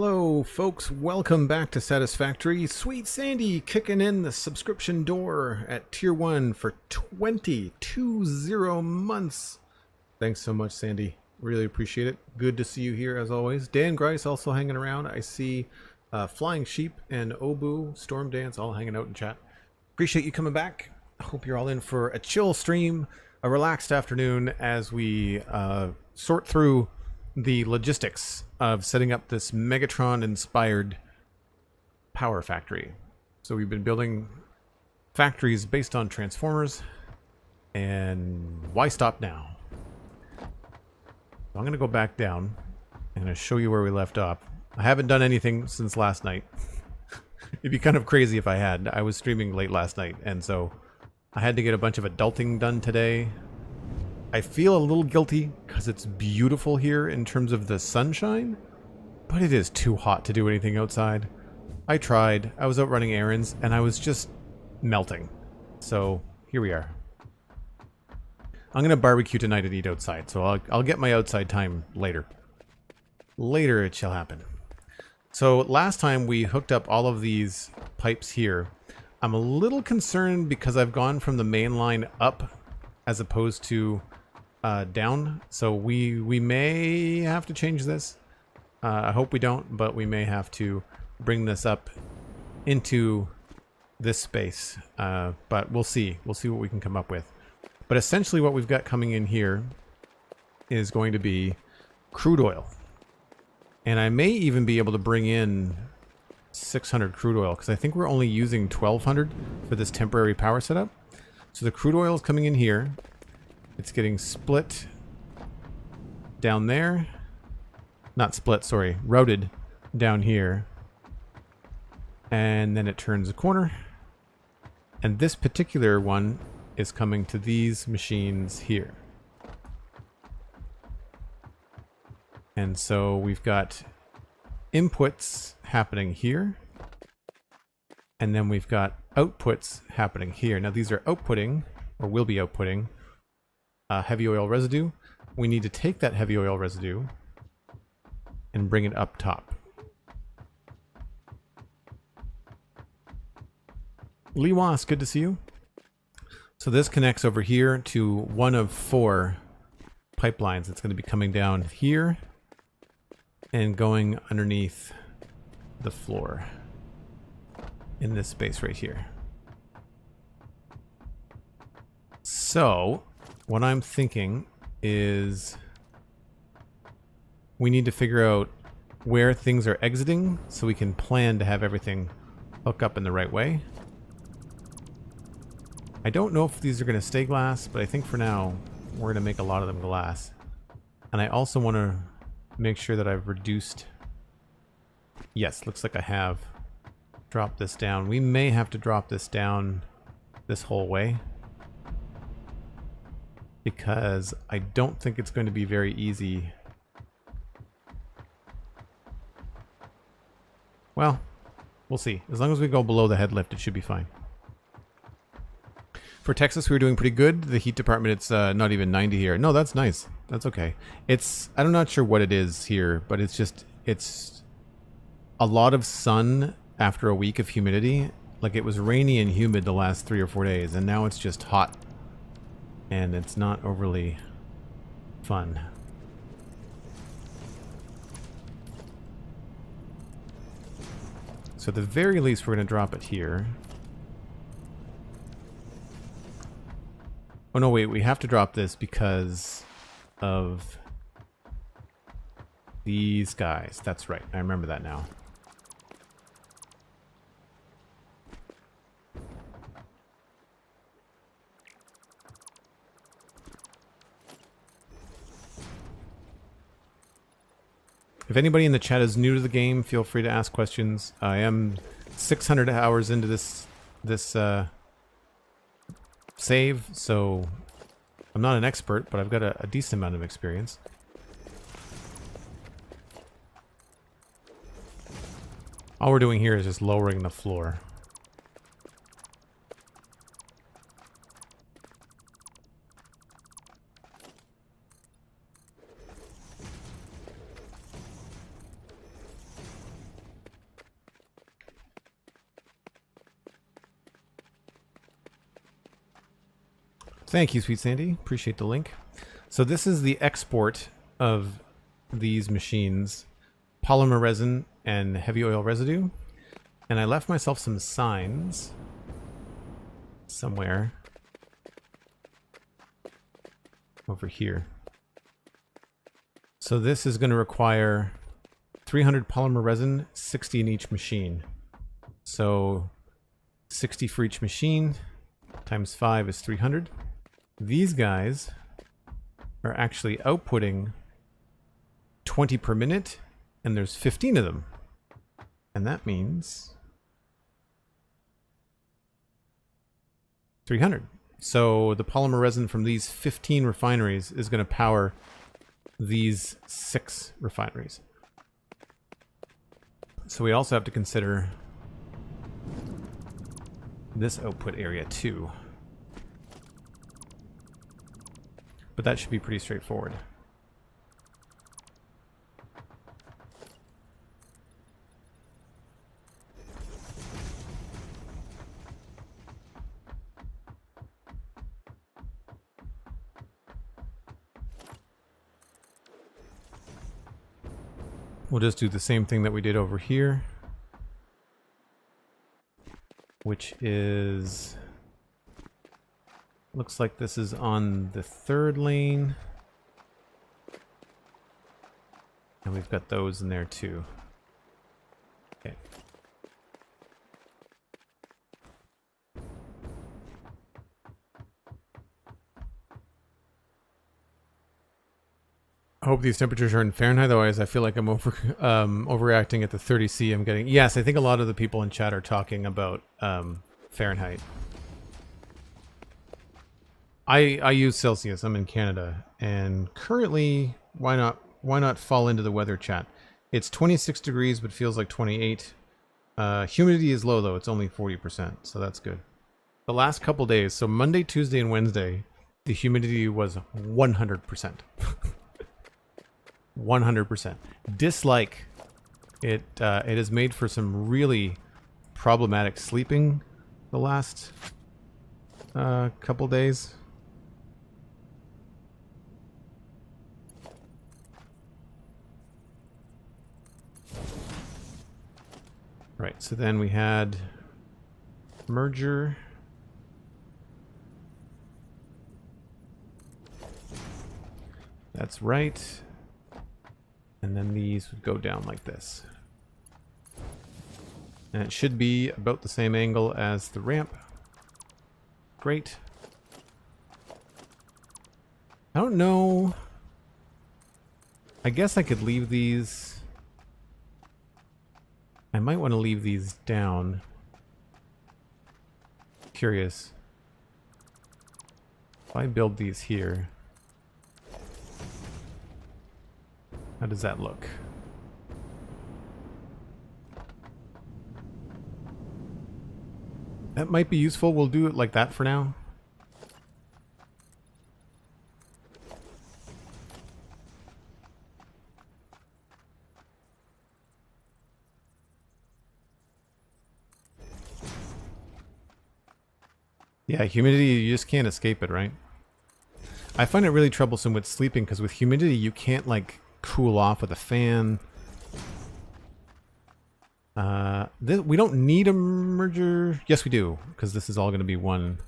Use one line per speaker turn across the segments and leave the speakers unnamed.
Hello folks, welcome back to Satisfactory. Sweet Sandy kicking in the subscription door at tier 1 for 20 months. Thanks so much, Sandy. Really appreciate it. Good to see you here as always. Dan Grice also hanging around. I see Flying Sheep and Obu, Storm Dance all hanging out in chat. Appreciate you coming back. I hope you're all in for a chill stream, a relaxed afternoon as we sort through the logistics of setting up this Megatron-inspired power factory. So we've been building factories based on transformers, and why stop now? I'm going to go back down. I'm going to show you where we left off. I haven't done anything since last night. It'd be kind of crazy if I had. I was streaming late last night, and so I had to get a bunch of adulting done today. I feel a little guilty because it's beautiful here in terms of the sunshine, but it is too hot to do anything outside. I tried. I was out running errands, and I was just melting. So here we are. I'm going to barbecue tonight and eat outside, so I'll get my outside time later. Later it shall happen. So last time we hooked up all of these pipes here. I'm a little concerned because I've gone from the main line up as opposed to down, so we may have to change this. I hope we don't, but we may have to bring this up into this space. But we'll see. We'll see what we can come up with. But essentially what we've got coming in here is going to be crude oil. And I may even be able to bring in 600 crude oil, because I think we're only using 1200 for this temporary power setup. So the crude oil is coming in here. It's getting split down there. Not split, sorry. Routed down here. And then it turns a corner. And this particular one is coming to these machines here. And so we've got inputs happening here. And then we've got outputs happening here. Now these are outputting, or will be outputting, heavy oil residue. We need to take that heavy oil residue and bring it up top. Lewas, good to see you. So this connects over here to one of 4 pipelines. It's going to be coming down here and going underneath the floor in this space right here. So what I'm thinking is we need to figure out where things are exiting so we can plan to have everything hook up in the right way. I don't know if these are going to stay glass, but I think for now we're going to make a lot of them glass. And I also want to make sure that I've reduced... Yes, looks like I have dropped this down. We may have to drop this down this whole way, because I don't think it's going to be very easy. Well, we'll see. As long as we go below the head lift, it should be fine. For Texas, we were doing pretty good. The heat department, it's not even 90 here. No, that's nice. That's okay. I'm not sure what it is here, but it's a lot of sun after a week of humidity. Like, it was rainy and humid the last 3 or 4 days, and now it's just hot. And it's not overly fun. So at the very least, we're going to drop it here. Oh no, wait, we have to drop this because of these guys. That's right, I remember that now. If anybody in the chat is new to the game, feel free to ask questions. I am 600 hours into this save, so I'm not an expert, but I've got a decent amount of experience. All we're doing here is just lowering the floor. Thank you, Sweet Sandy. Appreciate the link. So this is the export of these machines, polymer resin and heavy oil residue. And I left myself some signs somewhere over here. So this is going to require 300 polymer resin, 60 in each machine. So 60 for each machine times 5 is 300. These guys are actually outputting 20 per minute, and there's 15 of them. And that means 300. So the polymer resin from these 15 refineries is going to power these 6 refineries. So we also have to consider this output area too. But that should be pretty straightforward. We'll just do the same thing that we did over here, which is, looks like this is on the 3rd lane. And we've got those in there too. Okay. I hope these temperatures are in Fahrenheit, otherwise I feel like I'm overreacting at the 30C I'm getting. Yes, I think a lot of the people in chat are talking about Fahrenheit. I use Celsius. I'm in Canada, and currently, why not fall into the weather chat? It's 26 degrees, but feels like 28. Humidity is low though; it's only 40%, so that's good. The last couple days, so Monday, Tuesday, and Wednesday, the humidity was 100%. 100%. Dislike. It has made for some really problematic sleeping the last couple days. Right, so then we had merger. That's right. And then these would go down like this. And it should be about the same angle as the ramp. Great. I don't know. I guess I could leave these. I might want to leave these down. Curious. If I build these here, how does that look? That might be useful. We'll do it like that for now. Yeah, humidity, you just can't escape it, right? I find it really troublesome with sleeping because with humidity you can't like cool off with a fan. We don't need a merger. Yes, we do, because this is all going to be one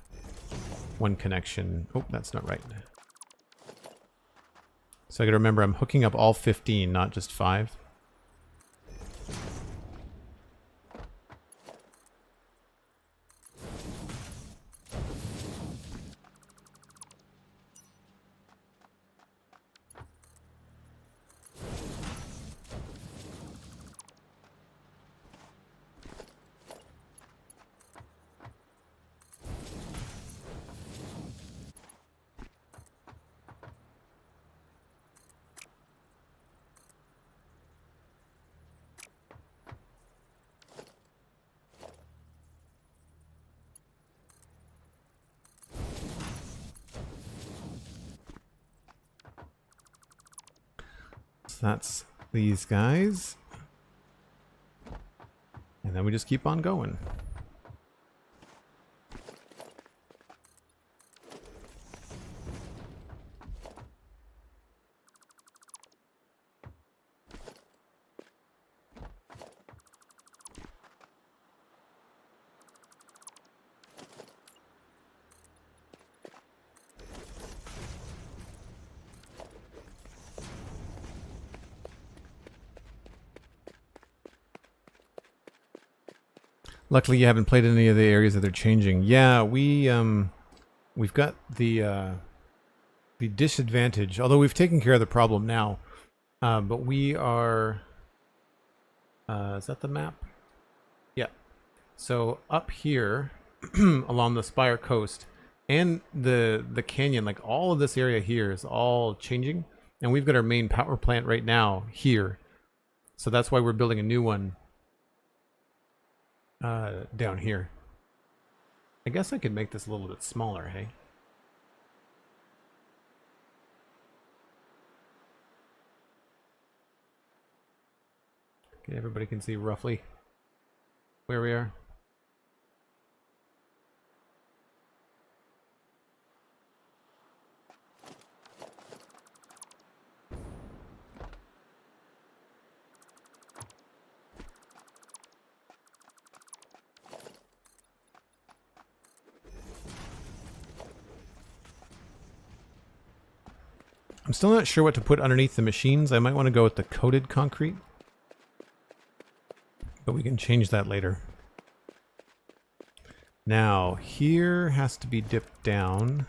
connection. Oh, that's not right. So I got to remember I'm hooking up all 15, not just 5. That's these guys. And then we just keep on going. Luckily, you haven't played any of the areas that they're changing. Yeah, we've got the disadvantage. Although we've taken care of the problem now, but we are. Is that the map? Yeah. So up here, along the Spire coast, and the canyon, like all of this area here is all changing, and we've got our main power plant right now here. So that's why we're building a new one down here. I guess I could make this a little bit smaller, hey? Okay, everybody can see roughly where we are. I'm still not sure what to put underneath the machines. I might want to go with the coated concrete, but we can change that later. Now, here has to be dipped down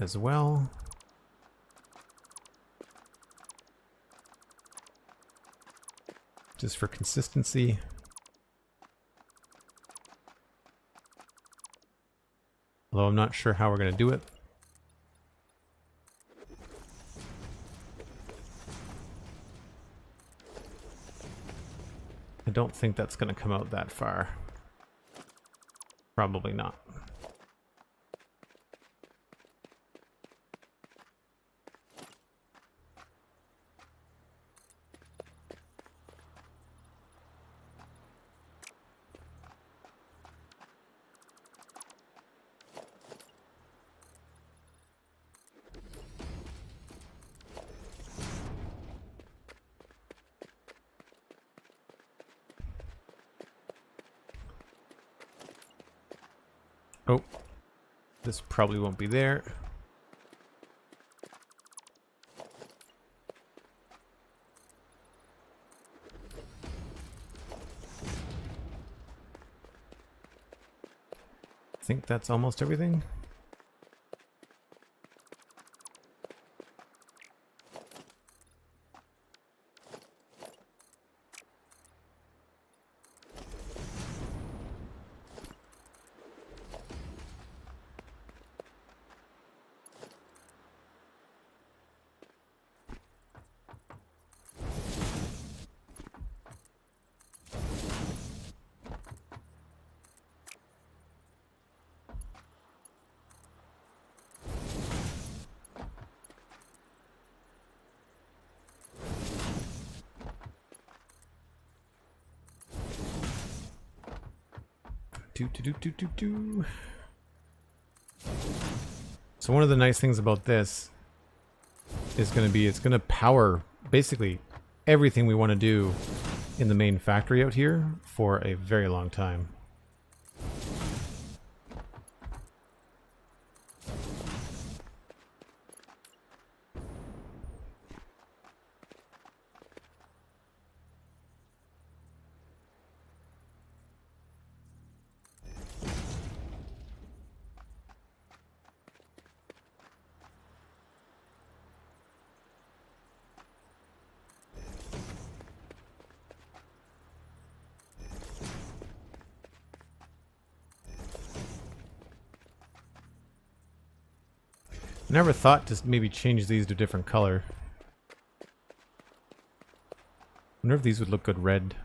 as well. Just for consistency. Although I'm not sure how we're going to do it. I don't think that's going to come out that far. Probably not. Oh, this probably won't be there. I think that's almost everything. So one of the nice things about this is going to be it's going to power basically everything we want to do in the main factory out here for a very long time. Never thought to maybe change these to a different color. Wonder if these would look good red.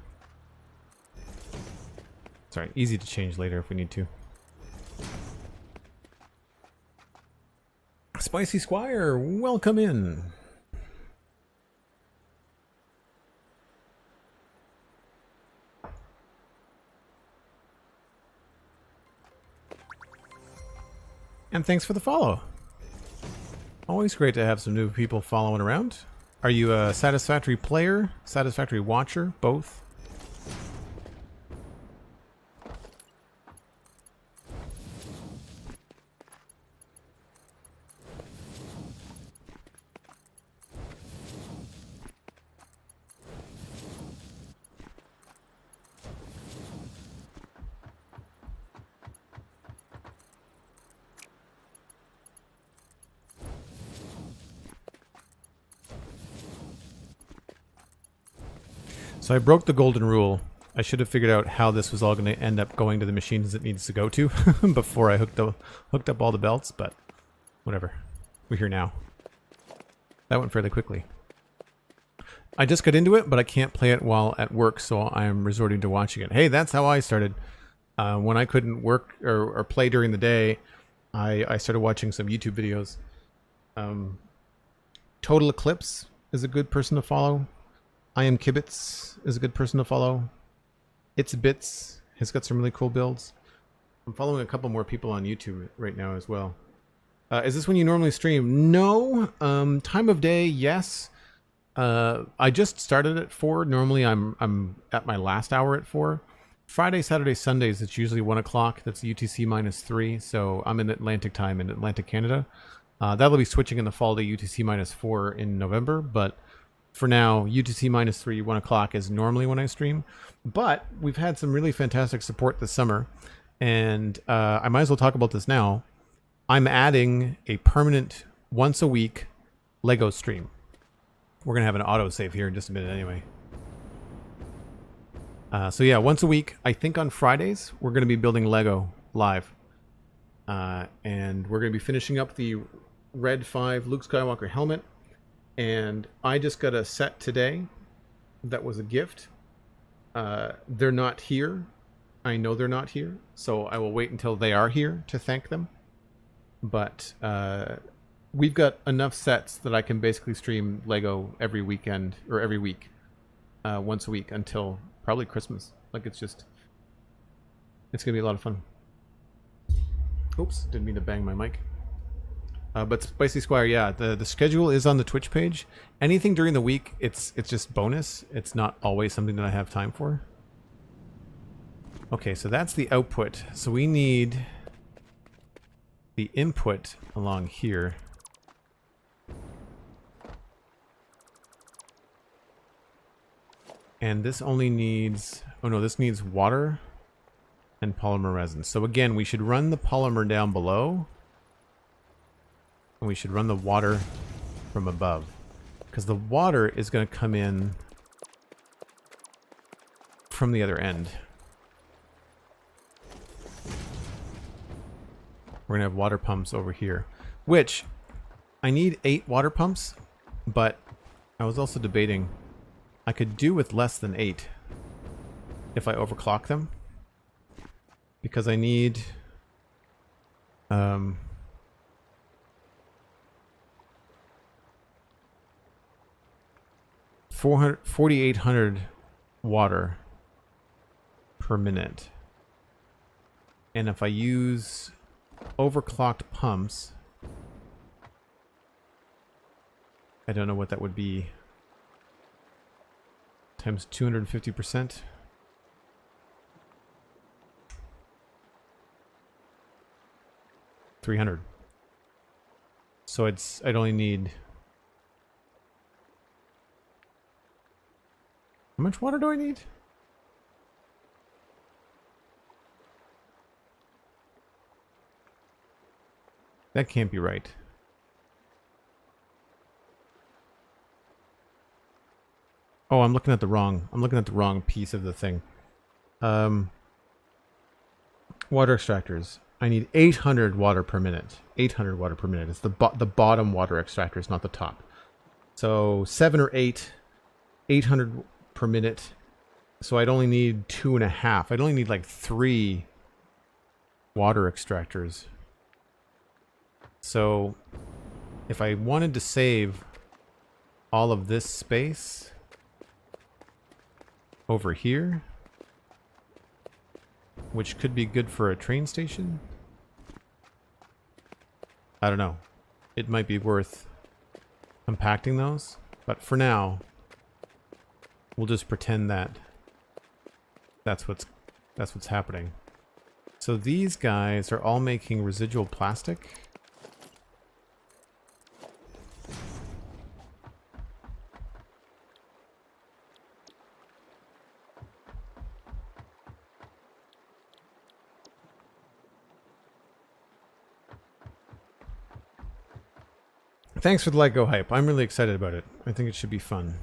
Sorry, easy to change later if we need to. Spicy Squire, welcome in. And thanks for the follow. Always great to have some new people following around. Are you a Satisfactory player? Satisfactory watcher? Both? So I broke the golden rule. I should have figured out how this was all going to end up going to the machines it needs to go to before I hooked up all the belts, but whatever. We're here now. That went fairly quickly. I just got into it, but I can't play it while at work, so I am resorting to watching it. Hey, that's how I started. When I couldn't work or play during the day, I started watching some YouTube videos. Total Eclipse is a good person to follow. I Am Kibitz is a good person to follow. It's Bits has got some really cool builds. I'm following a couple more people on YouTube right now as well. Is this when you normally stream? No. Time of day, yes. I just started at 4. Normally I'm at my last hour at 4. Friday, Saturday, Sundays, it's usually 1 o'clock. That's UTC -3. So I'm in Atlantic time in Atlantic, Canada. That'll be switching in the fall to UTC -4 in November. But for now, UTC -3, 1 o'clock is normally when I stream. But we've had some really fantastic support this summer. And I might as well talk about this now. I'm adding a permanent once a week Lego stream. We're going to have an autosave here in just a minute anyway. So yeah, once a week, I think on Fridays, we're going to be building Lego live. And we're going to be finishing up the Red 5 Luke Skywalker helmet. And I just got a set today that was a gift. They're not here. I know they're not here. So I will wait until they are here to thank them. But we've got enough sets that I can basically stream Lego every weekend or every week, once a week until probably Christmas. Like it's gonna be a lot of fun. Oops, didn't mean to bang my mic. But Spicy Squire, yeah, the schedule is on the Twitch page. Anything during the week, it's just bonus. It's not always something that I have time for. Okay, so that's the output. So we need the input along here. And this only needs, oh no, this needs water and polymer resin. So again, we should run the polymer down below. And we should run the water from above. Because the water is going to come in from the other end. We're going to have water pumps over here. Which, I need 8 water pumps. But I was also debating, I could do with less than 8 if I overclock them. Because I need 4,800 water per minute. And if I use overclocked pumps, I don't know what that would be. Times 250%. $300. So I'd only need, how much water do I need? That can't be right. Oh, I'm looking at the wrong piece of the thing. Water extractors. I need 800 water per minute. 800 water per minute. It's the bottom water extractors, not the top. So 7 or 8, 800 per minute. So I'd only need 2.5. I'd only need like 3 water extractors. So if I wanted to save all of this space over here, which could be good for a train station, I don't know. It might be worth compacting those, but for now, we'll just pretend that that's what's happening. So these guys are all making residual plastic. Thanks for the Lego hype. I'm really excited about it. I think it should be fun.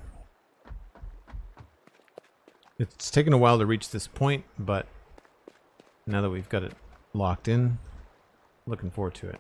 It's taken a while to reach this point, but now that we've got it locked in, looking forward to it.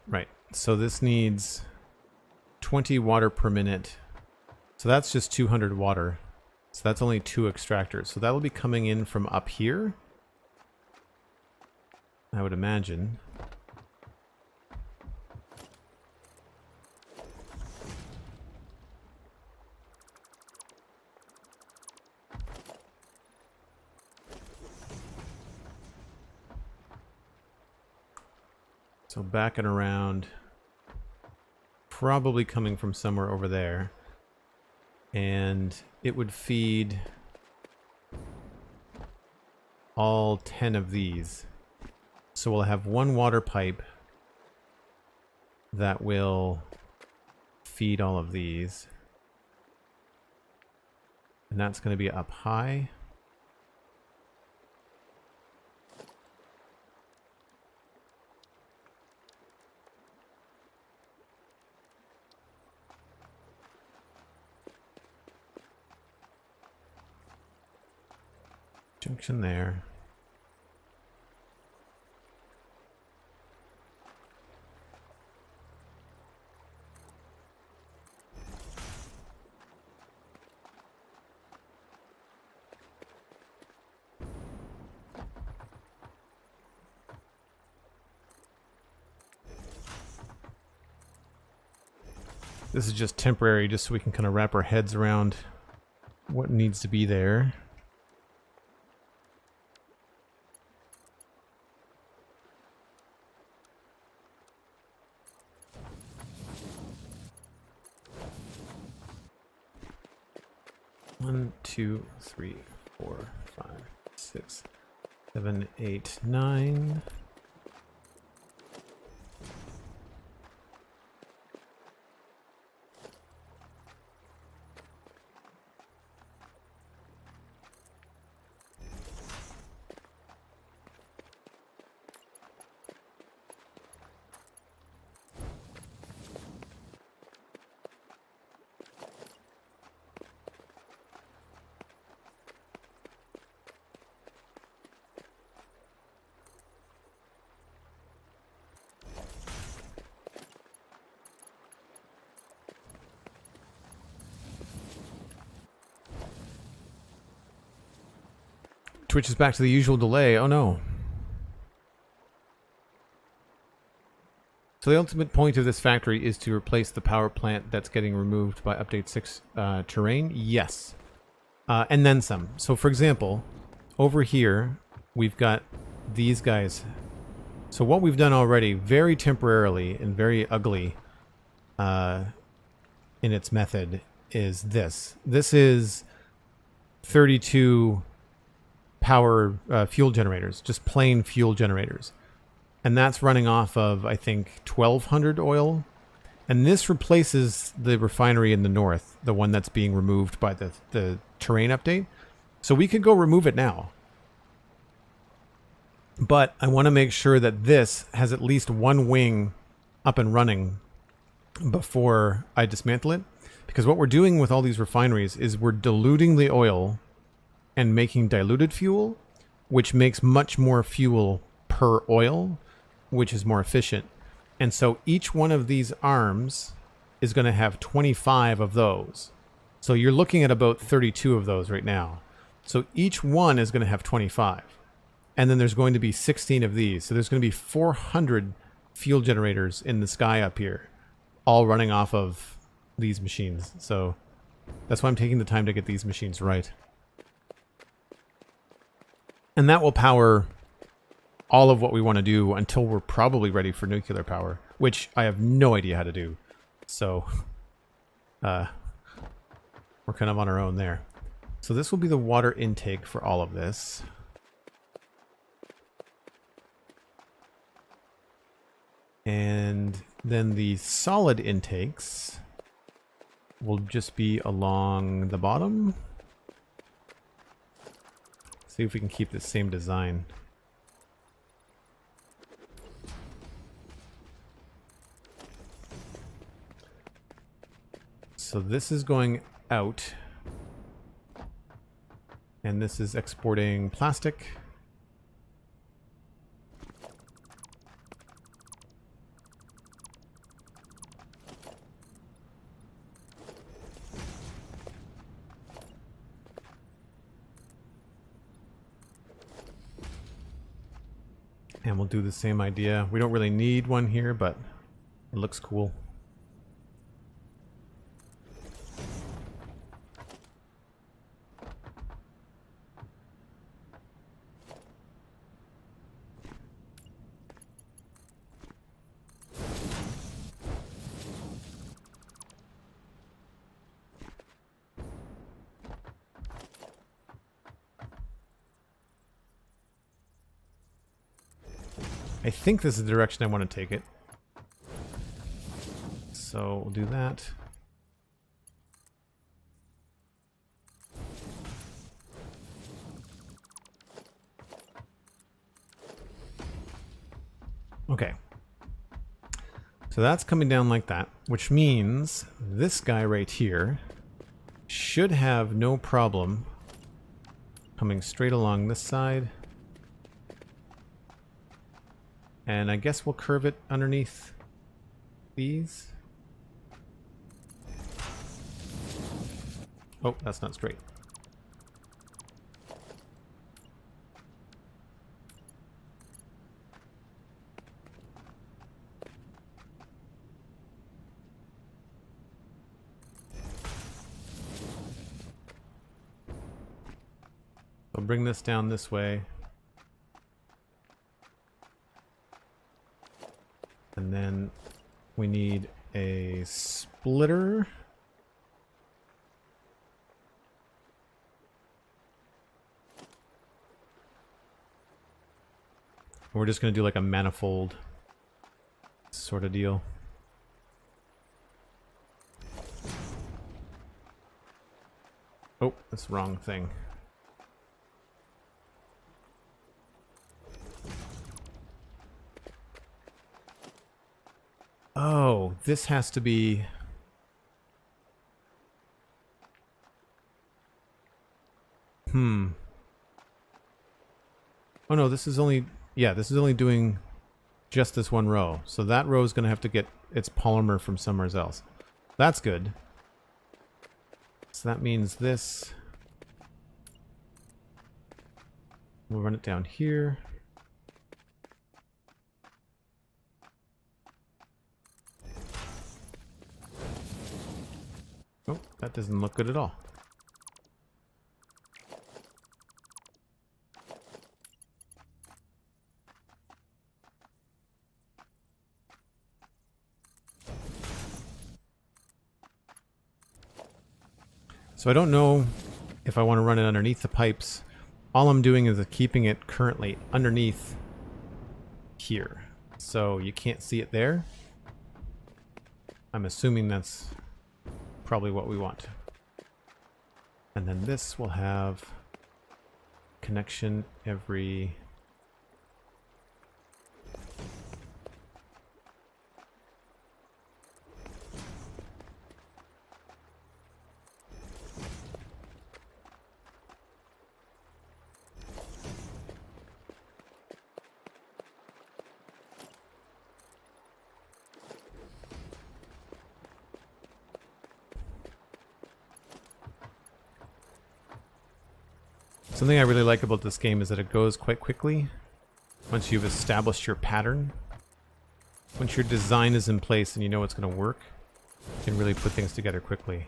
Right, so this needs 20 water per minute. So that's just 200 water. So that's only 2 extractors. So that'll be coming in from up here, I would imagine. So back and around, probably coming from somewhere over there. And it would feed all 10 of these. So we'll have one water pipe that will feed all of these. And that's going to be up high. Junction there. This is just temporary, just so we can kind of wrap our heads around what needs to be there. One, 2, 3, 4, 5, 6, 7, 8, 9. Twitch is back to the usual delay. Oh no. So the ultimate point of this factory is to replace the power plant that's getting removed by Update 6 terrain? Yes. And then some. So for example, over here, we've got these guys. So what we've done already, very temporarily and very ugly in its method, is this. This is 32 power fuel generators, just plain fuel generators. And that's running off of, I think, 1200 oil. And this replaces the refinery in the north, the one that's being removed by the terrain update. So we could go remove it now. But I want to make sure that this has at least one wing up and running before I dismantle it. Because what we're doing with all these refineries is we're diluting the oil and making diluted fuel, which makes much more fuel per oil, which is more efficient. And so each one of these arms is going to have 25 of those. So you're looking at about 32 of those right now. So each one is going to have 25. And then there's going to be 16 of these. So there's going to be 400 fuel generators in the sky up here, all running off of these machines. So that's why I'm taking the time to get these machines right. And that will power all of what we want to do until we're probably ready for nuclear power, which I have no idea how to do. So we're kind of on our own there. So this will be the water intake for all of this. And then the solid intakes will just be along the bottom. See if we can keep the same design. So this is going out, and this is exporting plastic. And we'll do the same idea. We don't really need one here, but it looks cool. I think this is the direction I want to take it. So we'll do that. Okay. So that's coming down like that, which means this guy right here should have no problem coming straight along this side. And I guess we'll curve it underneath these. Oh, that's not straight. I'll bring this down this way. And then we need a splitter. We're just going to do like a manifold sort of deal. Oh, that's the wrong thing. Oh, this has to be... Oh no, this is only... Yeah, this is only doing just this one row. So that row is going to have to get its polymer from somewhere else. That's good. So that means this... We'll run it down here. Oh, that doesn't look good at all. So I don't know if I want to run it underneath the pipes. All I'm doing is keeping it currently underneath here. So you can't see it there. I'm assuming that's probably what we want. And then this will have connection every... Something I really like about this game is that it goes quite quickly once you've established your pattern. Once your design is in place and you know it's going to work, you can really put things together quickly.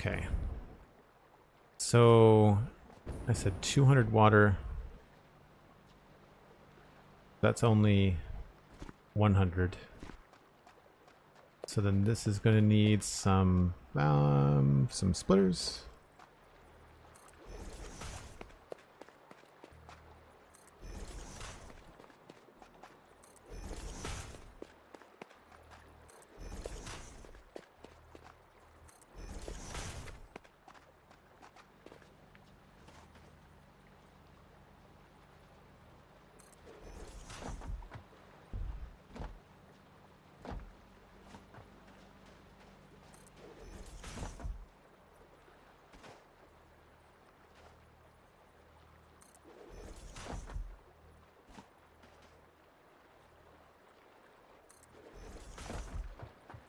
Okay. So I said 200 water. That's only 100. So then this is going to need some splitters.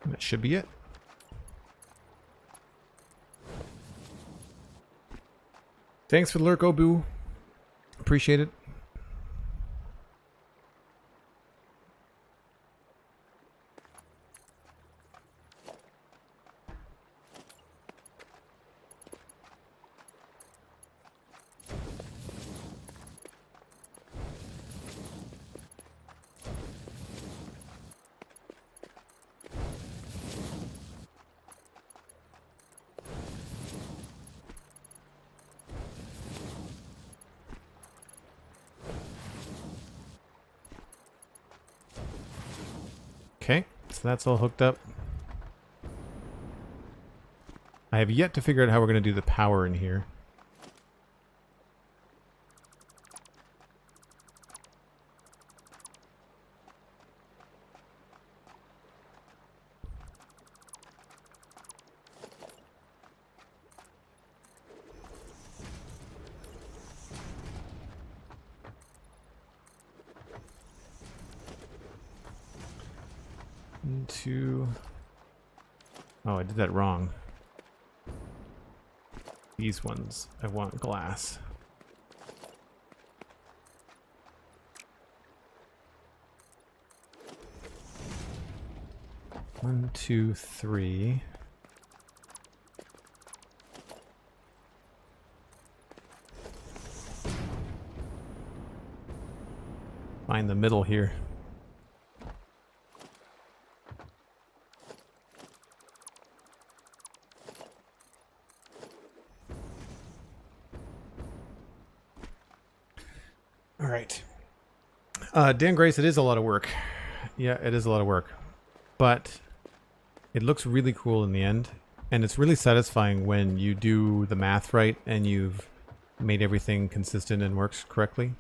That should be it. Thanks for the lurk, Obu. Appreciate it. Okay, so that's all hooked up. I have yet to figure out how we're going to do the power in here. Oh, I did that wrong. These ones, I want glass. One, two, three. Find the middle here. All right. Dan Grace, it is a lot of work. Yeah, it is a lot of work. But it looks really cool in the end. And it's really satisfying when you do the math right and you've made everything consistent and works correctly.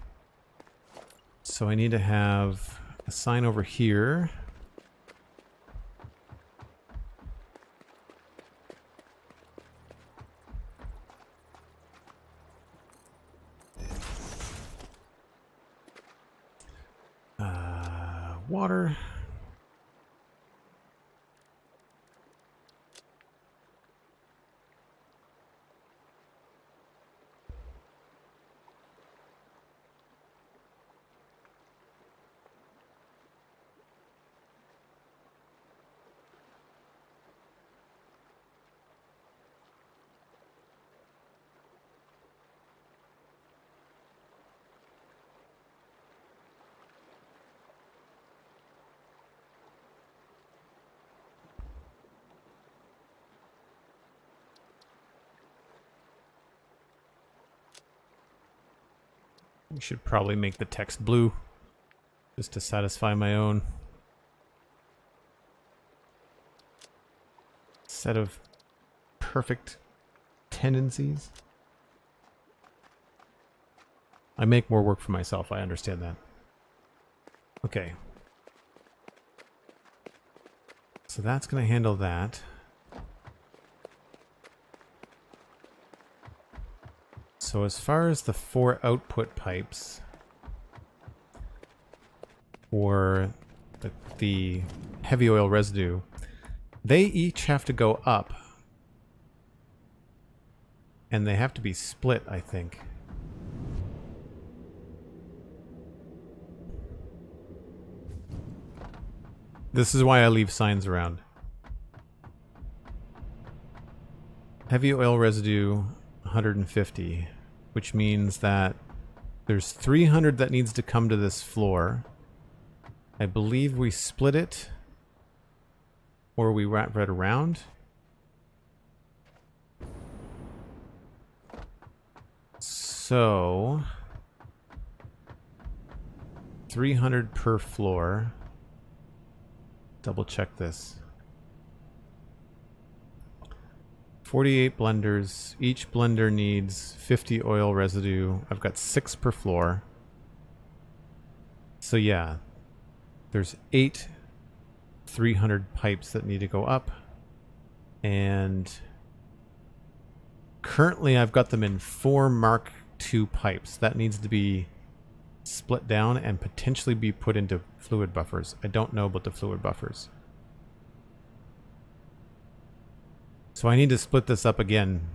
So I need to have a sign over here. Water. We should probably make the text blue just to satisfy my own set of perfect tendencies. I make more work for myself, I understand that. Okay. So that's going to handle that. So as far as the 4 output pipes for the heavy oil residue, they each have to go up. And they have to be split, I think. This is why I leave signs around. Heavy oil residue, 150, which means that there's 300 that needs to come to this floor. I believe we split it, or we wrap it around. So 300 per floor. Double check this. 48 blenders. Each blender needs 50 oil residue. I've got 6 per floor. So yeah, there's 8 300 pipes that need to go up. And currently I've got them in 4 Mark II pipes. That needs to be split down and potentially be put into fluid buffers. I don't know about the fluid buffers. So I need to split this up again.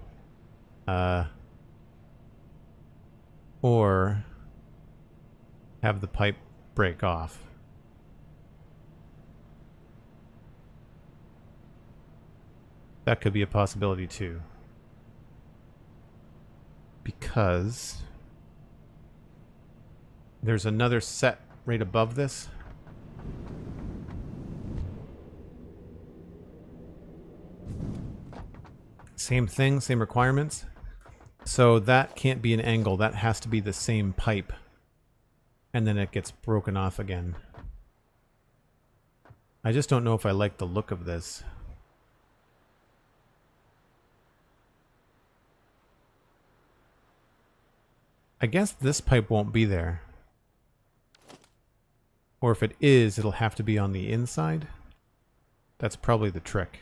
Or have the pipe break off. That could be a possibility too. Because there's another set right above this. Same thing, same requirements. So that can't be an angle. That has to be the same pipe. And then it gets broken off again. I just don't know if I like the look of this. I guess this pipe won't be there. Or if it is, it'll have to be on the inside. That's probably the trick.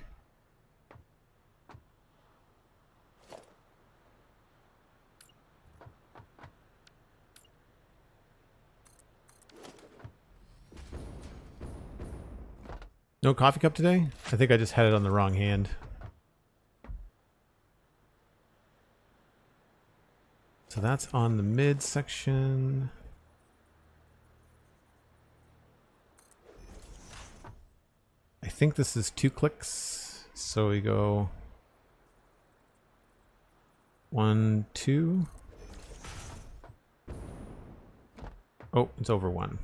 No coffee cup today? I think I just had it on the wrong hand. So that's on the mid section. I think this is 2 clicks. So we go 1, 2. Oh, it's over 1.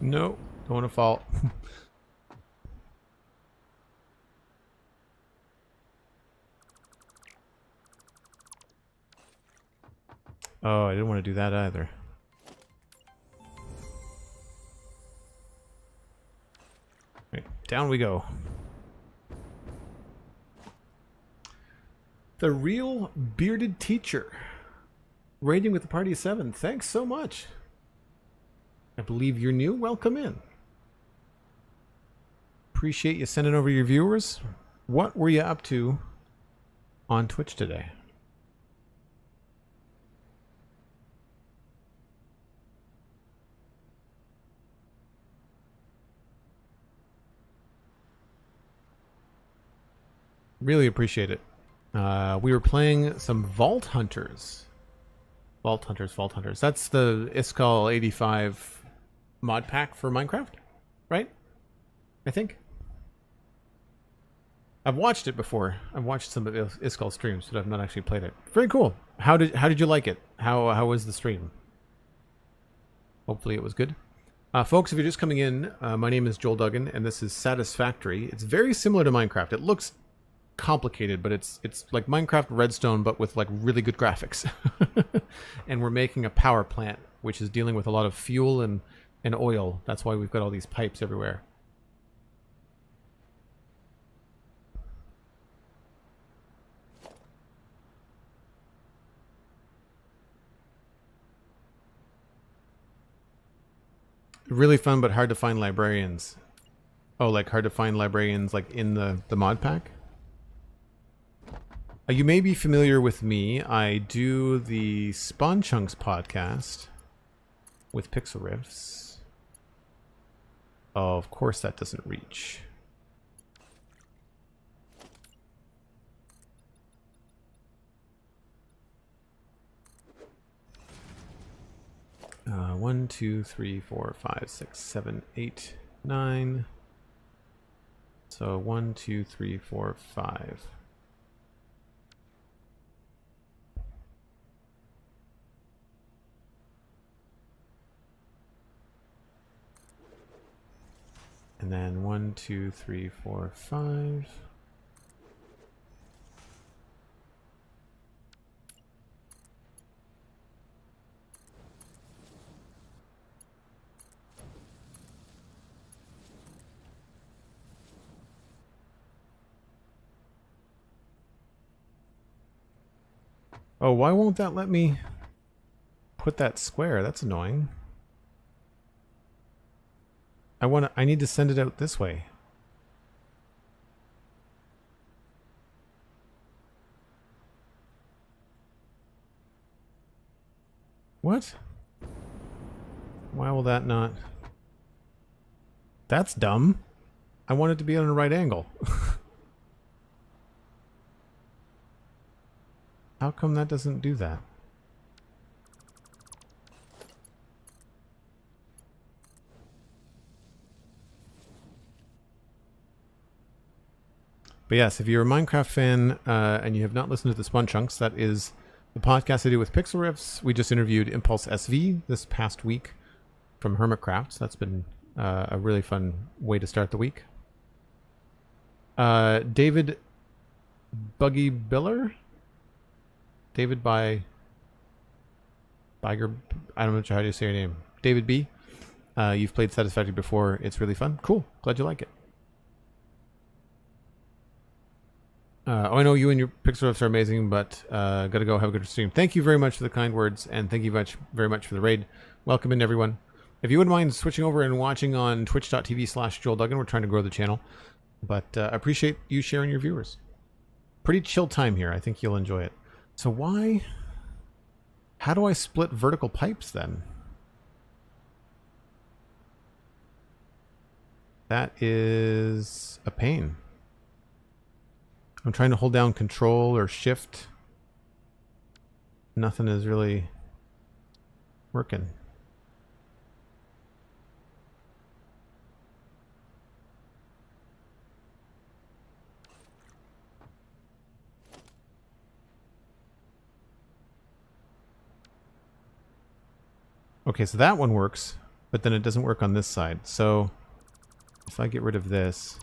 No, don't want to fall. Oh, I didn't want to do that either. Right, down we go. The Real Bearded Teacher. Rating with the party of 7. Thanks so much. I believe you're new. Welcome in. Appreciate you sending over your viewers. What were you up to on Twitch today? Really appreciate it. We were playing some Vault Hunters. Vault Hunters. That's the Iskall 85 mod pack for Minecraft, right? I think. I've watched it before. I've watched some of Iskall streams, but I've not actually played it. Very cool. How did you like it? How was the stream? Hopefully it was good. Folks, if you're just coming in, my name is Joel Duggan, and this is Satisfactory. It's very similar to Minecraft. It looks complicated, but it's like Minecraft Redstone, but with like really good graphics. And we're making a power plant, which is dealing with a lot of fuel and oil. That's why we've got all these pipes everywhere. Really fun, but hard to find librarians. Oh, like hard to find librarians like in the mod pack? You may be familiar with me. I do the Spawn Chunks podcast with Pixel Riffs. Oh, of course that doesn't reach. One, two, three, four, five, six, seven, 8, 9. So 1, 2, 3, 4, 5. And then 1, 2, 3, 4, 5. Oh, why won't that let me put that square? That's annoying. I need to send it out this way. What? Why will that not? That's dumb. I want it to be on a right angle. How come that doesn't do that? But yes, if you're a Minecraft fan and you have not listened to the Spawn Chunks, that is the podcast I do with Pixel Riffs. We just interviewed Impulse SV this past week from Hermitcraft. That's been a really fun way to start the week. David Buggy Biller? David Biger, I'm not sure how to say your name. David B. You've played Satisfactory before. It's really fun. Cool. Glad you like it. Oh, I know you and your Pixel Riffs are amazing, but gotta go. Have a good stream. Thank you very much for the kind words, and thank you very much for the raid. Welcome in, everyone. If you wouldn't mind switching over and watching on twitch.tv/JoelDuggan, we're trying to grow the channel. But I appreciate you sharing your viewers. Pretty chill time here. I think you'll enjoy it. So why? How do I split vertical pipes then? That is a pain. I'm trying to hold down Control or Shift. Nothing is really working. Okay, so that one works, but then it doesn't work on this side. So if I get rid of this...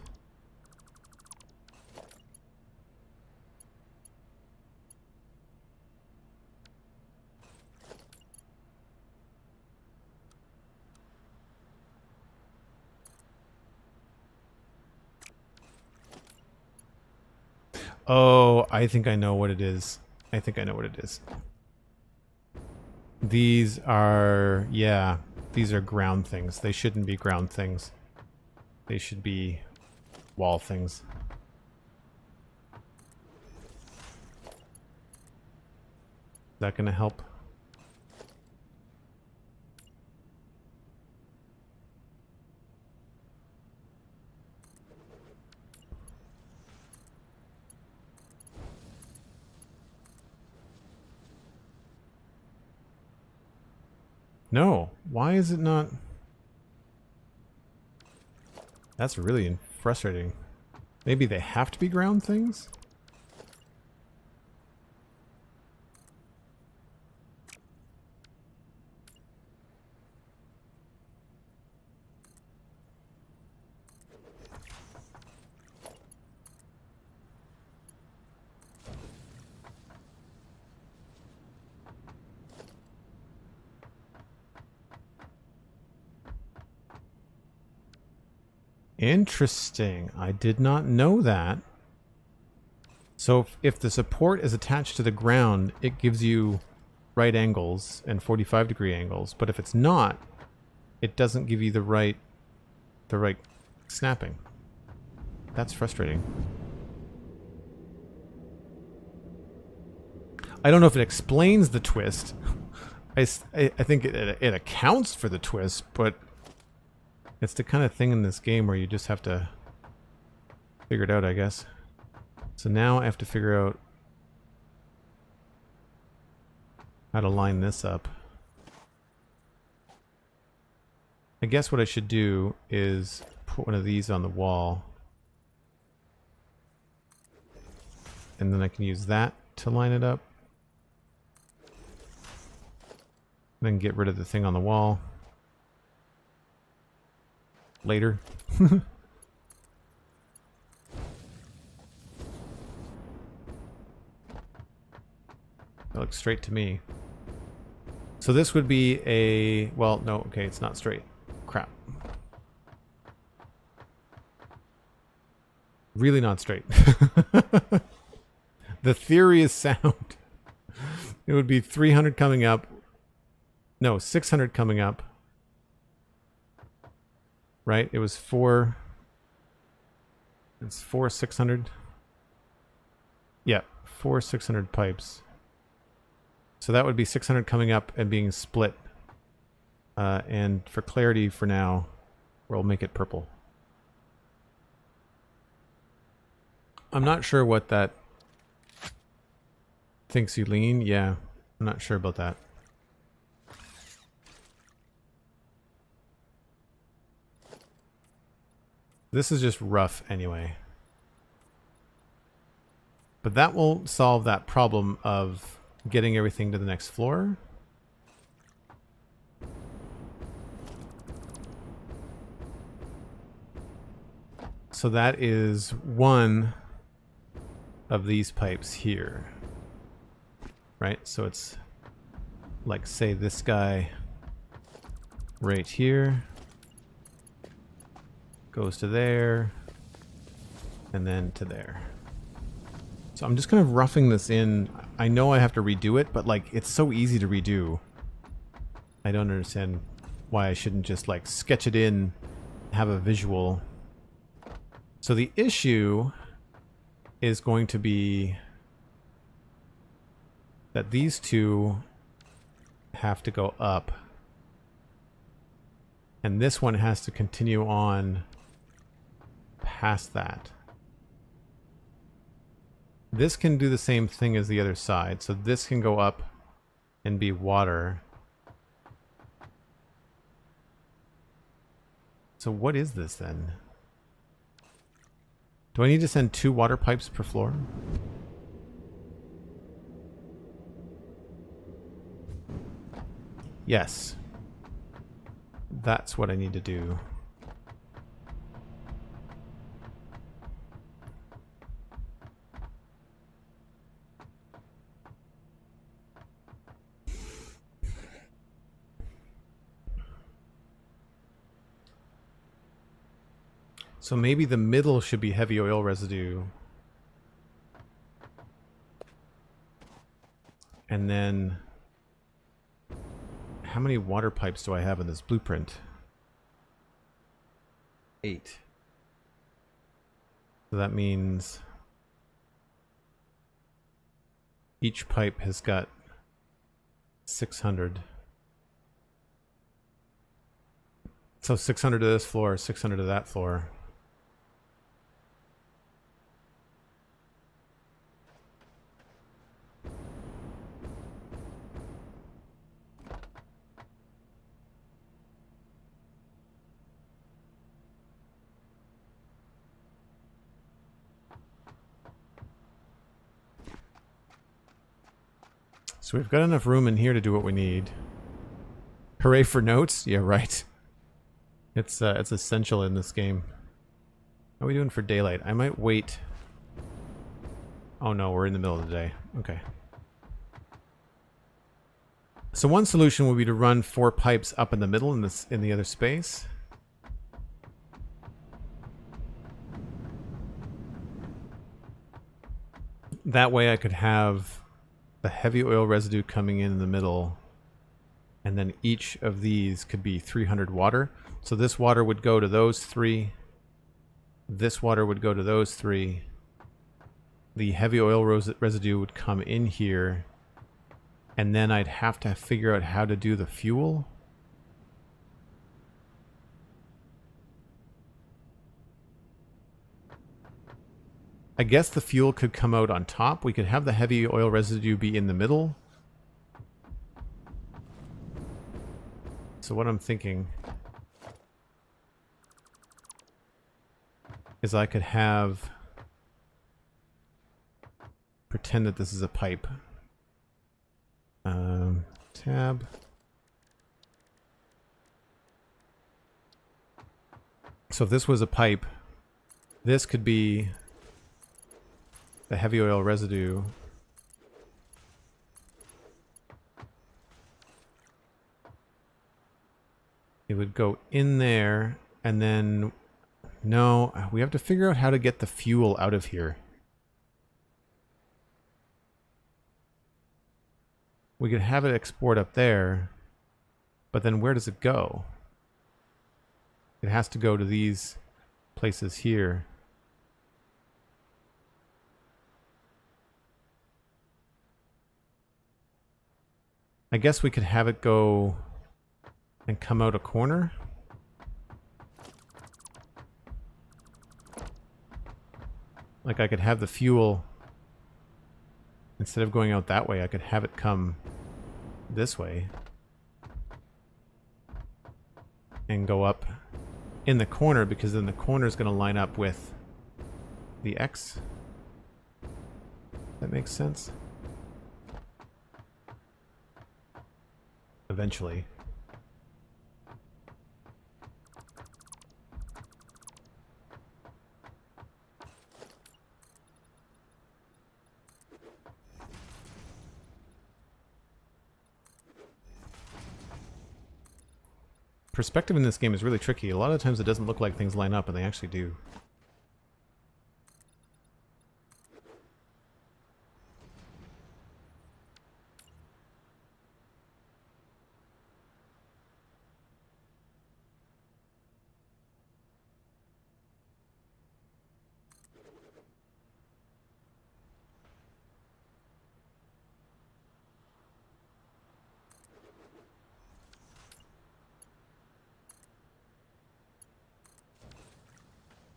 Oh, I think I know what it is. I think I know what it is. These are, yeah, these are ground things. They shouldn't be ground things. They should be wall things. Is that gonna help? No. Why is it not? That's really frustrating. Maybe they have to be ground things? Interesting. I did not know that. So if the support is attached to the ground, it gives you right angles and 45-degree angles. But if it's not, it doesn't give you the right snapping. That's frustrating. I don't know if it explains the twist. I think it accounts for the twist, but it's the kind of thing in this game where you just have to figure it out, I guess. So now I have to figure out how to line this up. I guess what I should do is put one of these on the wall. And then I can use that to line it up. Then get rid of the thing on the wall. Later. That looks straight to me. So this would be a... Well, no, okay, it's not straight. Crap. Really not straight. The theory is sound. It would be 300 coming up. No, 600 coming up. Right? It was 4... It's 4 600. Yeah, 4 600 pipes. So that would be 600 coming up and being split. And for clarity for now, we'll make it purple. I'm not sure what that thinks you lean. Yeah, I'm not sure about that. This is just rough anyway. But that will solve that problem of getting everything to the next floor. So that is one of these pipes here. Right? So it's like, say, this guy right here goes to there and then to there. So I'm just kind of roughing this in. I know I have to redo it, but like, it's so easy to redo. I don't understand why I shouldn't just like sketch it in, have a visual. So the issue is going to be that these two have to go up. And this one has to continue on past that. This can do the same thing as the other side. So this can go up and be water. So what is this then? Do I need to send 2 water pipes per floor? Yes. That's what I need to do. So maybe the middle should be heavy oil residue. And then how many water pipes do I have in this blueprint? 8. So that means each pipe has got 600. So 600 to this floor, 600 to that floor. So we've got enough room in here to do what we need. Hooray for notes? Yeah, right. It's essential in this game. How are we doing for daylight? I might wait. Oh no, we're in the middle of the day. Okay. So one solution would be to run 4 pipes up in the middle in this in the other space. That way I could have the heavy oil residue coming in the middle, and then each of these could be 300 water. So this water would go to those 3. This water would go to those 3. The heavy oil residue would come in here And then I'd have to figure out how to do the fuel. I guess the fuel could come out on top. We could have the heavy oil residue be in the middle. So what I'm thinking is I could have... pretend that this is a pipe. Tab. So if this was a pipe, this could be the heavy oil residue. It would go in there, and then... No, we have to figure out how to get the fuel out of here. We could have it export up there, but then where does it go? It has to go to these places here. I guess we could have it go and come out a corner. Like I could have the fuel, instead of going out that way, I could have it come this way and go up in the corner, because then the corner is going to line up with the X. That makes sense. Eventually. Perspective in this game is really tricky. A lot of times it doesn't look like things line up, and they actually do.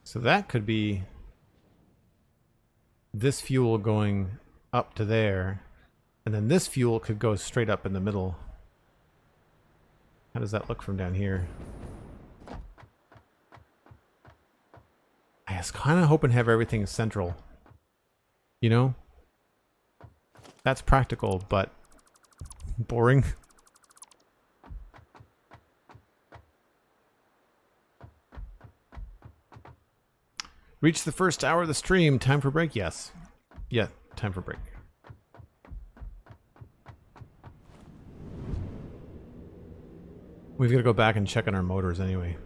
So that could be this fuel going up to there, and then this fuel could go straight up in the middle. How does that look from down here? I was kind of hoping to have everything central. You know? That's practical, but boring. Reach the first hour of the stream. Time for break? Yes. Yeah, time for break. We've got to go back and check on our motors anyway.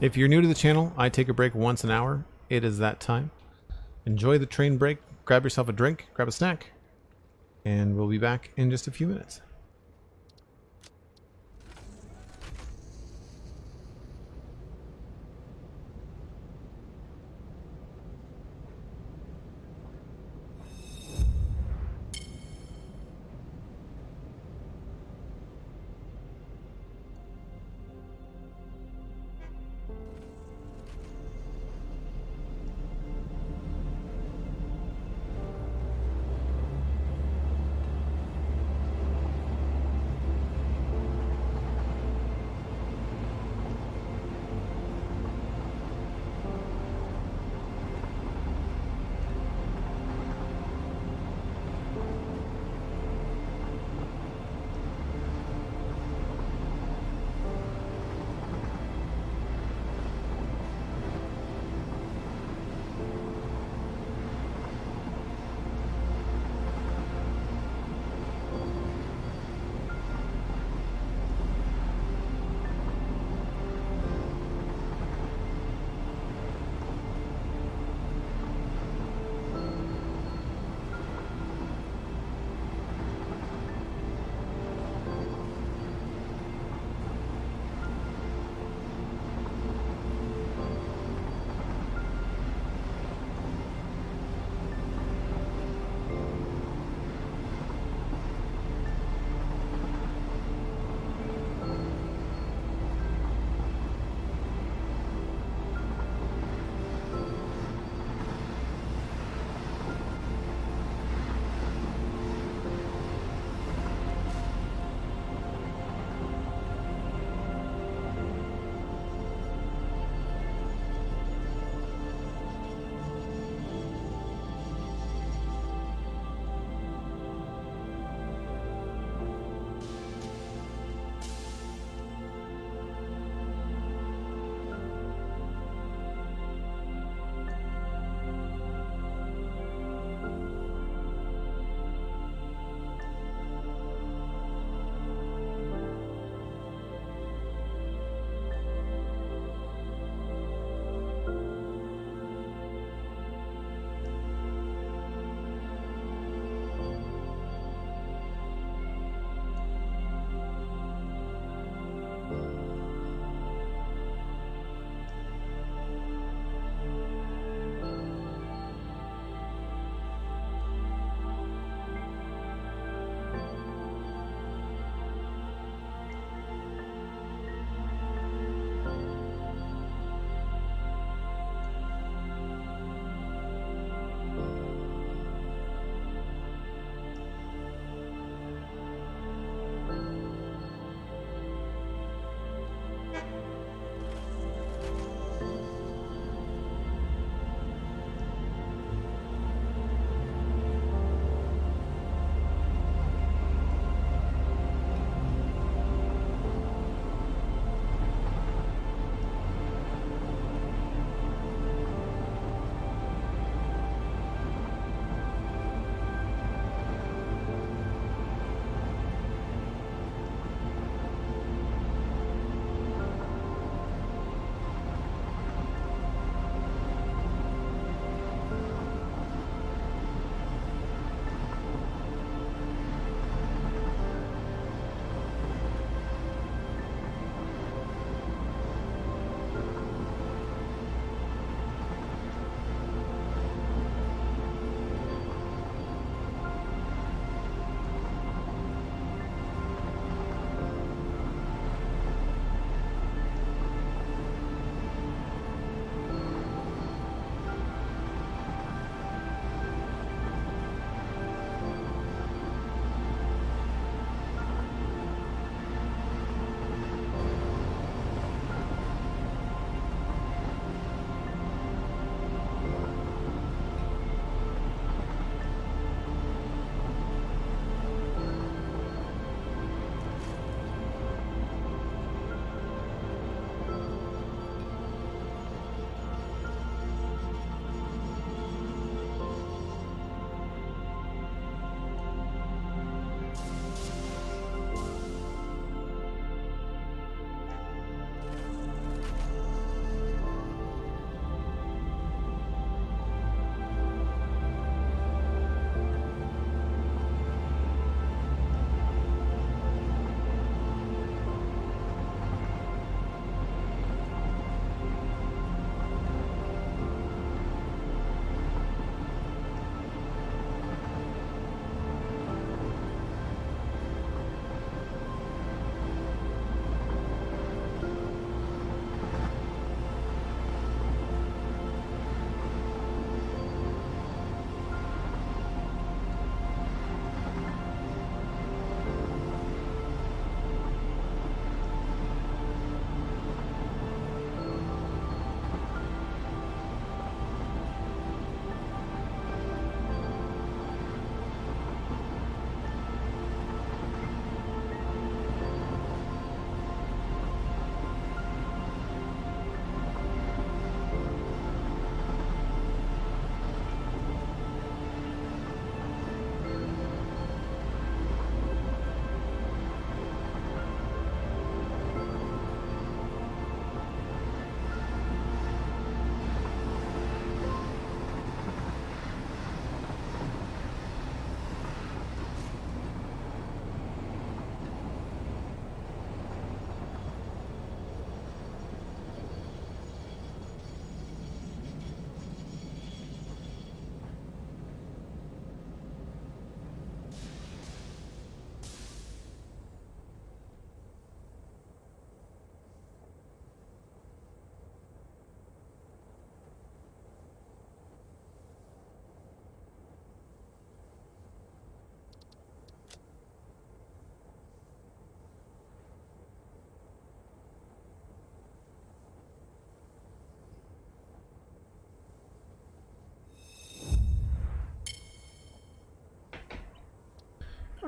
If you're new to the channel, I take a break once an hour. It is that time. Enjoy the train break, grab yourself a drink, grab a snack, and we'll be back in just a few minutes.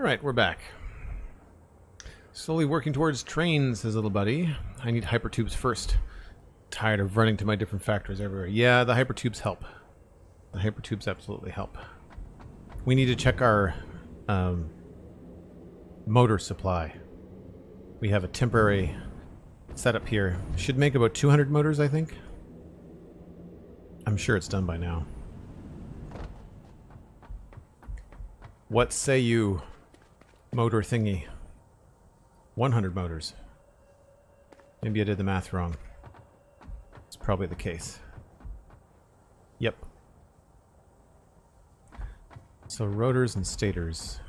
Alright, we're back. Slowly working towards trains, says little buddy. I need hypertubes first. Tired of running to my different factories everywhere. Yeah, the hypertubes help. The hypertubes absolutely help. We need to check our motor supply. We have a temporary setup here. Should make about 200 motors, I think. I'm sure it's done by now. What say you, motor thingy? 100 motors. Maybe I did the math wrong. It's probably the case. Yep. So rotors and stators.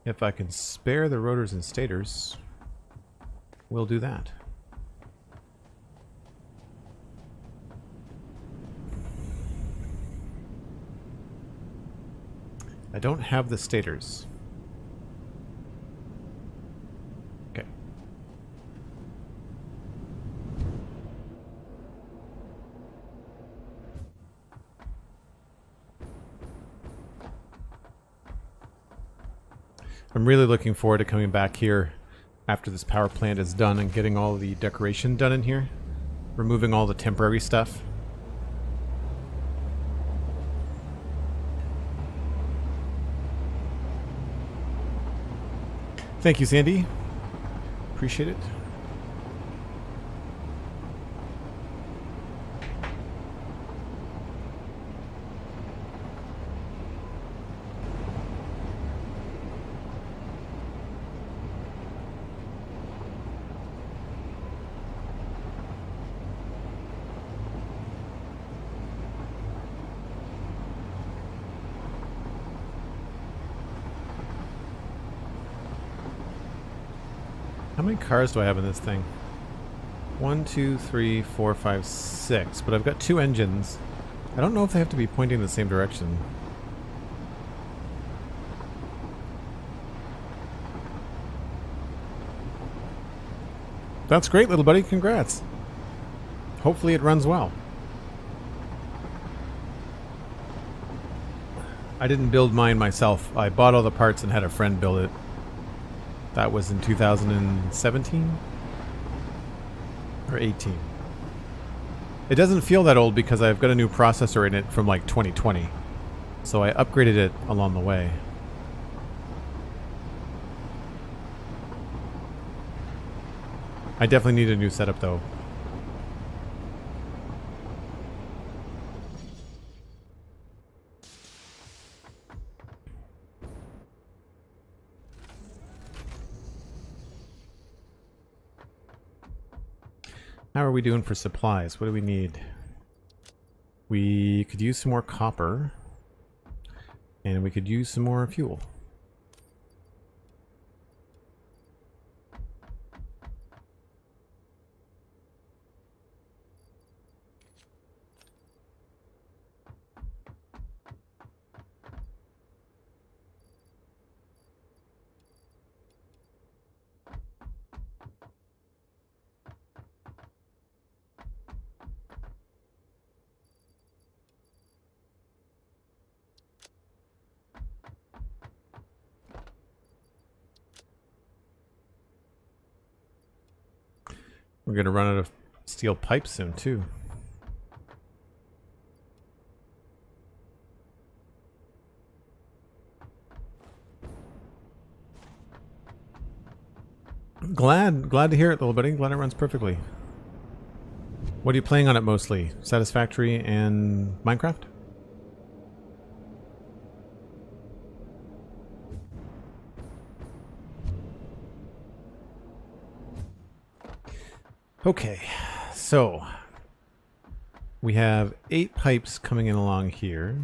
If I can spare the rotors and stators, we'll do that. I don't have the stators. Okay. I'm really looking forward to coming back here after this power plant is done and getting all the decoration done in here. Removing all the temporary stuff. Thank you, Sandy. Appreciate it. How many cars do I have in this thing? 1, 2, 3, 4, 5, 6. But I've got 2 engines. I don't know if they have to be pointing in the same direction. That's great, little buddy. Congrats. Hopefully it runs well. I didn't build mine myself. I bought all the parts and had a friend build it. That was in 2017 or 18. It doesn't feel that old because I've got a new processor in it from like 2020. So I upgraded it along the way. I definitely need a new setup though. How are we doing for supplies? What do we need? We could use some more copper. And we could use some more fuel. We're going to run out of steel pipe soon, too. Glad to hear it, little buddy. Glad it runs perfectly. What are you playing on it mostly? Satisfactory and Minecraft? Okay, so we have 8 pipes coming in along here.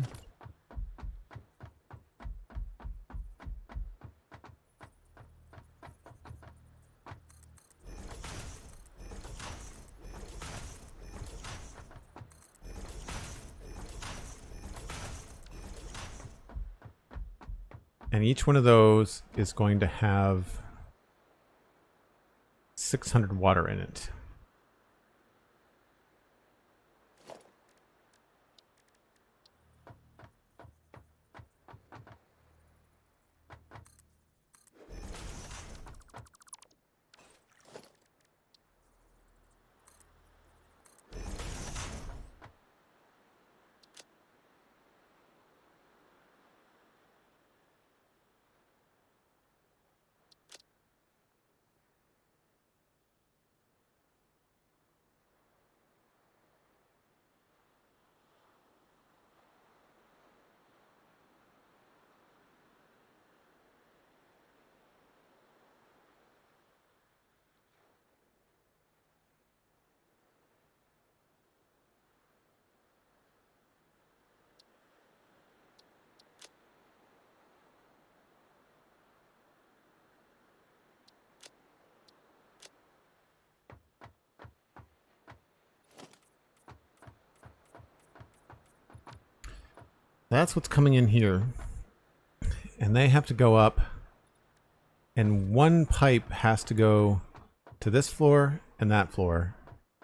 And each one of those is going to have 600 water in it. that's what's coming in here. And they have to go up. And one pipe has to go to this floor and that floor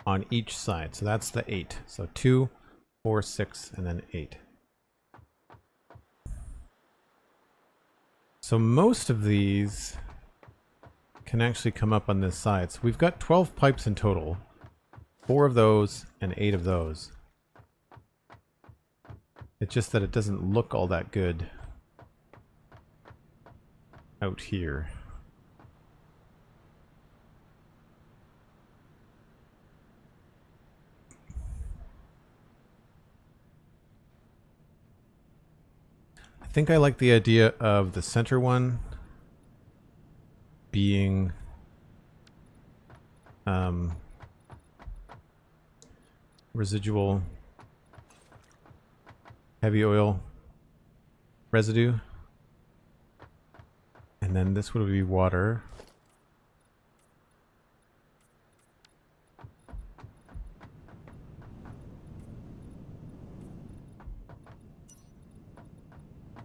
on each side. So that's the 8. So 2, 4, 6, and then 8. So most of these can actually come up on this side. So we've got 12 pipes in total. 4 of those and 8 of those. It's just that it doesn't look all that good out here. I think I like the idea of the center one being residual heavy oil residue, and then this would be water.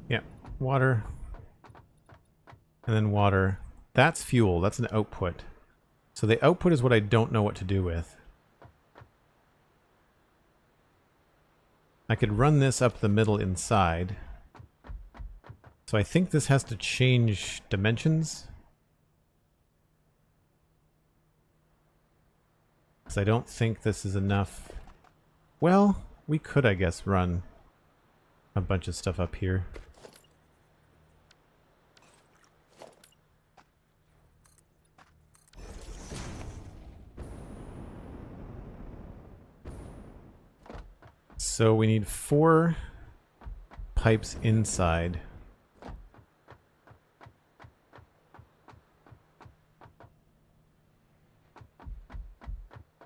Yeah, water, and then water. That's fuel, that's an output. So the output is what I don't know what to do with. I could run this up the middle inside. So I think this has to change dimensions. Because I don't think this is enough. Well, we could, I guess, run a bunch of stuff up here. So we need 4 pipes inside.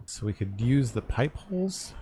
So we could use the pipe holes.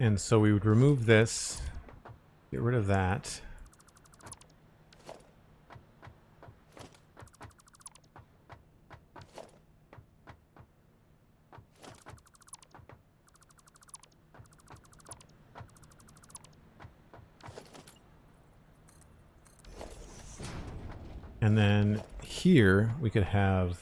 And so we would remove this, get rid of that. And then here we could have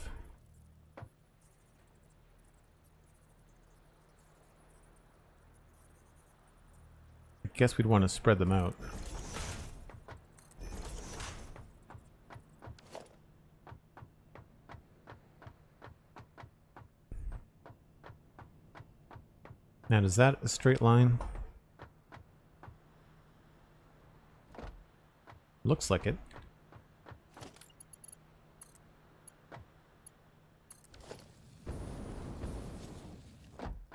I guess we'd want to spread them out. Now, is that a straight line? Looks like it.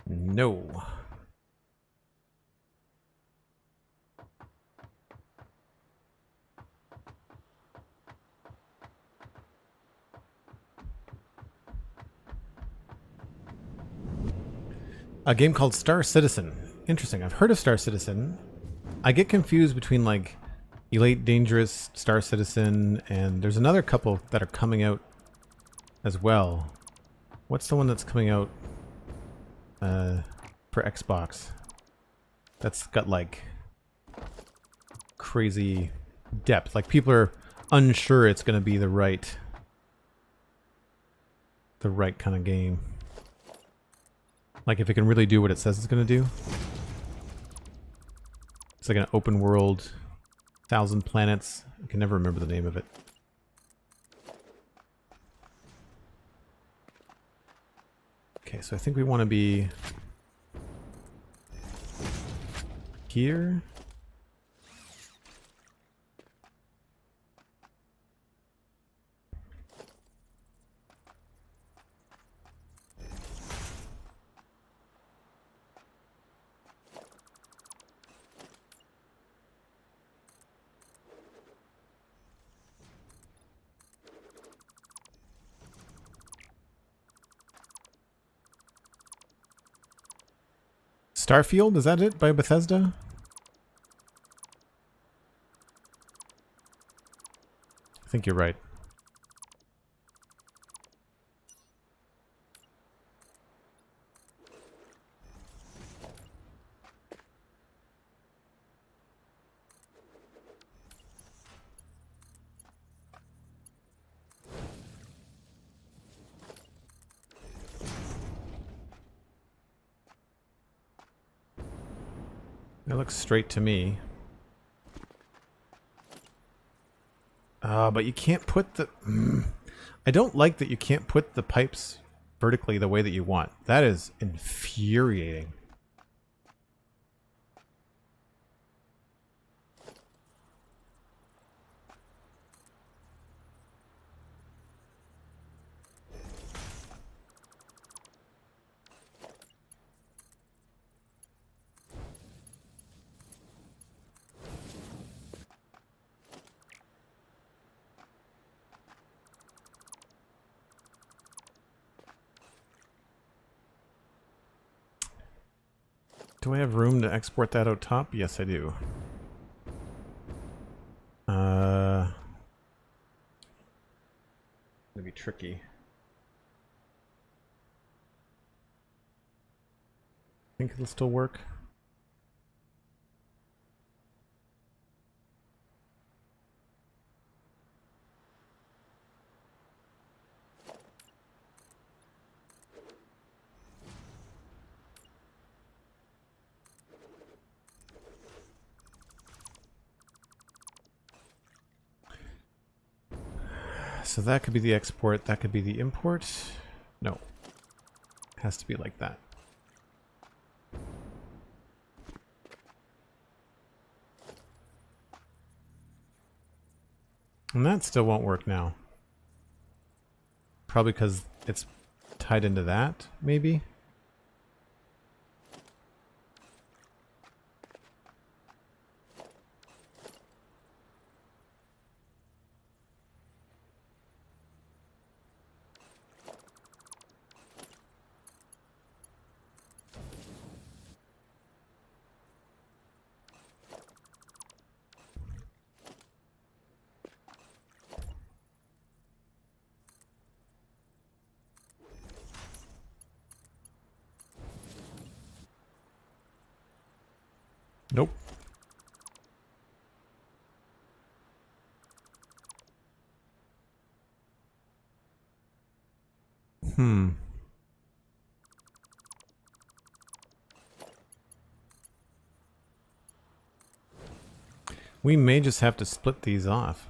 No. A game called Star Citizen. Interesting. I've heard of Star Citizen. I get confused between like Elite Dangerous, Star Citizen, and there's another couple that are coming out as well. What's the one that's coming out for Xbox? That's got like crazy depth. Like people are unsure it's going to be the right kind of game. Like if it can really do what it says it's going to do. It's like an open world, 1,000 planets. I can never remember the name of it. Okay, so I think we want to be here. Starfield, is that it by Bethesda? I think you're right. That looks straight to me. But you can't put the... I don't like that you can't put the pipes vertically the way that you want. That is infuriating. Do I have room to export that out top? Yes, I do. Gonna be tricky. Think it'll still work? So that could be the export, that could be the import. No. It has to be like that. And that still won't work now. Probably because it's tied into that, maybe? Nope. We may just have to split these off.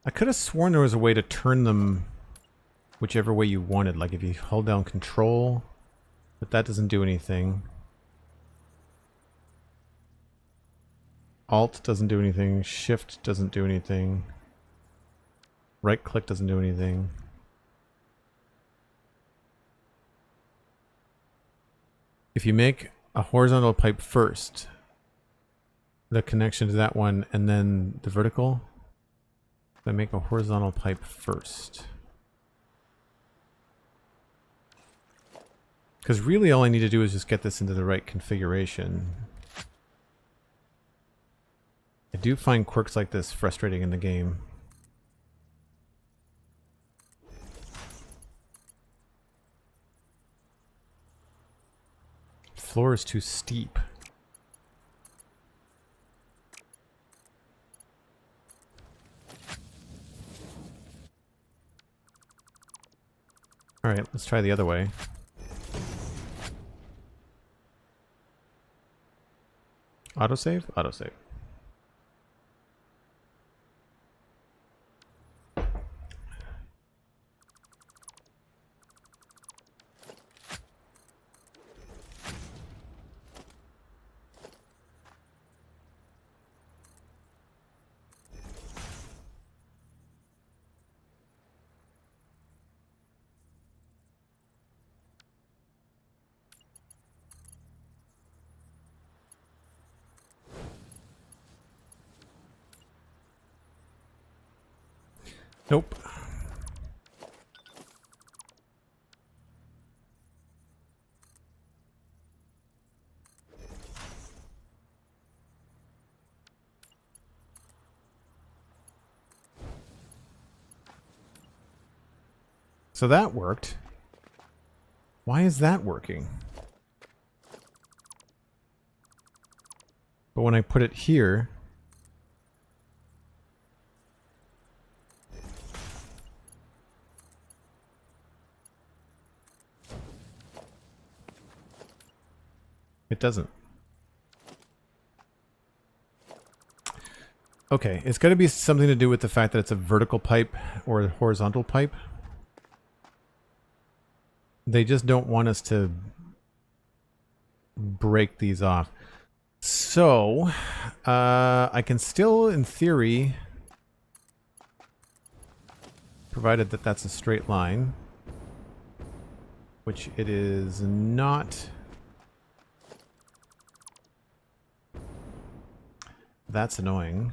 I could have sworn there was a way to turn them whichever way you wanted. Like if you hold down Control, but that doesn't do anything. Alt doesn't do anything. Shift doesn't do anything. Right click doesn't do anything. If you make a horizontal pipe first, the connection to that one, and then the vertical, I make a horizontal pipe first. Because really all I need to do is just get this into the right configuration. I do find quirks like this frustrating in the game. Floor is too steep. Alright, let's try the other way. Autosave? Autosave. Nope. So that worked. Why is that working? But when I put it here... it doesn't. Okay, it's got to be something to do with the fact that it's a vertical pipe or a horizontal pipe. They just don't want us to break these off. So, I can still, in theory, provided that that's a straight line, which it is not. That's annoying.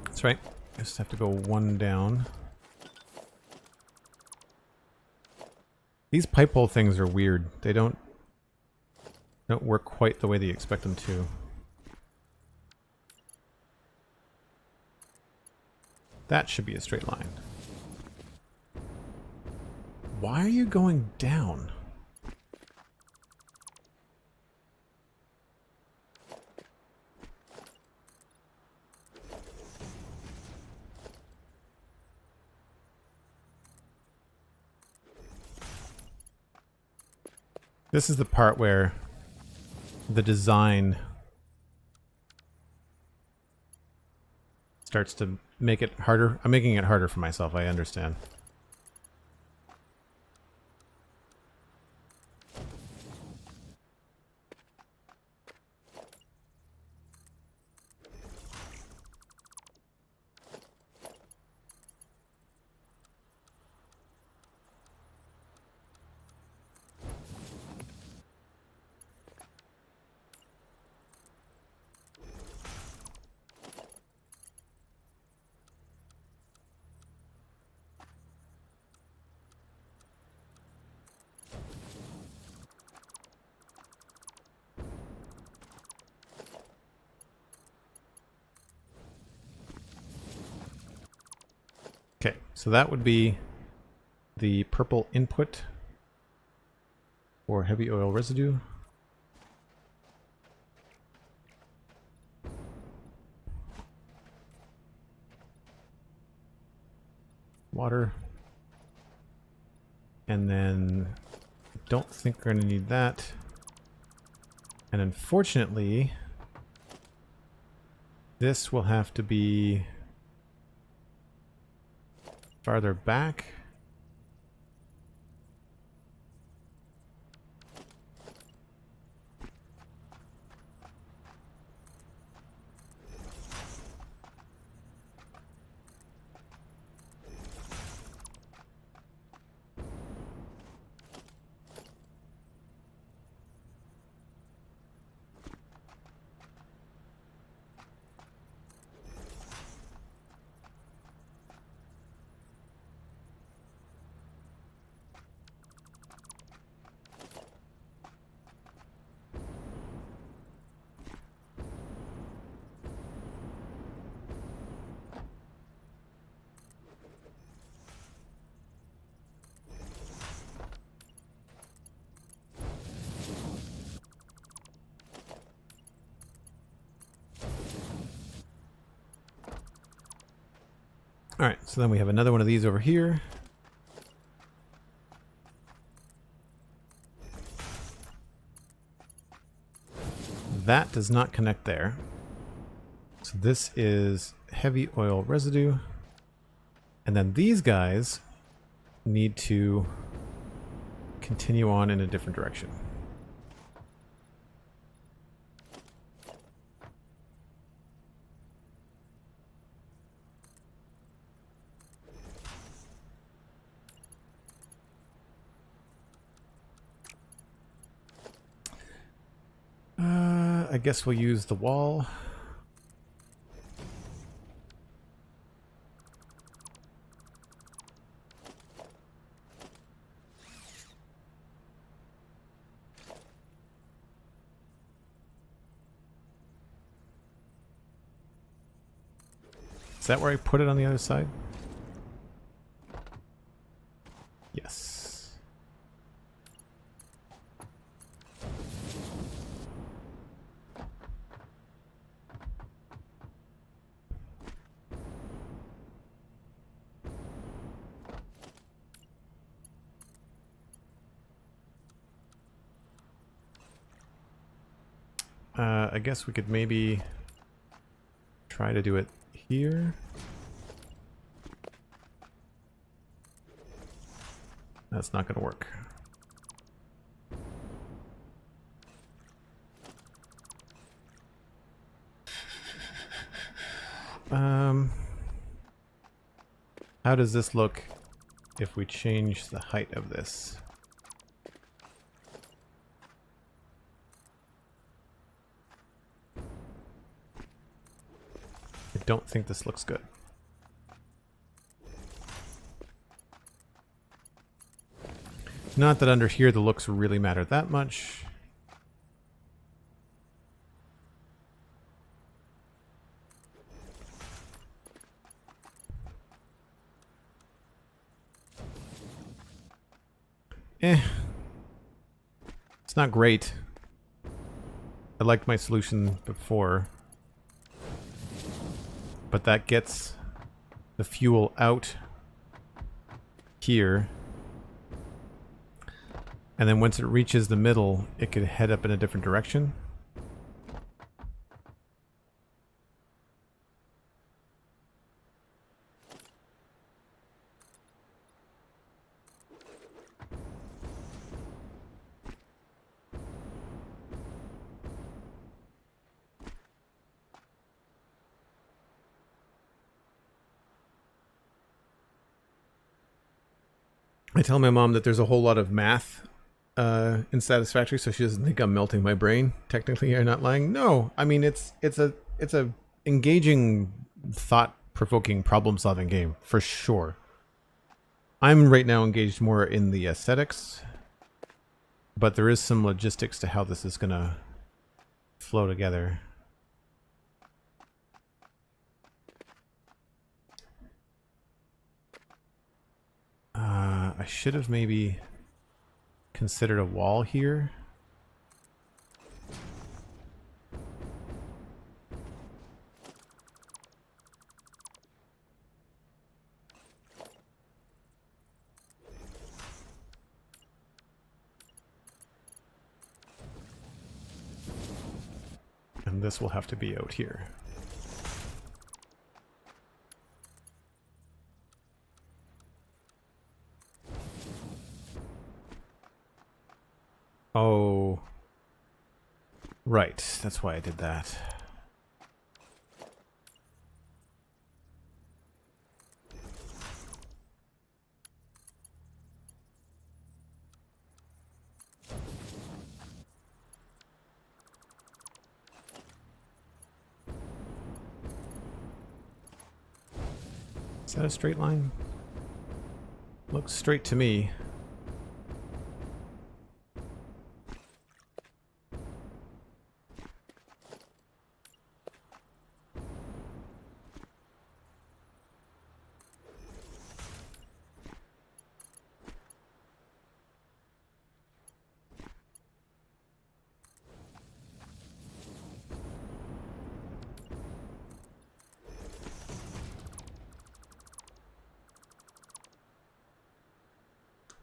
That's right. I just have to go one down. These pipe hole things are weird. They don't work quite the way that you expect them to. That should be a straight line. Why are you going down? This is the part where the design starts to make it harder. I'm making it harder for myself, I understand. Okay, so that would be the purple input for heavy oil residue. Water. And then I don't think we're going to need that. And unfortunately, this will have to be farther back. All right, so then we have another one of these over here. That does not connect there. So this is heavy oil residue. And then these guys need to continue on in a different direction. I guess we'll use the wall. Is that where I put it on the other side? Yes. I guess we could maybe try to do it here. That's not going to work. How does this look if we change the height of this? I don't think this looks good. Not that under here the looks really matter that much. It's not great. I liked my solution before. But that gets the fuel out here. And then once it reaches the middle, it could head up in a different direction. I tell my mom that there's a whole lot of math in Satisfactory, so she doesn't think I'm melting my brain. Technically, I'm not lying. No, I mean it's a engaging, thought-provoking, problem-solving game for sure. I'm right now engaged more in the aesthetics, but there is some logistics to how this is gonna flow together. I should have maybe considered a wall here. And this will have to be out here. Oh, right. That's why I did that. Is that a straight line? Looks straight to me.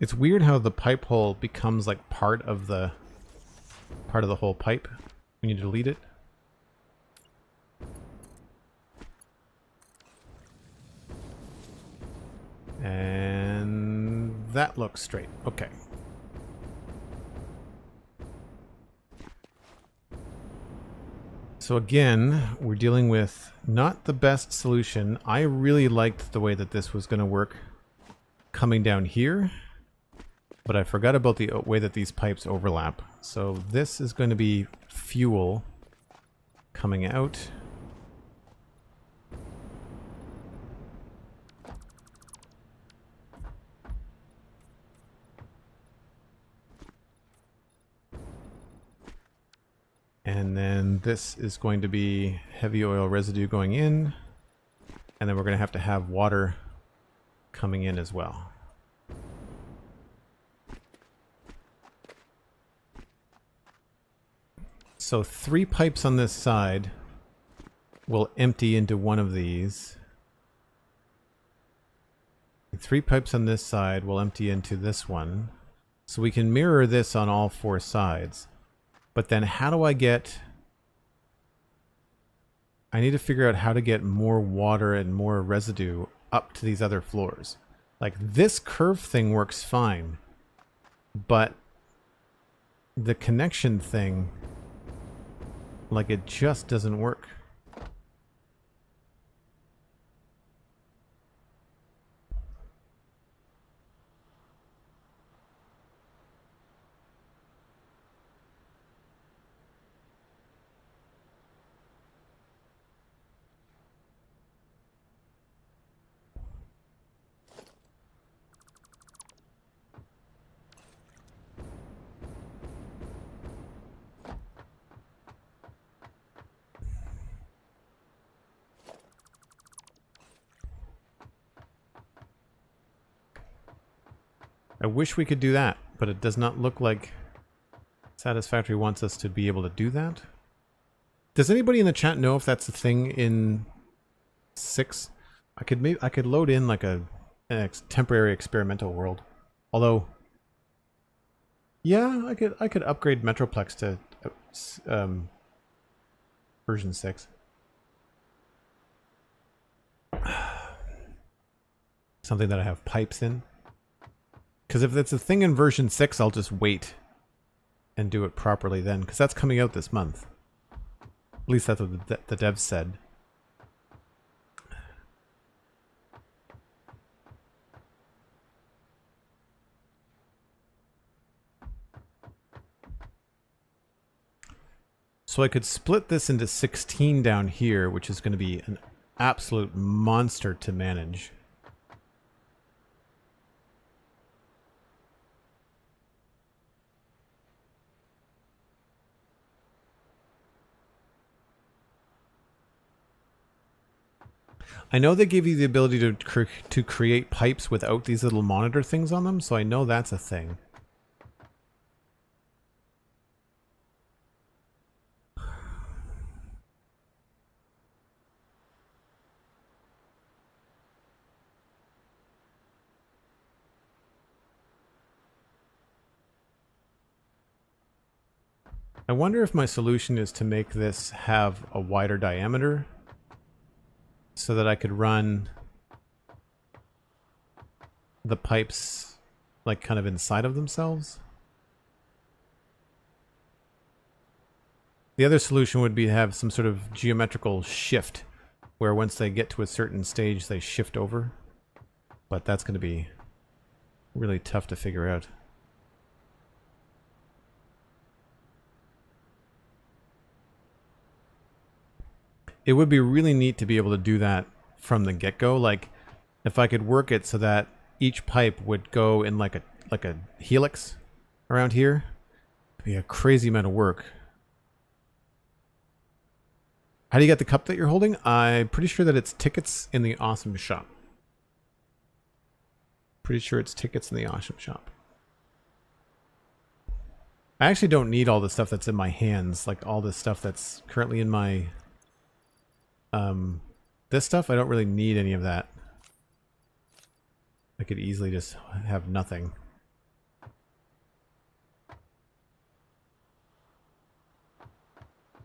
It's weird how the pipe hole becomes like part of the whole pipe when you delete it. And that looks straight. Okay. So again, we're dealing with not the best solution. I really liked the way that this was going to work coming down here. But I forgot about the way that these pipes overlap. So this is going to be fuel coming out. And then this is going to be heavy oil residue going in. And then we're going to have water coming in as well. So 3 pipes on this side will empty into one of these. 3 pipes on this side will empty into this one. So we can mirror this on all 4 sides. But then how do I get... I need to figure out how to get more water and more residue up to these other floors. Like, this curve thing works fine, but the connection thing, like, it just doesn't work. I wish we could do that, but it does not look like Satisfactory wants us to be able to do that. Does anybody in the chat know if that's a thing in 6? I could load in like a temporary experimental world. Although, yeah, I could upgrade Metroplex to version 6. Something that I have pipes in. Because if it's a thing in version 6, I'll just wait and do it properly then. Because that's coming out this month. At least that's what the devs said. So I could split this into 16 down here, which is going to be an absolute monster to manage. I know they give you the ability to create pipes without these little monitor things on them, so I know that's a thing. I wonder if my solution is to make this have a wider diameter so that I could run the pipes like kind of inside of themselves. The other solution would be to have some sort of geometrical shift where once they get to a certain stage they shift over. But that's going to be really tough to figure out. It would be really neat to be able to do that from the get-go. Like, if I could work it so that each pipe would go in like a helix around here, it'd be a crazy amount of work. How do you get the cup that you're holding? I'm pretty sure that it's tickets in the Awesome Shop. Pretty sure it's tickets in the Awesome Shop. I actually don't need all the stuff that's in my hands, like all the stuff that's currently in my... this stuff, I don't really need any of that. I could easily just have nothing.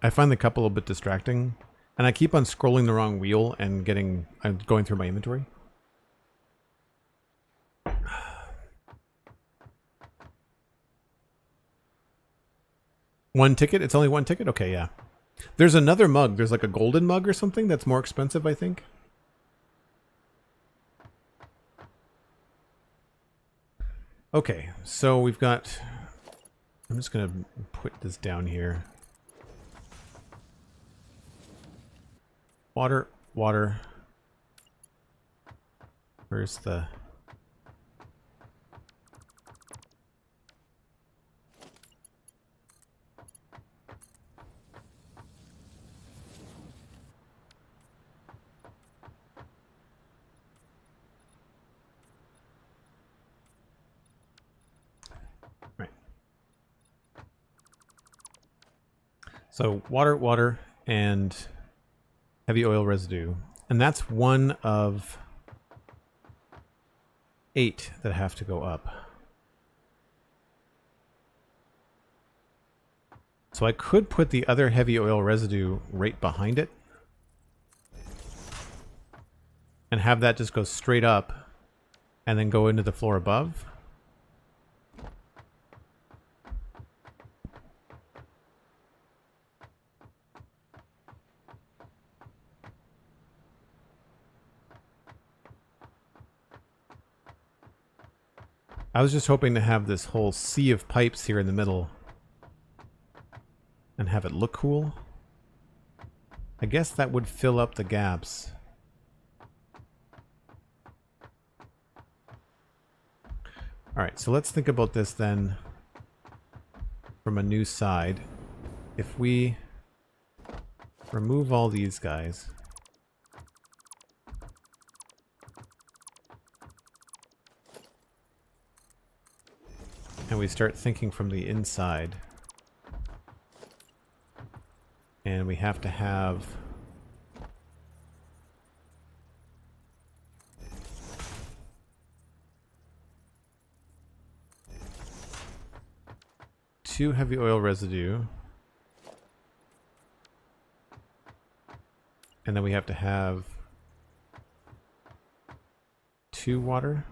I find the cup a little bit distracting, and I keep on scrolling the wrong wheel and I'm going through my inventory. One ticket? It's only one ticket? Okay, yeah. There's another mug. There's like a golden mug or something that's more expensive, I think. Okay, so we've got... I'm just going to put this down here. water, water. Where's the... Right. So water, water, and heavy oil residue. And that's one of 8 that have to go up. So I could put the other heavy oil residue right behind it and have that just go straight up and then go into the floor above. I was just hoping to have this whole sea of pipes here in the middle and have it look cool. I guess that would fill up the gaps. Alright, so let's think about this then from a new side. If we remove all these guys, and we start thinking from the inside, and we have to have two heavy oil residue, and then we have to have 2 water.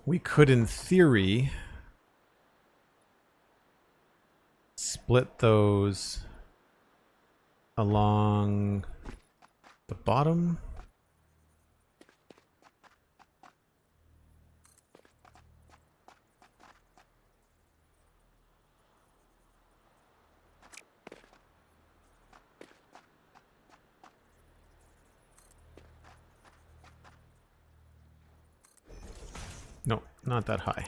We could, in theory, split those along the bottom. No, not that high.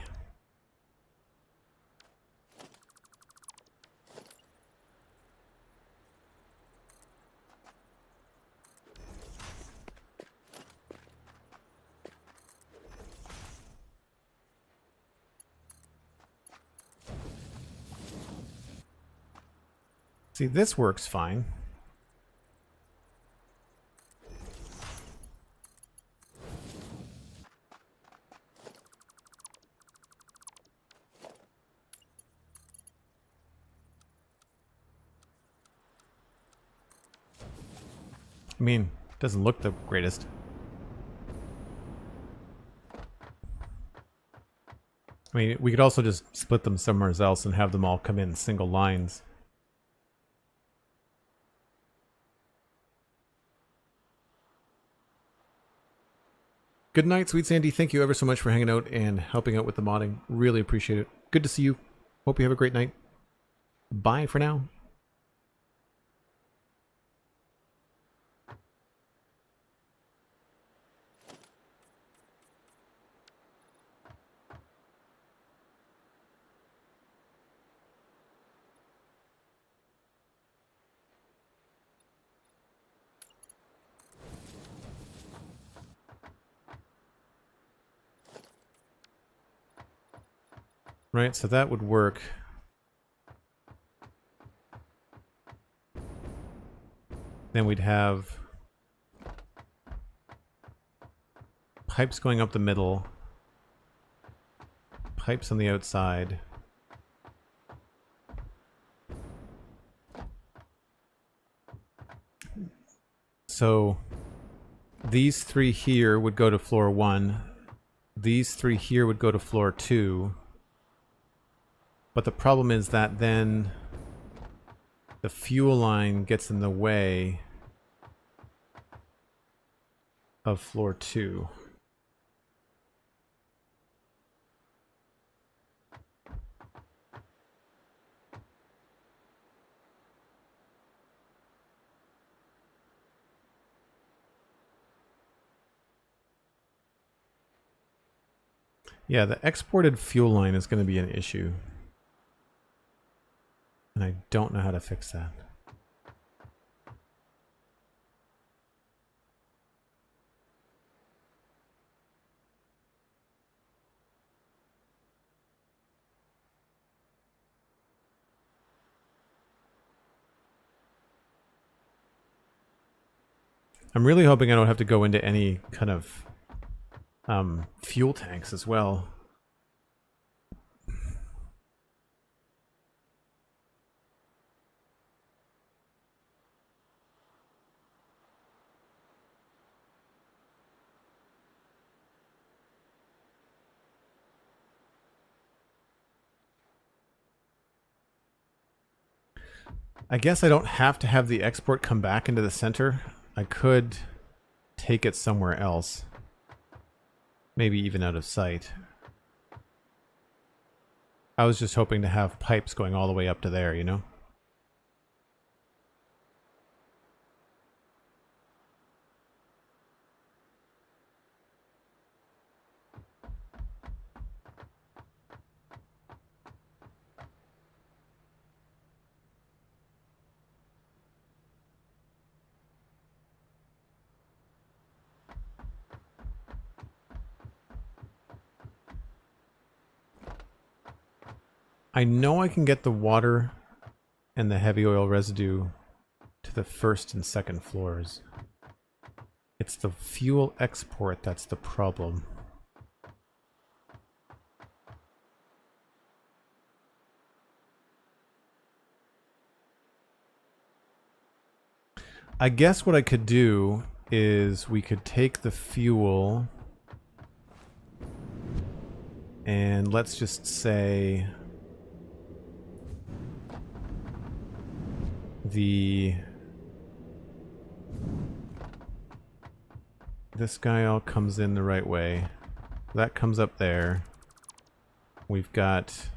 See, this works fine. I mean, it doesn't look the greatest. I mean, we could also just split them somewhere else and have them all come in single lines. Good night, Sweet Sandy. Thank you ever so much for hanging out and helping out with the modding. Really appreciate it. Good to see you. Hope you have a great night. Bye for now. Right, so that would work. Then we'd have pipes going up the middle, pipes on the outside. So these 3 here would go to floor 1. These 3 here would go to floor 2. But the problem is that then the fuel line gets in the way of floor 2. Yeah, the exported fuel line is going to be an issue. And I don't know how to fix that. I'm really hoping I don't have to go into any kind of fuel tanks as well. I guess I don't have to have the export come back into the center. I could take it somewhere else. Maybe even out of sight. I was just hoping to have pipes going all the way up to there, you know? I know I can get the water and the heavy oil residue to the first and second floors. It's the fuel export that's the problem. I guess what I could do is we could take the fuel and let's just say this guy all comes in the right way. That comes up there. We've got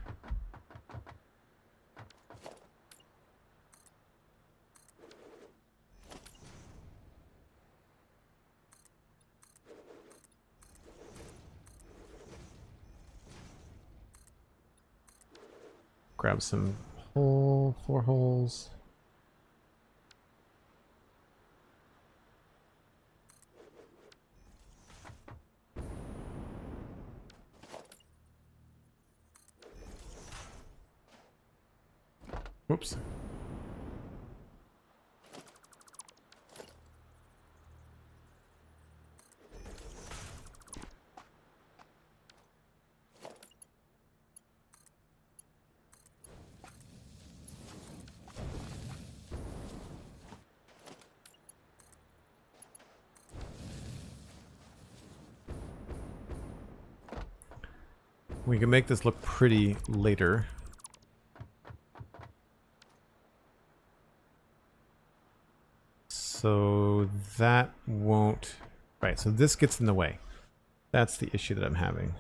grab some 4 holes. Whoops. We can make this look pretty later. So that won't... Right, so this gets in the way. That's the issue that I'm having.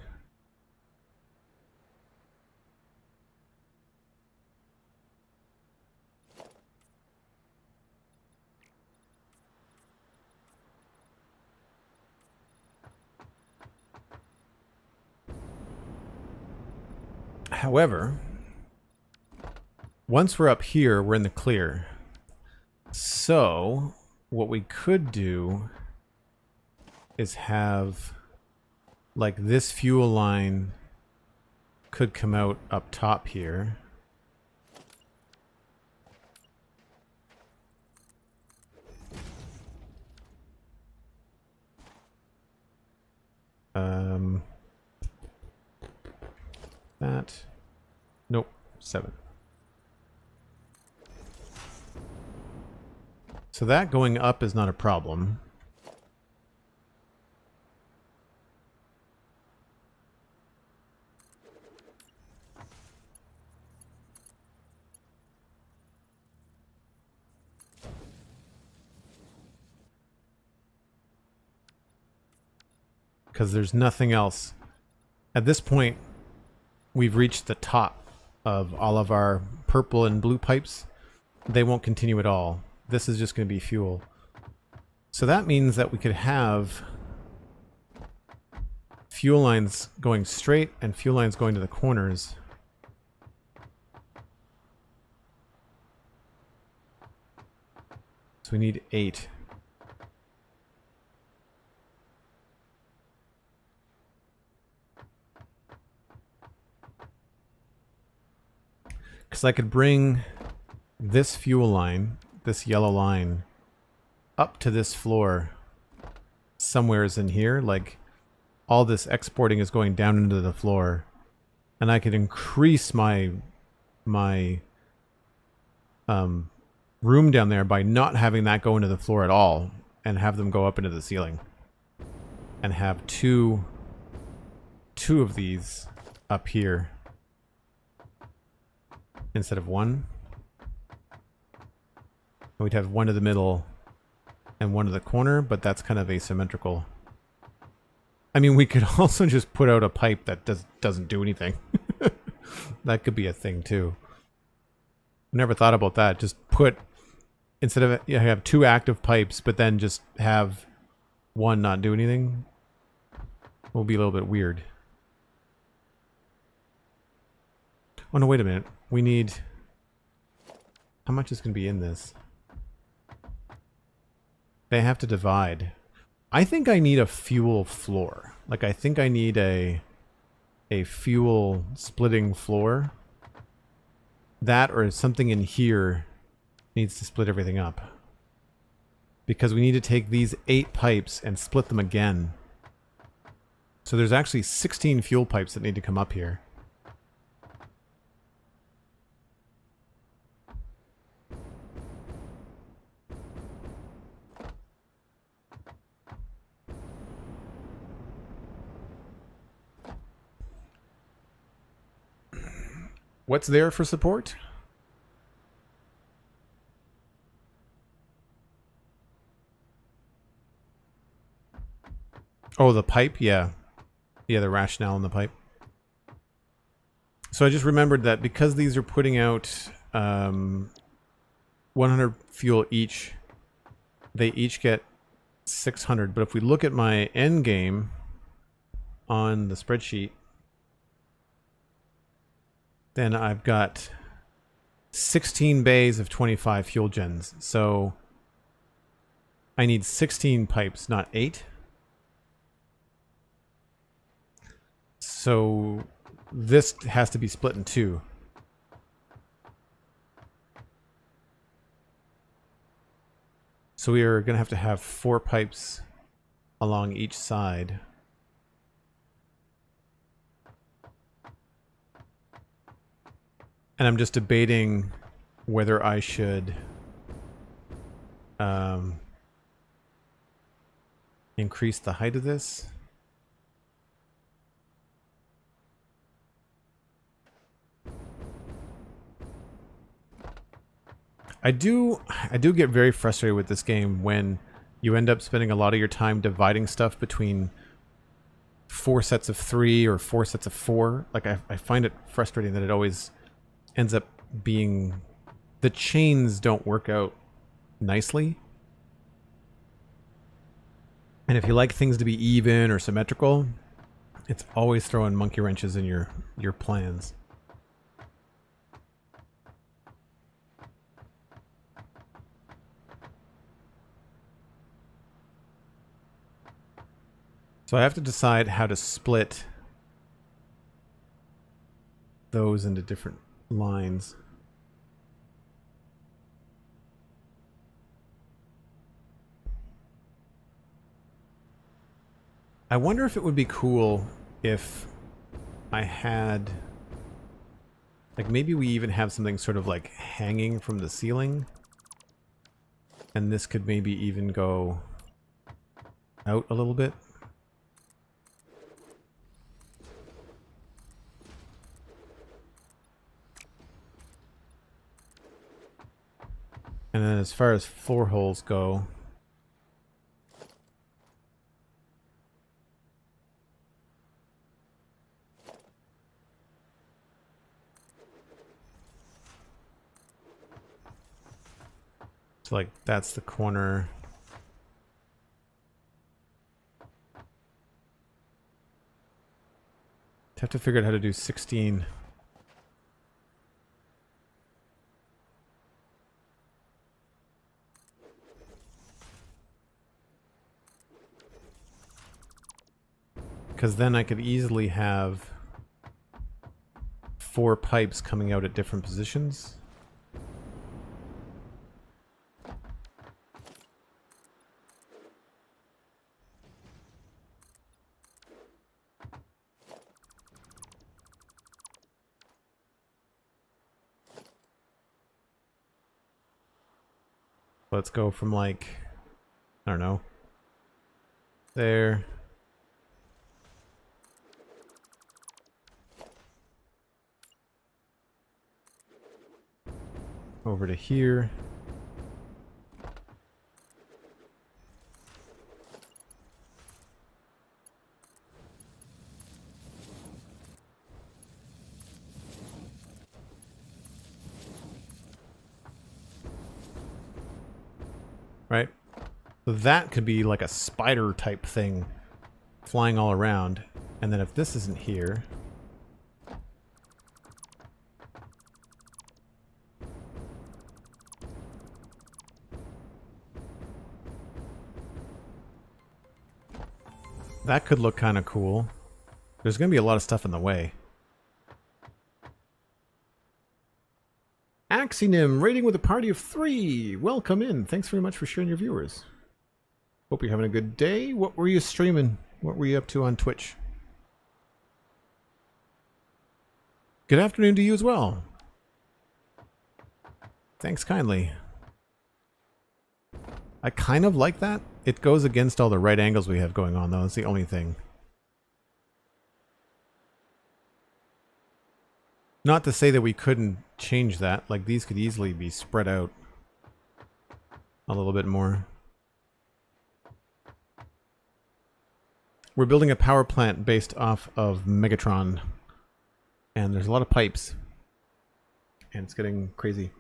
However, once we're up here, we're in the clear. So, what we could do is have, like, this fuel line could come out up top here. That. Nope. 7. So that going up is not a problem. because there's nothing else. At this point, we've reached the top of all of our purple and blue pipes. They won't continue at all. This is just going to be fuel. So that means that we could have fuel lines going straight and fuel lines going to the corners. So we need 8. Because I could bring this fuel line, this yellow line, up to this floor somewheres in here. Like, all this exporting is going down into the floor. And I could increase my room down there by not having that go into the floor at all, and have them go up into the ceiling. And have two of these up here instead of one. We'd have one in the middle and one in the corner, but that's kind of asymmetrical. I mean, we could also just put out a pipe that doesn't do anything. That could be a thing too. Never thought about that. Just put, instead of, you have 2 active pipes, but then just have one not do anything. Will be a little bit weird. Oh no, wait a minute. We need, how much is going to be in this? They have to divide. I think I need a fuel floor. Like, I think I need a fuel splitting floor. That or something in here needs to split everything up. Because we need to take these 8 pipes and split them again. So there's actually 16 fuel pipes that need to come up here. What's there for support? Oh, the pipe? Yeah. Yeah, the rationale in the pipe. So I just remembered that because these are putting out 100 fuel each, they each get 600. But if we look at my end game on the spreadsheet, then I've got 16 bays of 25 fuel gens. So I need 16 pipes, not 8. So this has to be split in 2. So we are going to have 4 pipes along each side. And I'm just debating whether I should increase the height of this. I do get very frustrated with this game when you end up spending a lot of your time dividing stuff between 4 sets of 3 or 4 sets of 4. Like, I find it frustrating that it always ends up being, the chains don't work out nicely. And if you like things to be even or symmetrical, it's always throwing monkey wrenches in your plans. So I have to decide how to split those into different lines. I wonder if it would be cool if I had, like, maybe we even have something sort of like hanging from the ceiling, and this could maybe even go out a little bit. And then as far as floor holes go, So like that's the corner. Have to figure out how to do 16. Because then I could easily have 4 pipes coming out at different positions. Let's go from like, I don't know, there. Over to here. Right? So that could be like a spider type thing flying all around. And then if this isn't here, that could look kind of cool. There's going to be a lot of stuff in the way. Axionym, rating with a party of 3. Welcome in. Thanks very much for sharing your viewers. Hope you're having a good day. What were you streaming? What were you up to on Twitch? Good afternoon to you as well. Thanks kindly. I kind of like that. It goes against all the right angles we have going on, though. That's the only thing. Not to say that we couldn't change that. Like, these could easily be spread out a little bit more. We're building a power plant based off of Megatron. And there's a lot of pipes. And it's getting crazy.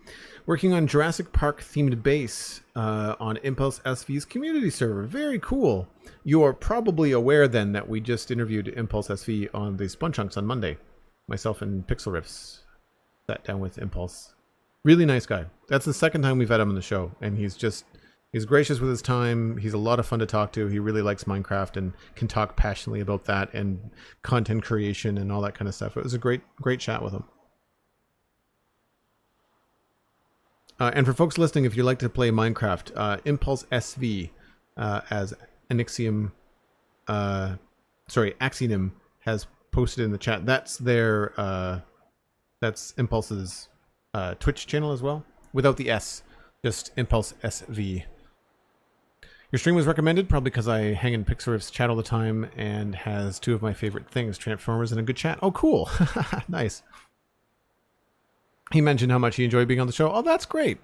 Working on Jurassic Park themed base on Impulse SV's community server. Very cool. You are probably aware then that we just interviewed Impulse SV on the Spun Chunks on Monday. Myself and Pixel Riffs sat down with Impulse. Really nice guy. That's the second time we've had him on the show. And he's gracious with his time. He's a lot of fun to talk to. He really likes Minecraft and can talk passionately about that and content creation and all that kind of stuff. It was a great chat with him. And for folks listening, if you'd like to play Minecraft, Impulse SV as Axionym has posted in the chat. That's their that's Impulse's Twitch channel as well, without the S, just Impulse SV. Your stream was recommended probably because I hang in Pixelriff's chat all the time and has 2 of my favorite things, Transformers and a good chat. Oh, cool. Nice. He mentioned how much he enjoyed being on the show. Oh, that's great.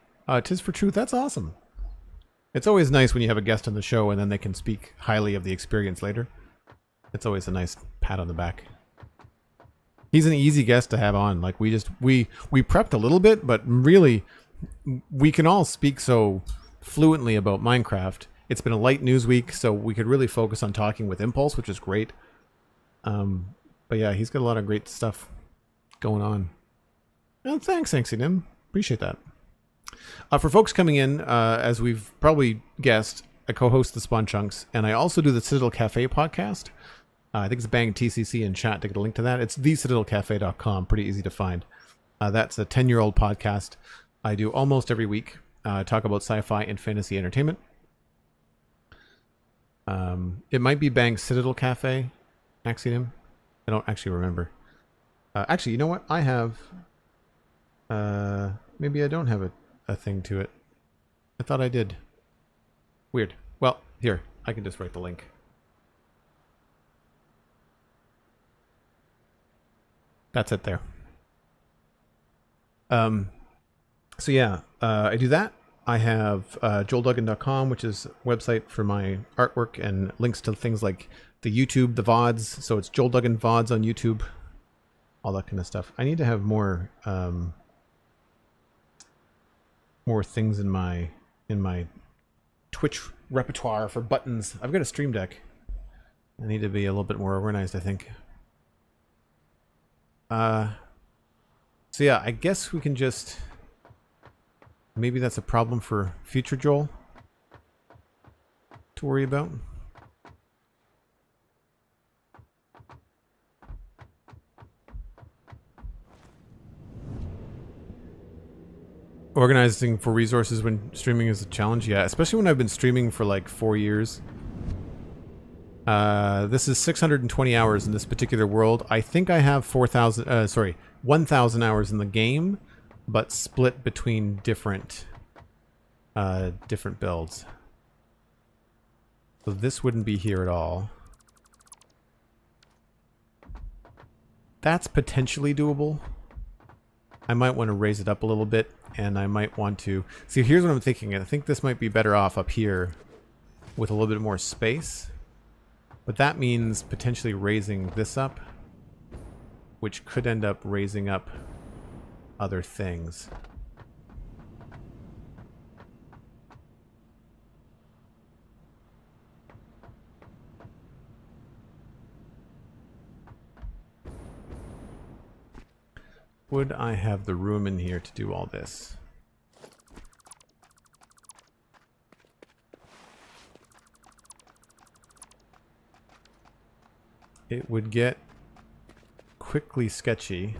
Tis for truth. That's awesome. It's always nice when you have a guest on the show and then they can speak highly of the experience later. It's always a nice pat on the back. He's an easy guest to have on. Like we prepped a little bit, but really we can all speak so fluently about Minecraft. It's been a light news week, so we could really focus on talking with Impulse, which is great. But yeah, he's got a lot of great stuff going on. Well, thanks, Axionym. Appreciate that. For folks coming in, as we've probably guessed, I co-host the Spawn Chunks, and I also do the Citadel Cafe podcast. I think it's bang TCC in chat to get a link to that. It's thecitadelcafe.com. Pretty easy to find. That's a 10-year-old podcast I do almost every week. Talk about sci-fi and fantasy entertainment. It might be bang Citadel Cafe, Axionym. I don't actually remember. Actually, you know what? I have... maybe I don't have a thing to it. I thought I did. Weird. Well, here. I can just write the link. That's it there. So yeah, I do that. I have joelduggan.com, which is a website for my artwork and links to things like the YouTube, the VODs. So it's Joel Duggan VODs on YouTube. All that kind of stuff. I need to have more... more things in my in my Twitch repertoire for buttons. I've got a Stream Deck. I need to be a little bit more organized, I think. So yeah, I guess we can just... Maybe that's a problem for future Joel to worry about. Organizing for resources when streaming is a challenge, yeah, especially when I've been streaming for like 4 years. This is 620 hours in this particular world. I think I have 1,000 hours in the game, but split between different builds. So this wouldn't be here at all. That's potentially doable. I might want to raise it up a little bit, and I might want to... See, here's what I'm thinking. I think this might be better off up here with a little bit more space. But that means potentially raising this up, which could end up raising up other things. Would I have the room in here to do all this? It would get quickly sketchy.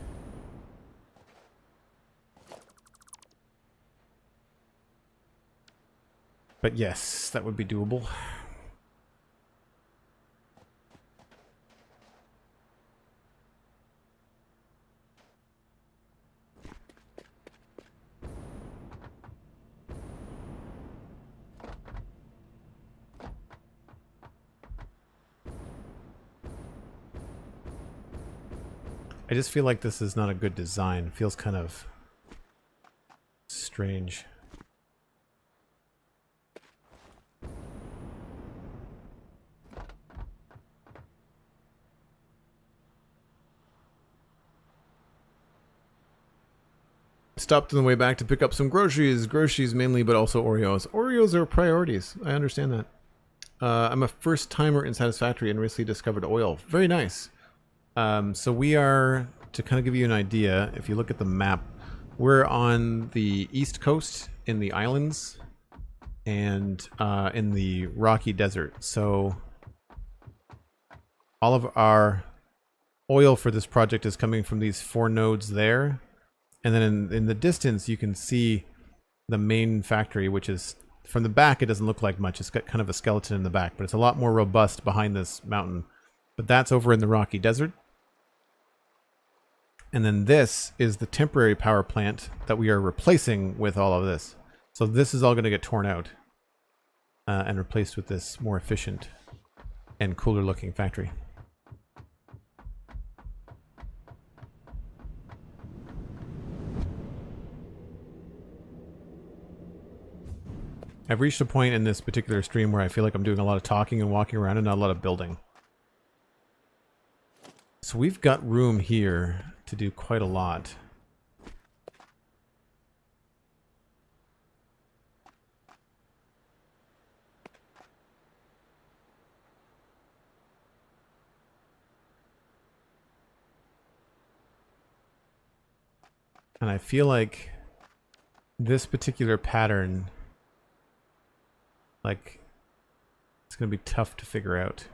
But yes, that would be doable. I just feel like this is not a good design. It feels kind of strange. Stopped on the way back to pick up some groceries. Groceries mainly, but also Oreos. Oreos are priorities. I understand that. I'm a first timer in Satisfactory and recently discovered oil. Very nice. So we are, to kind of give you an idea, if you look at the map, we're on the east coast in the islands and in the rocky desert. So all of our oil for this project is coming from these 4 nodes there. And then in the distance, you can see the main factory, which is, from the back, it doesn't look like much. It's got kind of a skeleton in the back, but it's a lot more robust behind this mountain. But that's over in the rocky desert. And then this is the temporary power plant that we are replacing with all of this. So this is all going to get torn out and replaced with this more efficient and cooler looking factory. I've reached a point in this particular stream where I feel like I'm doing a lot of talking and walking around and not a lot of building. So we've got room here to do quite a lot. And I feel like this particular pattern, like, it's going to be tough to figure out.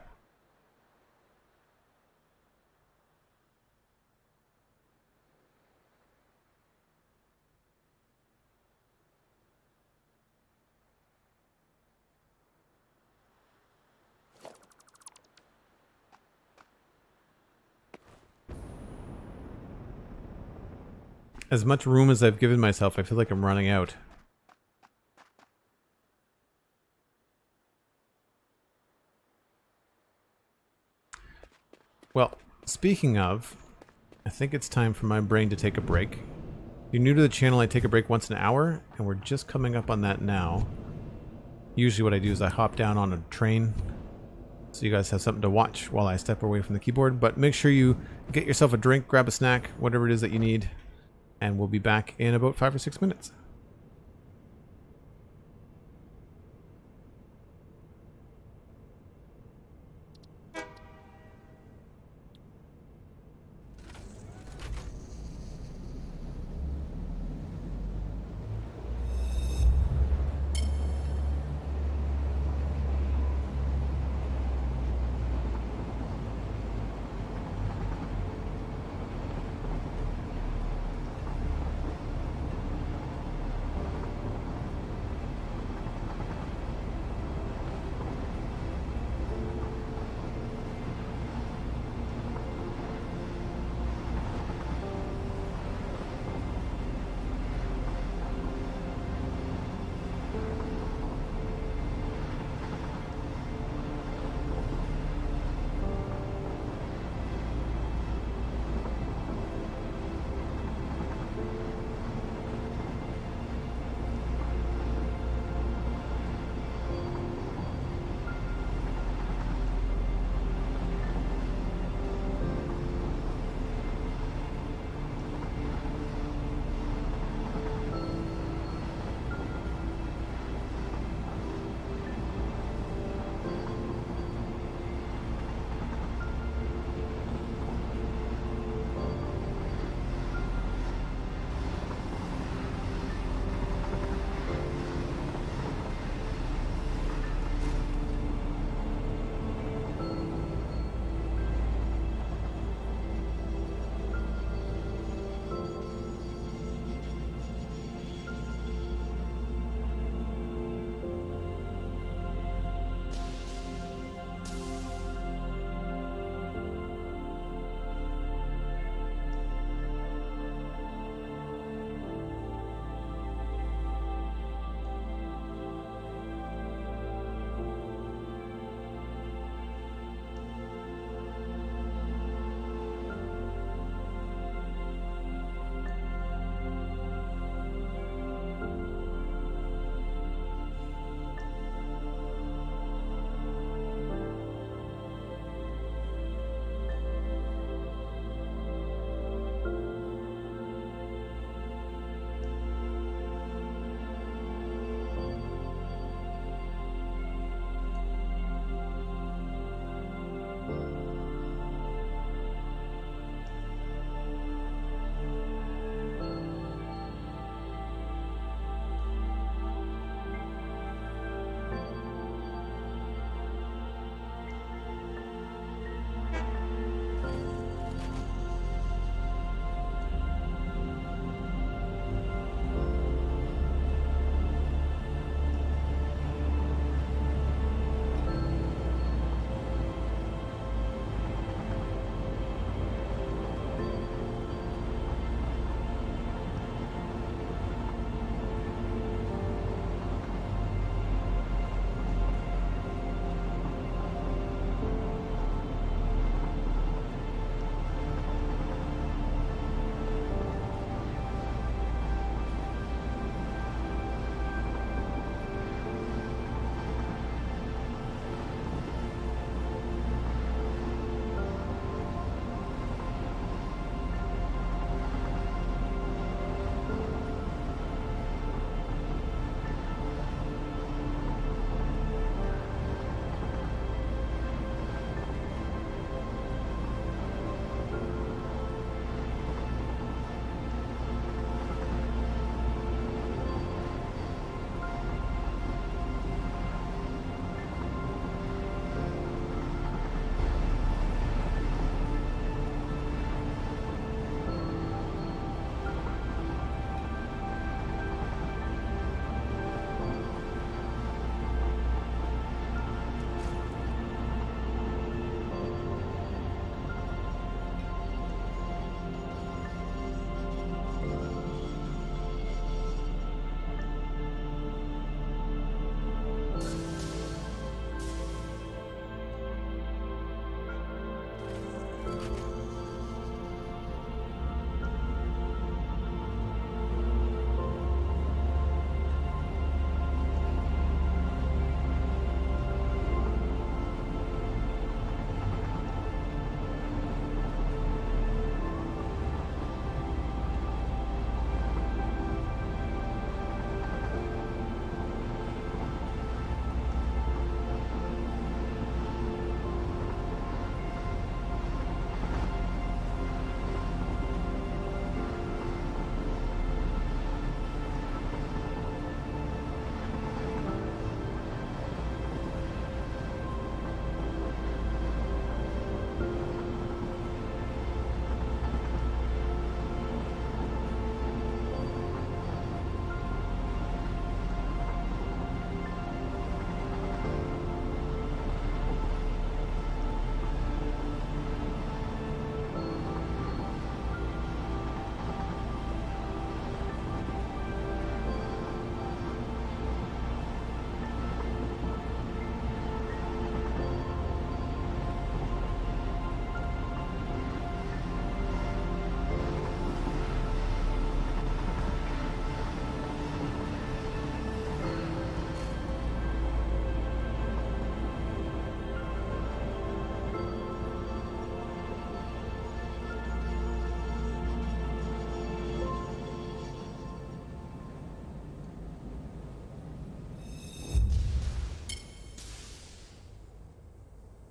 As much room as I've given myself, I feel like I'm running out. Well, speaking of, I think it's time for my brain to take a break. If you're new to the channel, I take a break once an hour, and we're just coming up on that now. Usually what I do is I hop down on a train, so you guys have something to watch while I step away from the keyboard. But make sure you get yourself a drink, grab a snack, whatever it is that you need. And we'll be back in about 5 or 6 minutes.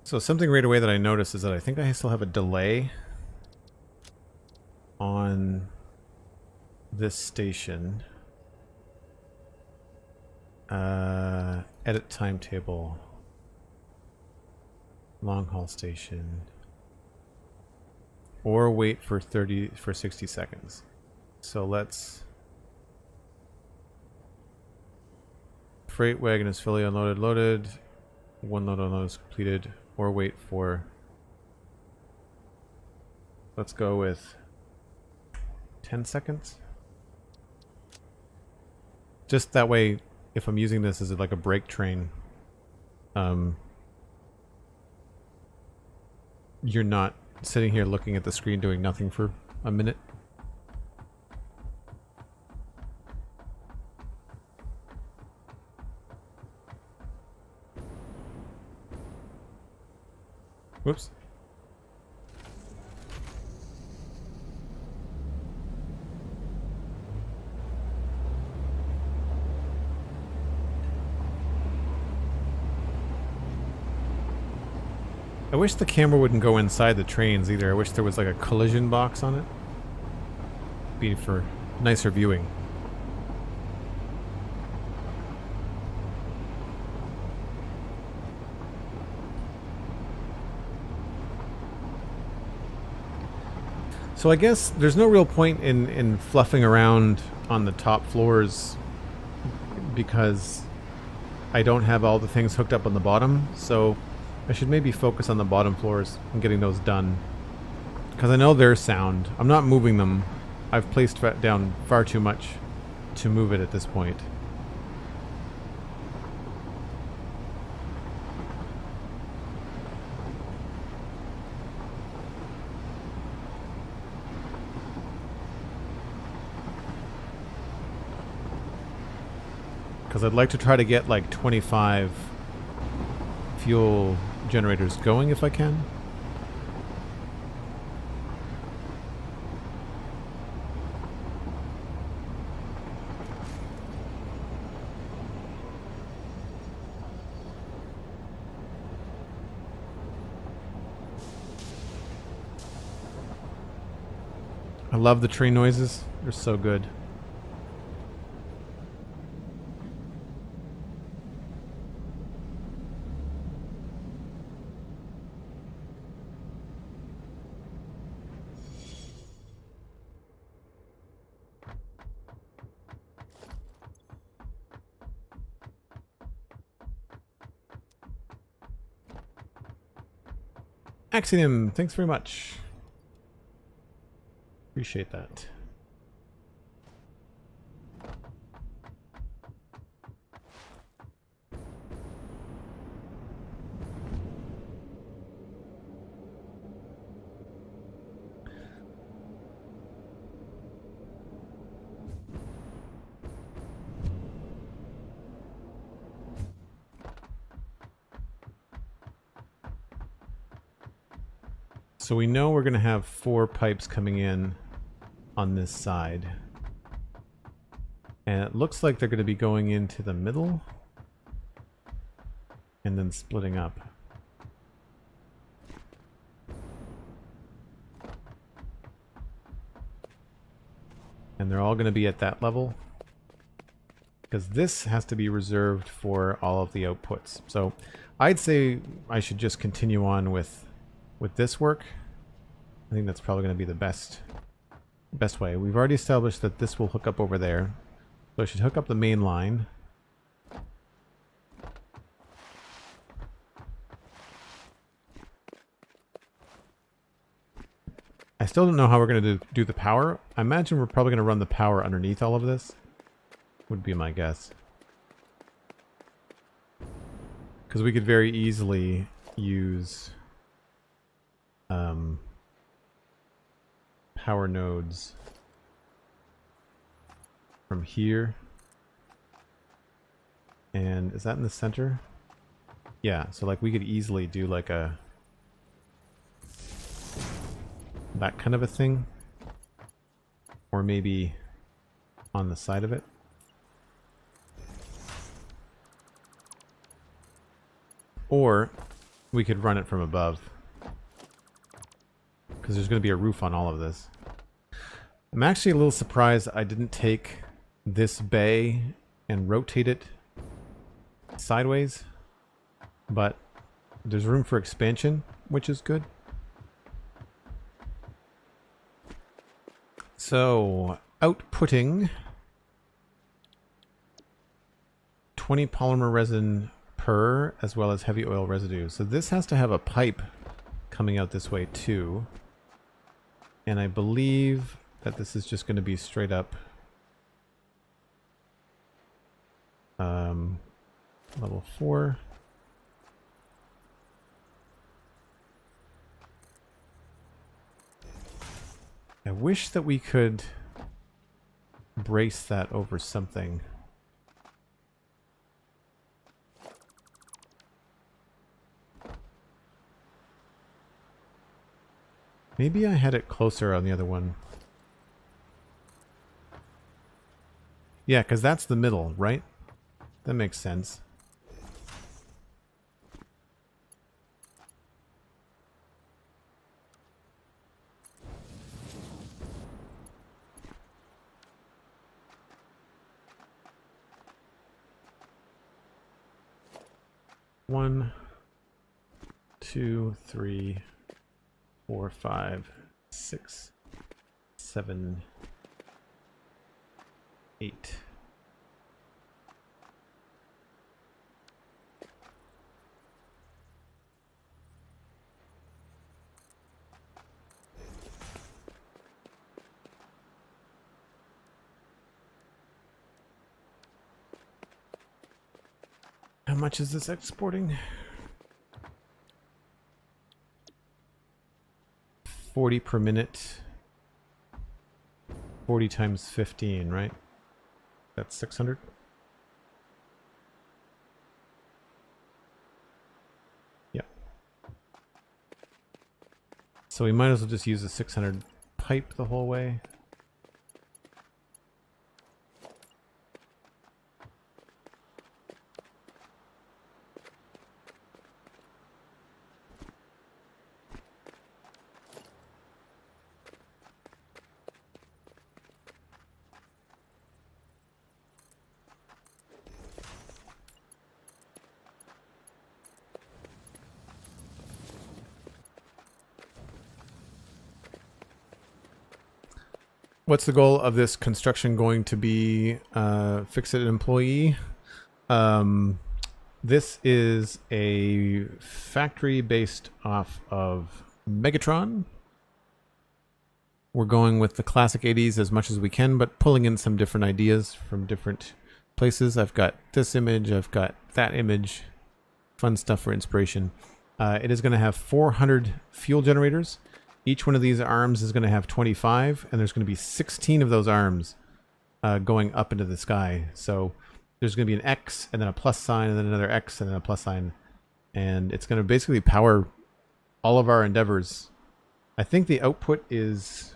So something right away that I noticed is that I think I still have a delay on this station. Edit timetable. Long haul station. Or wait for 60 seconds. So let's... Freight wagon is fully unloaded, loaded. One load unload is completed. Or wait for... Let's go with 10 seconds. Just that way, if I'm using this as like a break train, you're not sitting here looking at the screen doing nothing for a minute. Whoops. I wish the camera wouldn't go inside the trains either. I wish there was like a collision box on it. Be for nicer viewing. So I guess there's no real point in fluffing around on the top floors because I don't have all the things hooked up on the bottom, so I should maybe focus on the bottom floors and getting those done. Because I know they're sound. I'm not moving them. I've placed down far too much to move it at this point. Because I'd like to try to get like 25 fuel generators going if I can. I love the train noises. They're so good. Axiom, thanks very much. Appreciate that. So we know we're going to have 4 pipes coming in on this side. And it looks like they're going to be going into the middle and then splitting up. And they're all going to be at that level, because this has to be reserved for all of the outputs. So I'd say I should just continue on with this work. I think that's probably going to be the best way. We've already established that this will hook up over there. So I should hook up the main line. I still don't know how we're going to do the power. I imagine we're probably going to run the power underneath all of this. Would be my guess. Because we could very easily use power nodes from here. And is that in the center? Yeah, so like we could easily do like a that kind of a thing, or maybe on the side of it. Or we could run it from above, because there's going to be a roof on all of this. I'm actually a little surprised I didn't take this bay and rotate it sideways, but there's room for expansion, which is good. So, outputting 20 polymer resin per, as well as heavy oil residue. So this has to have a pipe coming out this way too. And I believe that this is just going to be straight up level 4. I wish that we could brace that over something. Maybe I had it closer on the other one. Yeah, because that's the middle, right? That makes sense. One, 2, 3, 4, 5, 6, 7, 8. How much is this exporting? 40 per minute. 40 times 15, right? That's 600. Yeah. So we might as well just use the 600 pipe the whole way. What's the goal of this construction going to be? Fix-it employee. This is a factory based off of Megatron. We're going with the classic 80s as much as we can, but pulling in some different ideas from different places. I've got this image, I've got that image. Fun stuff for inspiration. It is going to have 400 fuel generators. Each one of these arms is going to have 25, and there's going to be 16 of those arms going up into the sky. So there's going to be an X, and then a plus sign, and then another X, and then a plus sign. And it's going to basically power all of our endeavors I think the output is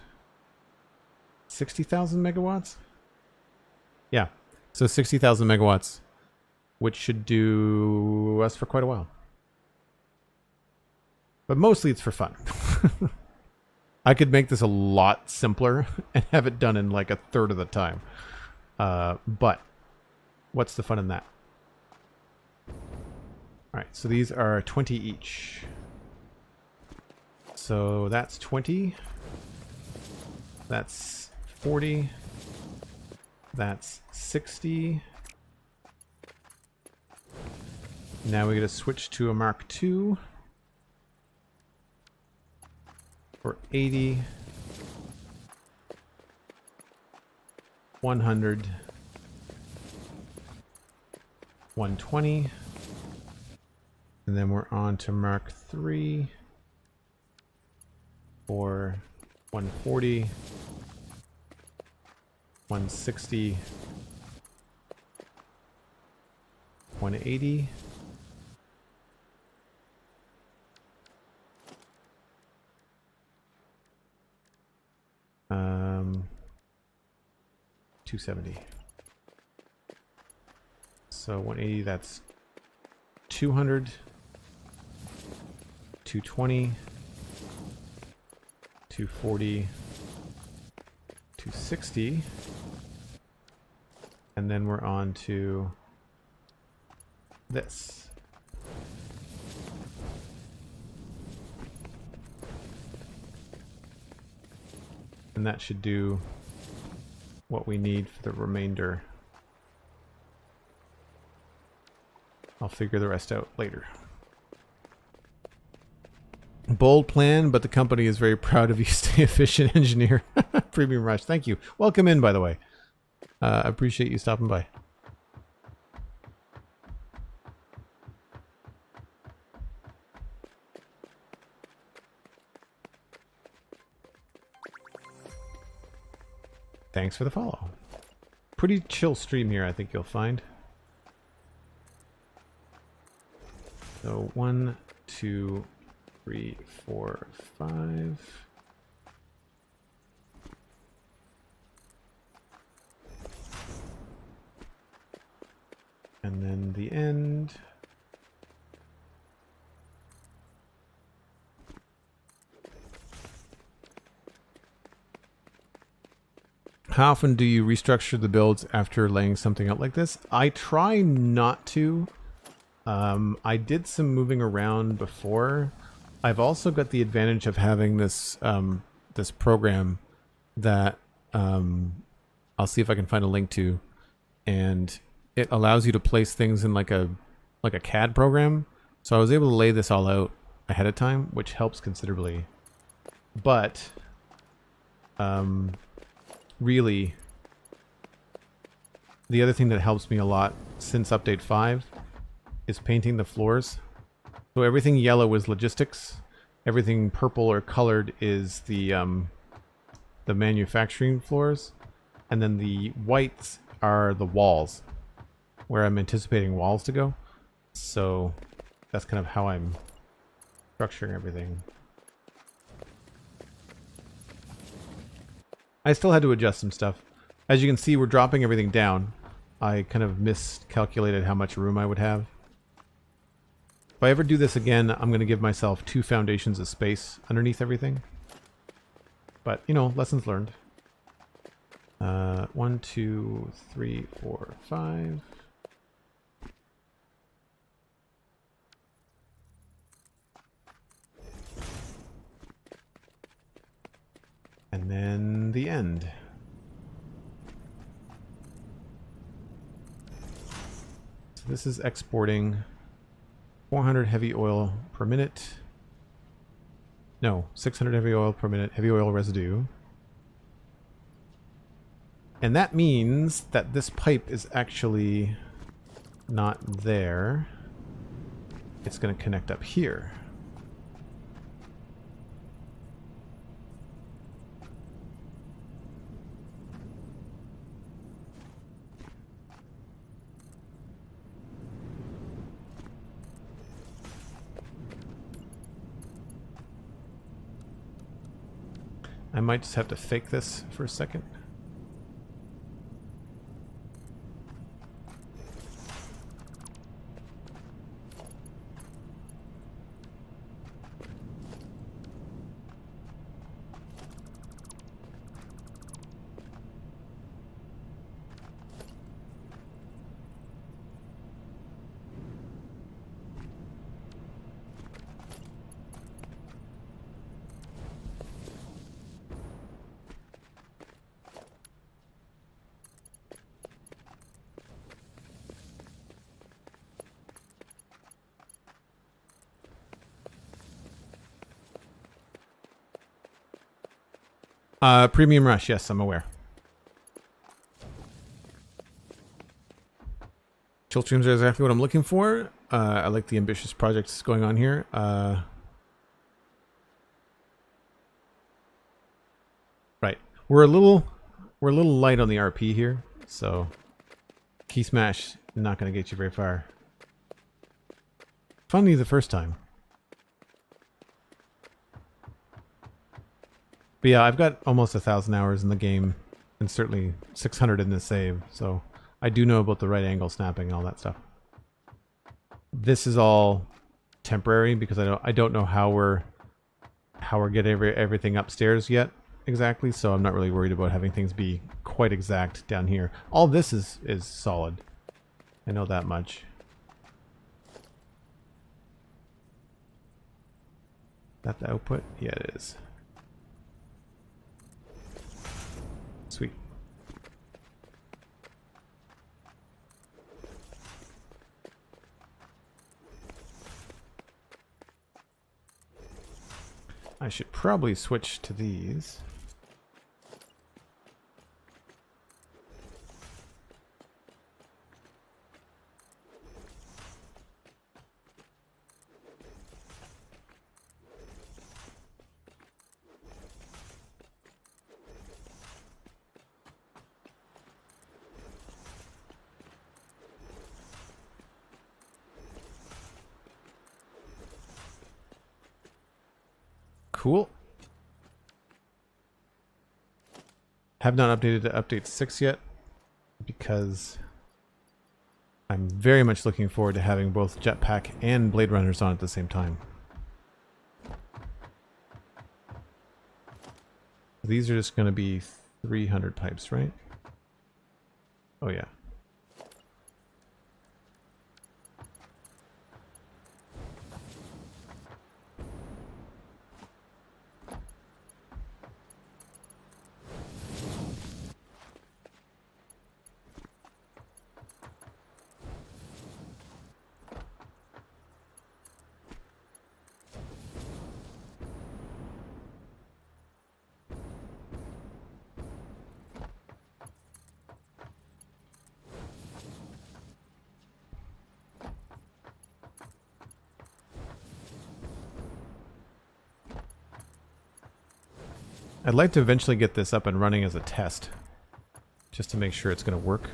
60,000 megawatts. Yeah, so 60,000 megawatts, which should do us for quite a while. But mostly it's for fun. I could make this a lot simpler and have it done in like a third of the time. But what's the fun in that? All right, so these are 20 each. So that's 20. That's 40. That's 60. Now we get to switch to a Mark II for 80, 100, 120, and then we're on to Mark III for 140, 160, 180, um, 270. So 180, that's 200, 220, 240, 260, and then we're on to this. And that should do what we need for the remainder. I'll figure the rest out later. Bold plan, but the company is very proud of you. Stay efficient, engineer. Premium Rush. Thank you. Welcome in, by the way. I appreciate you stopping by. Thanks for the follow. Pretty chill stream here, I think you'll find. So 1, 2, 3, 4, 5. And then the end. How often do you restructure the builds after laying something out like this? I try not to. I did some moving around before. I've also got the advantage of having this this program that I'll see if I can find a link to, and it allows you to place things in like a CAD program. So I was able to lay this all out ahead of time, which helps considerably. But really, the other thing that helps me a lot since update 5 is painting the floors. So everything yellow is logistics, everything purple or colored is the manufacturing floors, and then the whites are the walls, where I'm anticipating walls to go. So that's kind of how I'm structuring everything. I still had to adjust some stuff. As you can see, we're dropping everything down. I kind of miscalculated how much room I would have. If I ever do this again, I'm going to give myself 2 foundations of space underneath everything. But, you know, lessons learned. 1, 2, 3, 4, 5. And then the end. So this is exporting 400 heavy oil per minute. No, 600 heavy oil per minute, heavy oil residue. And that means that this pipe is actually not there. It's going to connect up here. I might just have to fake this for a second. Premium Rush, yes, I'm aware. Chill streams are exactly what I'm looking for. I like the ambitious projects going on here. Right, we're a little light on the RP here, so key smash not going to get you very far. Funny the first time. But yeah, I've got almost 1,000 hours in the game, and certainly 600 in this save, so I do know about the right angle snapping and all that stuff. This is all temporary because I don't know how we're getting everything upstairs yet exactly, so I'm not really worried about having things be quite exact down here. All this is solid. I know that much. That the output? Yeah, it is. Sweet. I should probably switch to these. Cool. Have not updated to update 6 yet because I'm very much looking forward to having both Jetpack and Blade Runners on at the same time. These are just going to be 300 pipes, right? Oh yeah. I'd like to eventually get this up and running as a test, just to make sure it's going to work.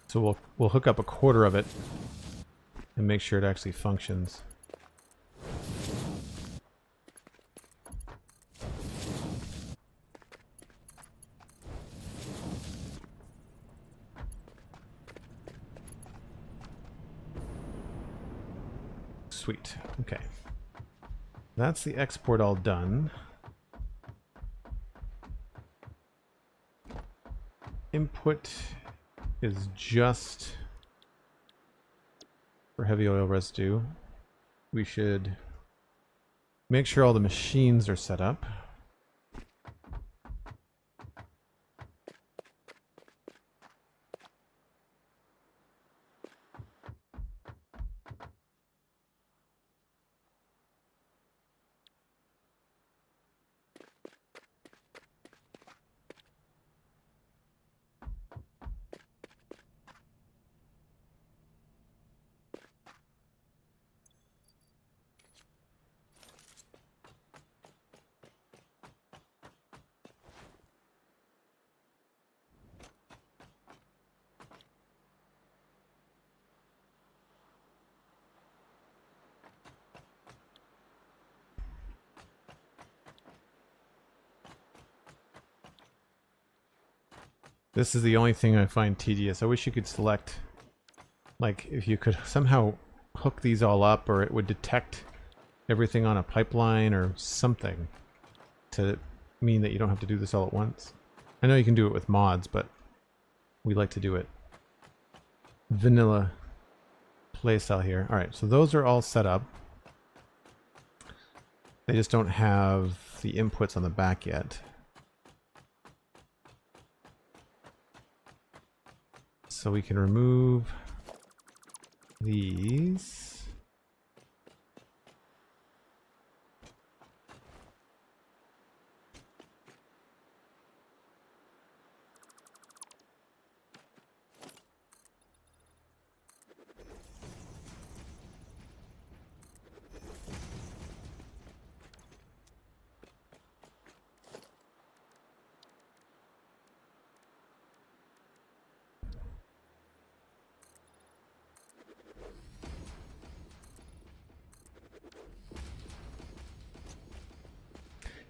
So we'll hook up a quarter of it and make sure it actually functions. Sweet. Okay. That's the export all done. Input is just for heavy oil residue. We should make sure all the machines are set up. This is the only thing I find tedious. I wish you could select, like, if you could somehow hook these all up, or it would detect everything on a pipeline or something to mean that you don't have to do this all at once. I know you can do it with mods, but we like to do it vanilla playstyle here. Alright, so those are all set up. They just don't have the inputs on the back yet. So we can remove these.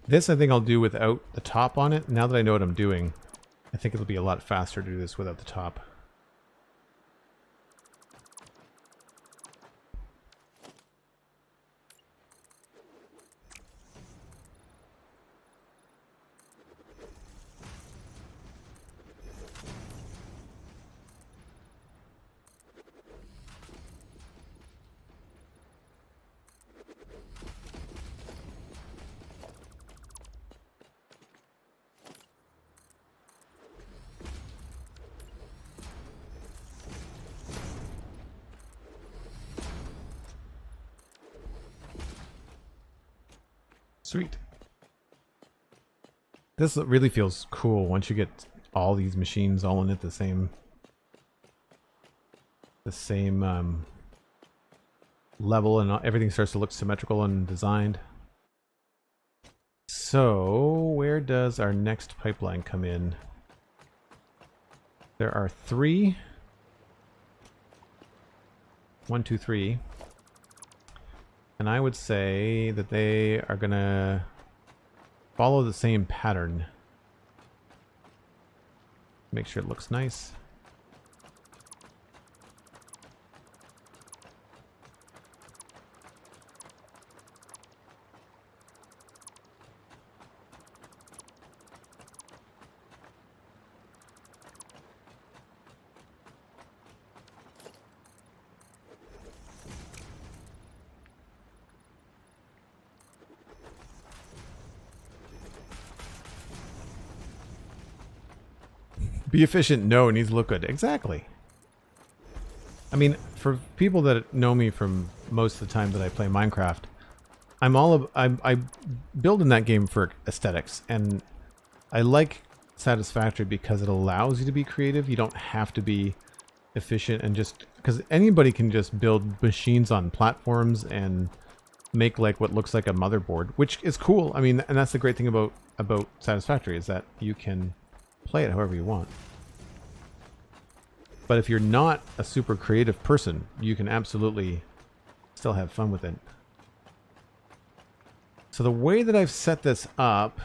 This I think I'll do without the top on it. Now that I know what I'm doing, I think it'll be a lot faster to do this without the top. Sweet. This really feels cool once you get all these machines all in at the same level, and everything starts to look symmetrical and designed. So where does our next pipeline come in? There are 3. 1, 2, 3. And I would say that they are gonna follow the same pattern. Make sure it looks nice. Be efficient, no, it needs to look good. Exactly. I mean, for people that know me from most of the time that I play Minecraft, I build in that game for aesthetics, and I like Satisfactory because it allows you to be creative. You don't have to be efficient, and just because anybody can just build machines on platforms and make like what looks like a motherboard, which is cool. I mean, and that's the great thing about Satisfactory, is that you can play it however you want. But if you're not a super creative person, you can absolutely still have fun with it. So the way that I've set this up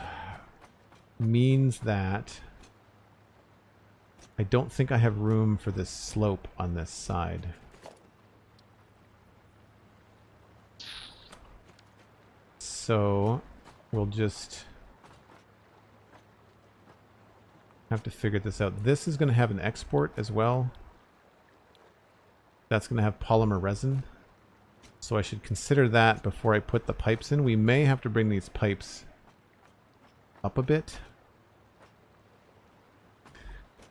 means that I don't think I have room for this slope on this side. So we'll just have to figure this out. This is going to have an export as well. That's going to have polymer resin. So I should consider that before I put the pipes in. We may have to bring these pipes up a bit,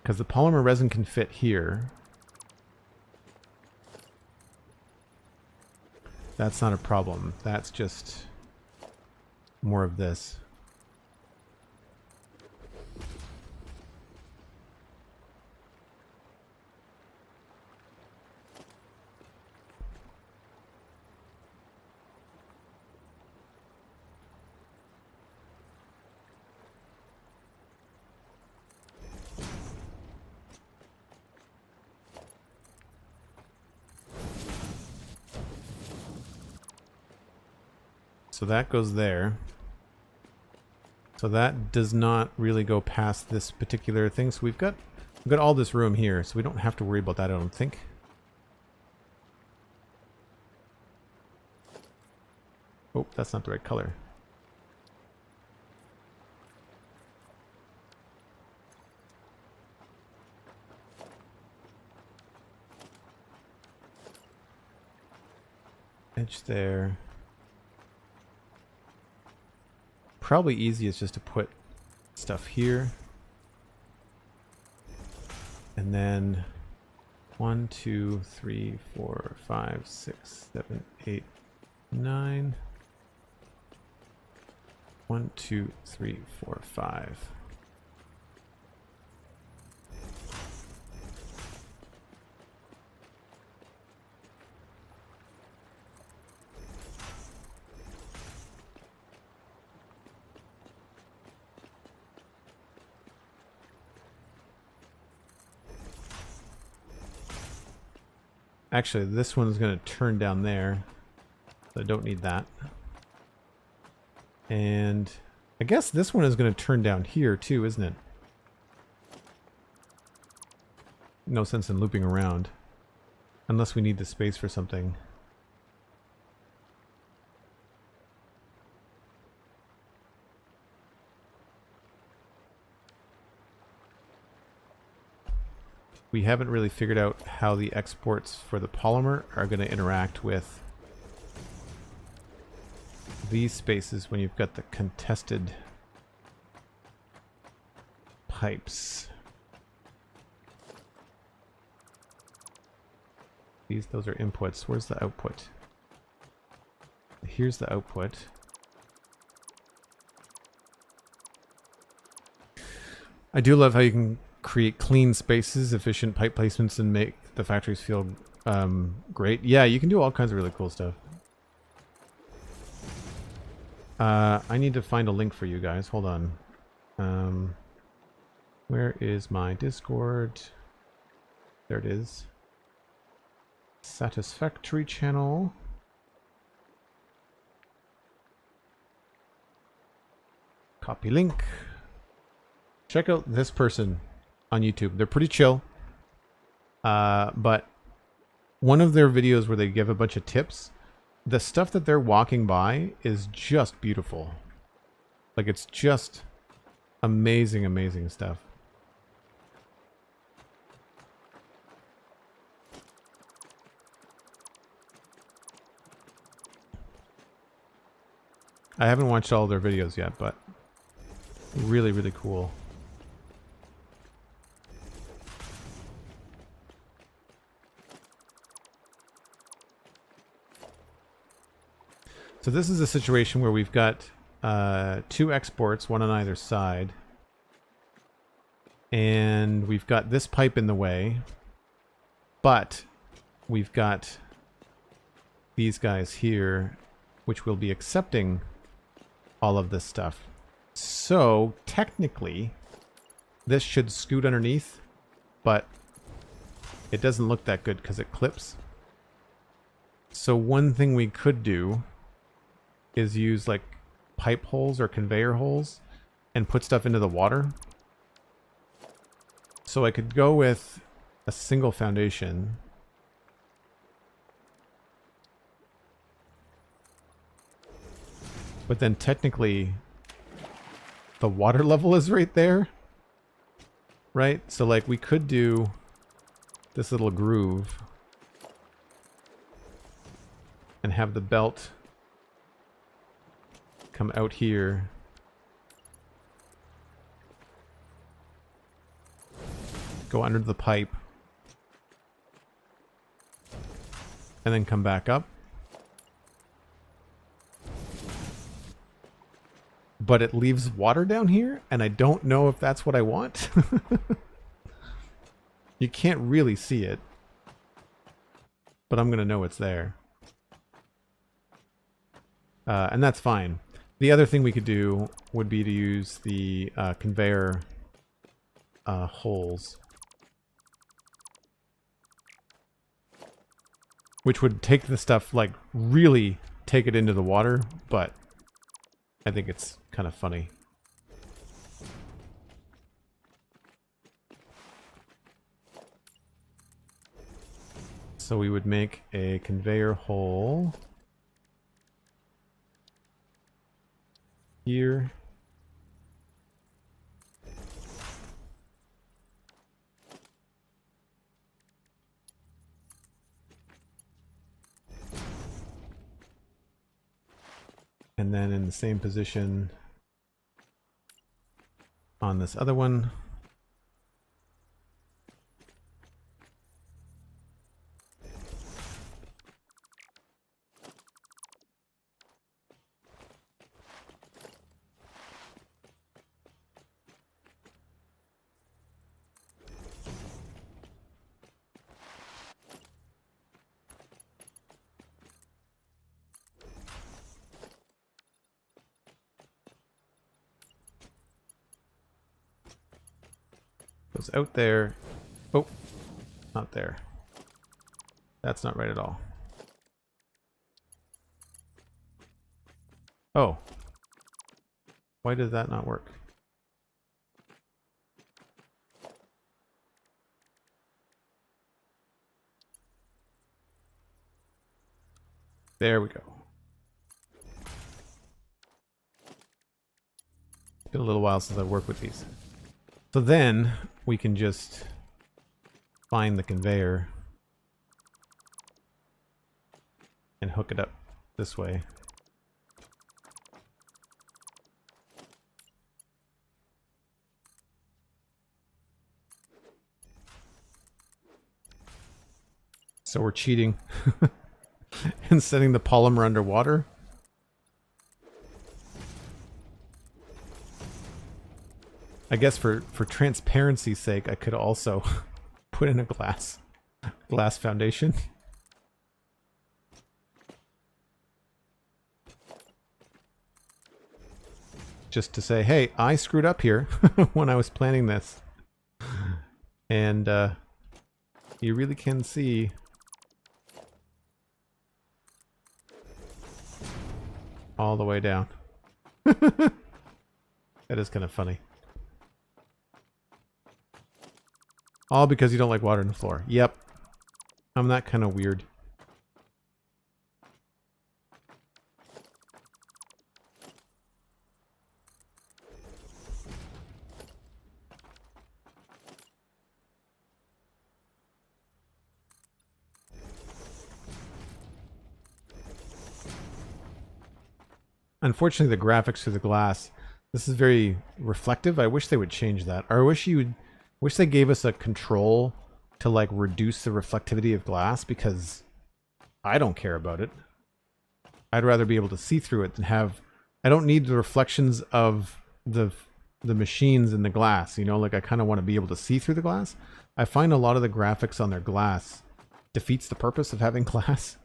because the polymer resin can fit here. That's not a problem. That's just more of this. So that goes there. So that does not really go past this particular thing. So we've got all this room here, so we don't have to worry about that, I don't think. Oh, that's not the right color. Edge there. Probably easiest just to put stuff here. And then 1, 2, 3, 4, 5, 6, 7, 8, 9. 1, 2, 3, 4, 5. Actually, this one is going to turn down there, so I don't need that. And I guess this one is going to turn down here too, isn't it? No sense in looping around, unless we need the space for something. We haven't really figured out how the exports for the polymer are going to interact with these spaces when you've got the contested pipes. Those are inputs. Where's the output? Here's the output. I do love how you can create clean spaces, efficient pipe placements, and make the factories feel great. Yeah, you can do all kinds of really cool stuff. I need to find a link for you guys. Hold on. Where is my Discord? There it is. Satisfactory channel. Copy link. Check out this person on YouTube. They're pretty chill. But one of their videos where they give a bunch of tips, the stuff that they're walking by is just beautiful. Like, it's just amazing, amazing stuff. I haven't watched all their videos yet, but really, really cool. So this is a situation where we've got 2 exports, one on either side. And we've got this pipe in the way. But we've got these guys here, which will be accepting all of this stuff. So technically, this should scoot underneath, but it doesn't look that good because it clips. So one thing we could do is use like pipe holes or conveyor holes and put stuff into the water. So I could go with a single foundation. But then technically the water level is right there. Right? So like we could do this little groove and have the belt come out here. Go under the pipe. And then come back up. But it leaves water down here, and I don't know if that's what I want. You can't really see it. But I'm going to know it's there. And that's fine. The other thing we could do would be to use the conveyor holes. Which would take the stuff, like, really take it into the water, but I think it's kind of funny. So we would make a conveyor hole here. And then in the same position on this other one. Goes out there. Oh, not there. That's not right at all. Oh. Why does that not work? There we go. It's been a little while since I worked with these. So then we can just find the conveyor and hook it up this way. So we're cheating and setting the polymer underwater. I guess for transparency's sake, I could also put in a glass foundation. Just to say, hey, I screwed up here when I was planning this. And you really can see all the way down. That is kind of funny. All because you don't like water on the floor. Yep. I'm that kind of weird. Unfortunately, the graphics through the glass, this is very reflective. I wish they would change that. Or I wish they gave us a control to like reduce the reflectivity of glass, because I don't care about it. I'd rather be able to see through it than have... I don't need the reflections of the machines in the glass, you know? Like, I kind of want to be able to see through the glass. I find a lot of the graphics on their glass defeats the purpose of having glass.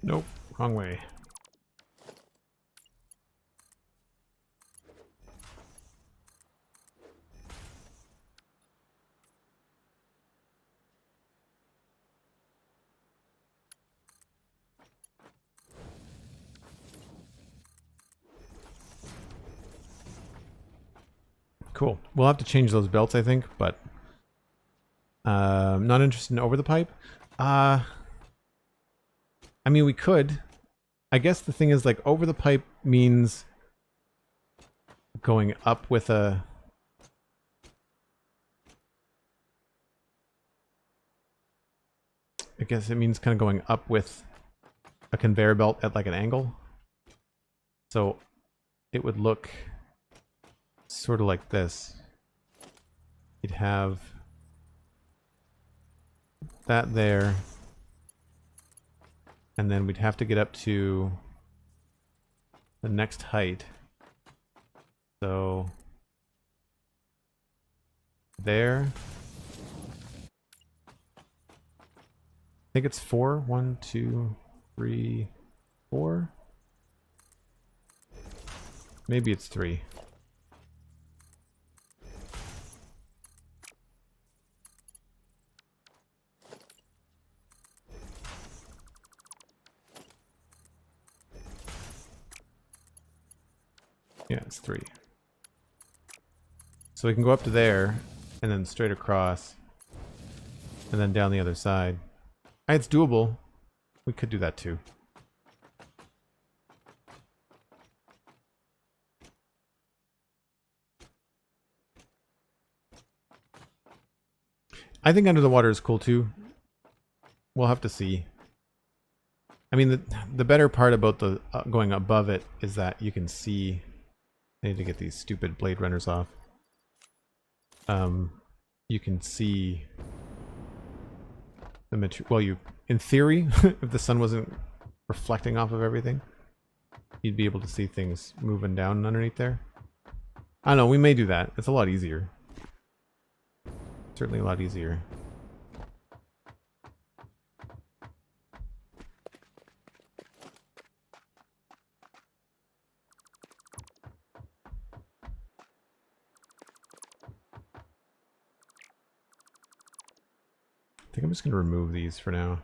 Nope, wrong way. Cool. We'll have to change those belts, I think, but not interested in over the pipe. I mean, we could. I guess the thing is, like, over the pipe means going up with a... I guess it means kind of going up with a conveyor belt at like an angle. So it would look sort of like this. You'd have that there, and then we'd have to get up to the next height. So there. I think it's 4. 1, 2, 3, 4. Maybe it's 3. Yeah, it's 3. So we can go up to there, and then straight across, and then down the other side. It's doable. We could do that too. I think under the water is cool too. We'll have to see. I mean, the better part about the going above it is that you can see. I need to get these stupid blade runners off. You can see the material. Well, you, in theory, if the sun wasn't reflecting off of everything, you'd be able to see things moving down underneath there. I don't know. We may do that. It's a lot easier. Certainly a lot easier. I think I'm just going to remove these for now.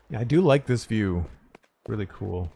Yeah, I do like this view. Really cool.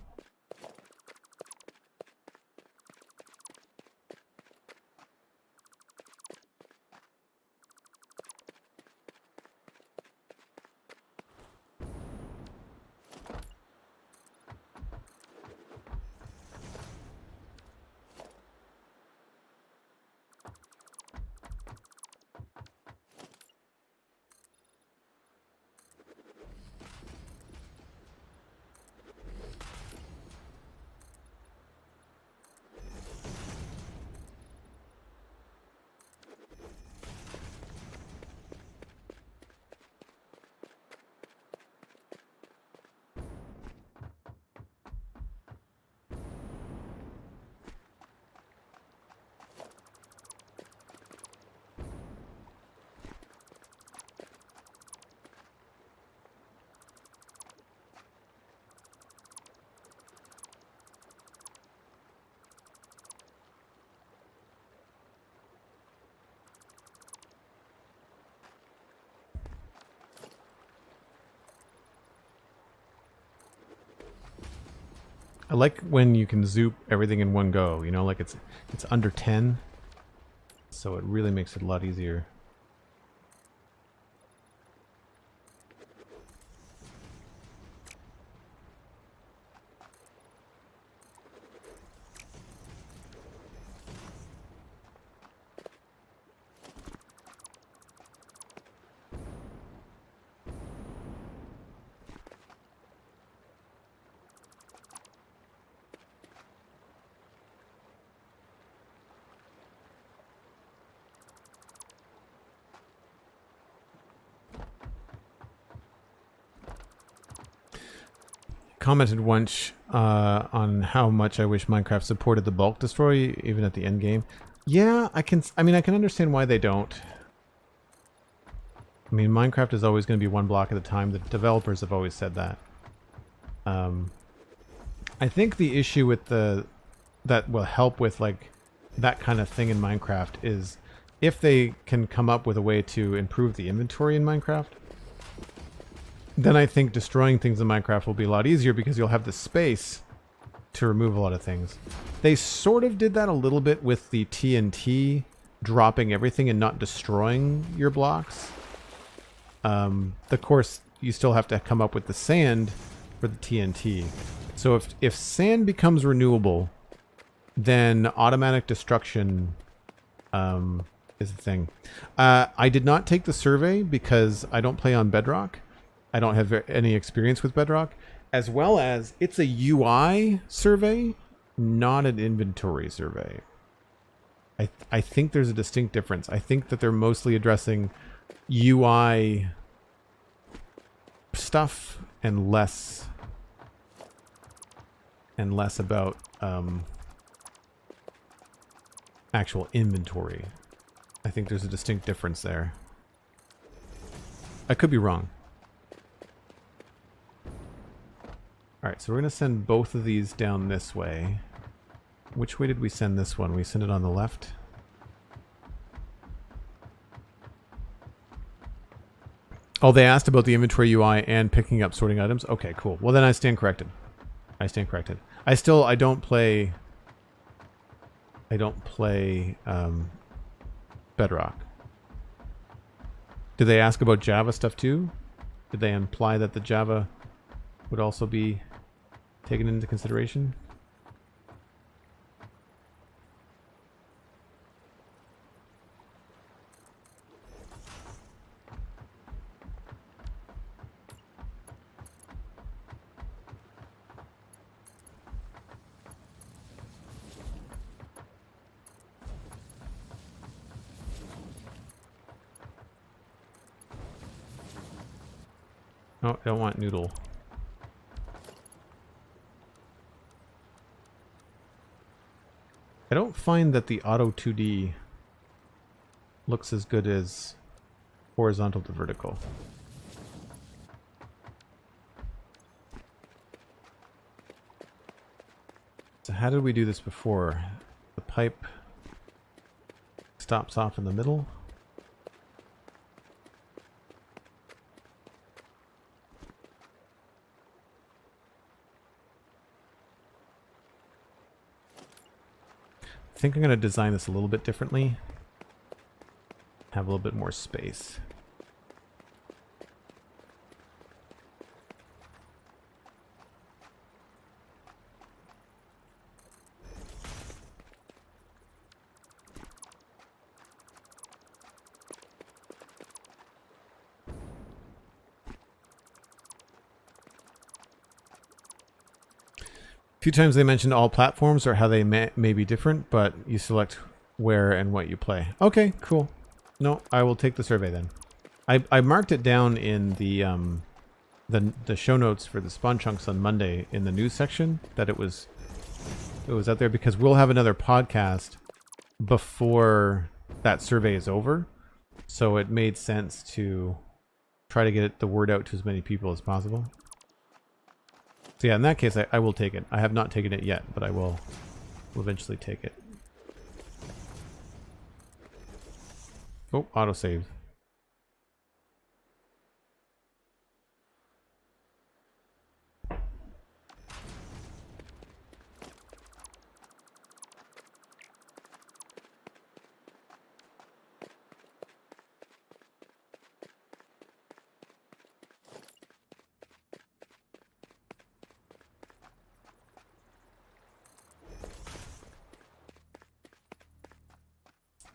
I like when you can zoop everything in one go, you know, like it's under 10, so it really makes it a lot easier. commented once on how much I wish Minecraft supported the bulk destroy even at the end game. Yeah, I can understand why they don't. I mean, Minecraft is always going to be one block at a time. The developers have always said that. I think the issue with that will help with like that kind of thing in Minecraft is if they can come up with a way to improve the inventory in Minecraft, then I think destroying things in Minecraft will be a lot easier because you'll have the space to remove a lot of things. They sort of did that a little bit with the TNT, dropping everything and not destroying your blocks. Of course, you still have to come up with the sand for the TNT. So if sand becomes renewable, then automatic destruction is the thing. I did not take the survey because I don't play on Bedrock. I don't have any experience with Bedrock, as well as it's a UI survey, not an inventory survey. I think there's a distinct difference. I think that they're mostly addressing UI stuff and less about actual inventory. I think there's a distinct difference there. I could be wrong. Alright, so we're going to send both of these down this way. Which way did we send this one? We sent it on the left. Oh, they asked about the inventory UI and picking up sorting items? Okay, cool. Well, then I stand corrected. I don't play Bedrock. Did they ask about Java stuff too? Did they imply that the Java would also be taken into consideration? Oh, I don't want noodle. I don't find that the auto 2D looks as good as horizontal to vertical. So how did we do this before? The pipe stops off in the middle. I think I'm going to design this a little bit differently. Have a little bit more space. A few times they mentioned all platforms or how they may be different, but you select where and what you play. Okay, cool. No, I will take the survey then. I marked it down in the show notes for the spawn chunks on Monday in the news section that it was out there because we'll have another podcast before that survey is over. So it made sense to try to get the word out to as many people as possible. So yeah, in that case, I will take it. I have not taken it yet, but I will eventually take it. Oh, autosave.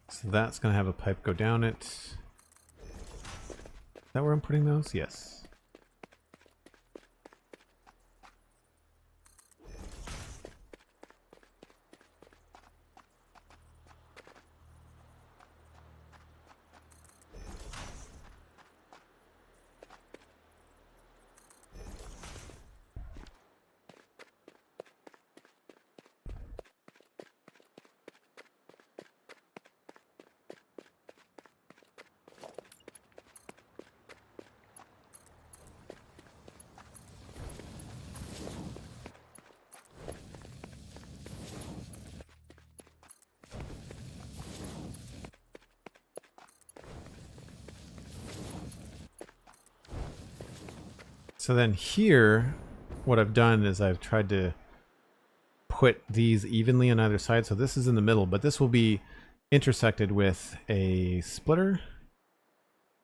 So that's going to have a pipe go down it. Is that where I'm putting those? Yes. So then here, what I've done is I've tried to put these evenly on either side. So this is in the middle, but this will be intersected with a splitter.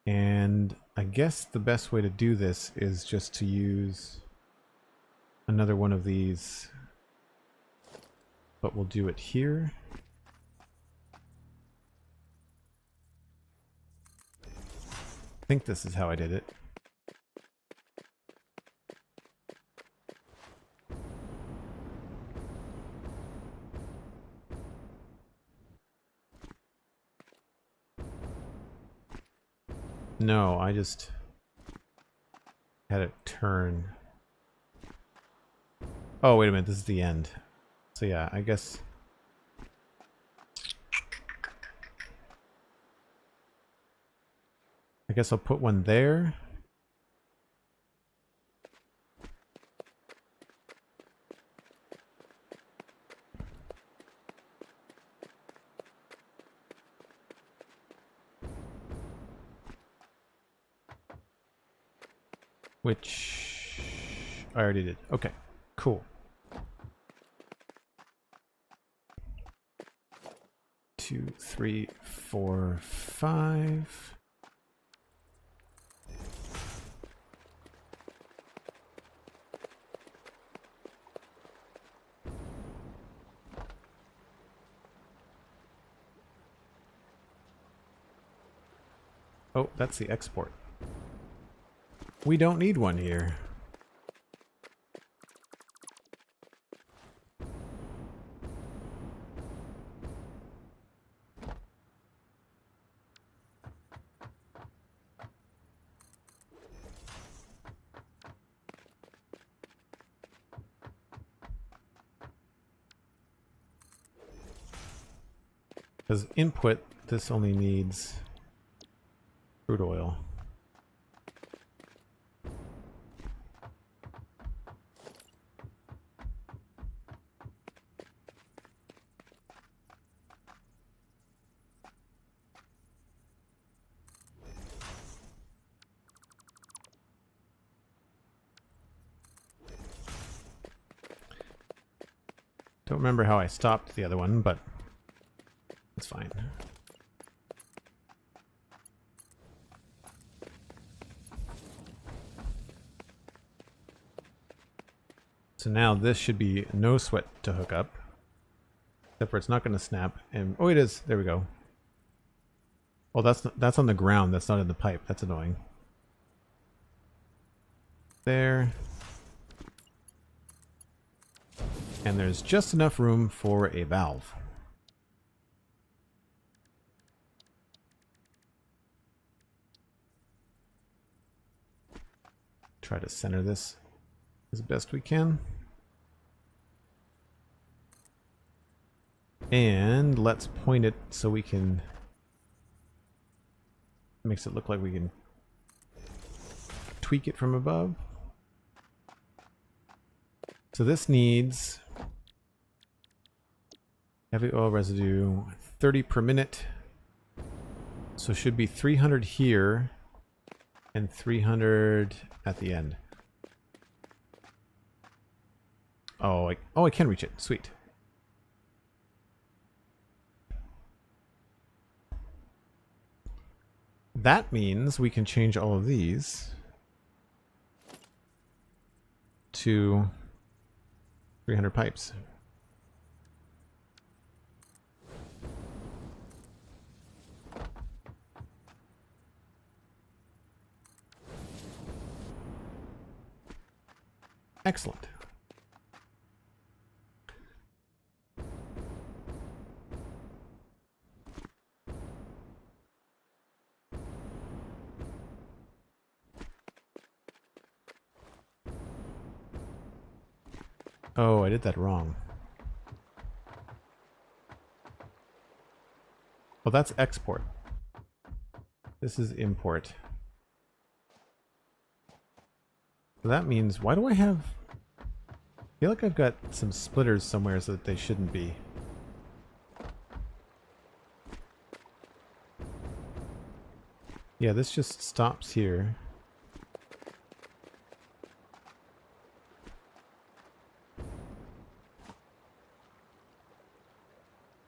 And I guess the best way to do this is just to use another one of these, but we'll do it here. I think this is how I did it. No, I just had it turn. Oh, wait a minute, this is the end. So yeah, I guess I'll put one there. Which I already did. Okay, cool. 2, 3, 4, 5. Oh, that's the export. We don't need one here. Because input, this only needs crude oil. Don't remember how I stopped the other one, but it's fine. So now this should be no sweat to hook up, except for it's not going to snap. And oh, it is. There we go. Oh, that's on the ground. That's not in the pipe. That's annoying. There. And there's just enough room for a valve. Try to center this as best we can. And let's point it so we can... Makes it look like we can tweak it from above. So this needs heavy oil residue, 30 per minute. So it should be 300 here and 300 at the end. Oh, I can reach it. Sweet. That means we can change all of these to 300 pipes. Excellent. Oh, I did that wrong. Well, that's export. This is import. So that means, why do I have... I feel like I've got some splitters somewhere so that they shouldn't be. Yeah, this just stops here.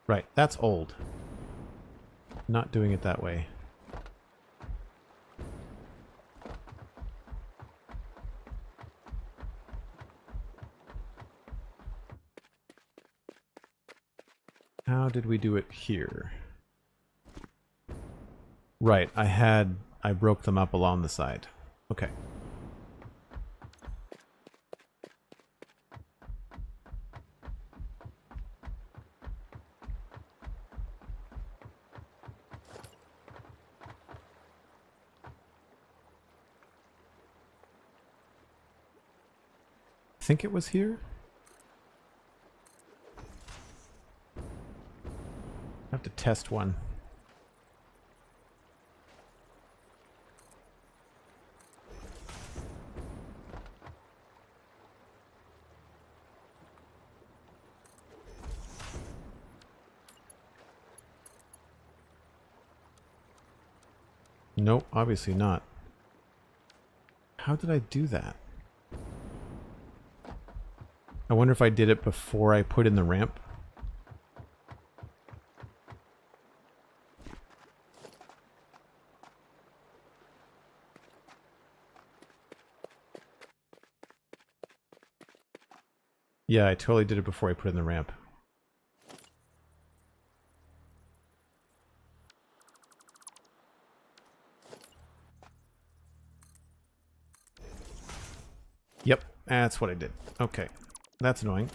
Right, that's old. Not doing it that way. How did we do it here? Right, I broke them up along the side. Okay. I think it was here. I have to test one. Nope, obviously not. How did I do that? I wonder if I did it before I put in the ramp. Yeah, I totally did it before I put in the ramp. Yep, that's what I did. Okay, that's annoying.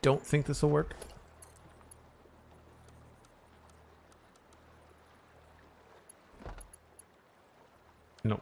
Don't think this will work. Nope.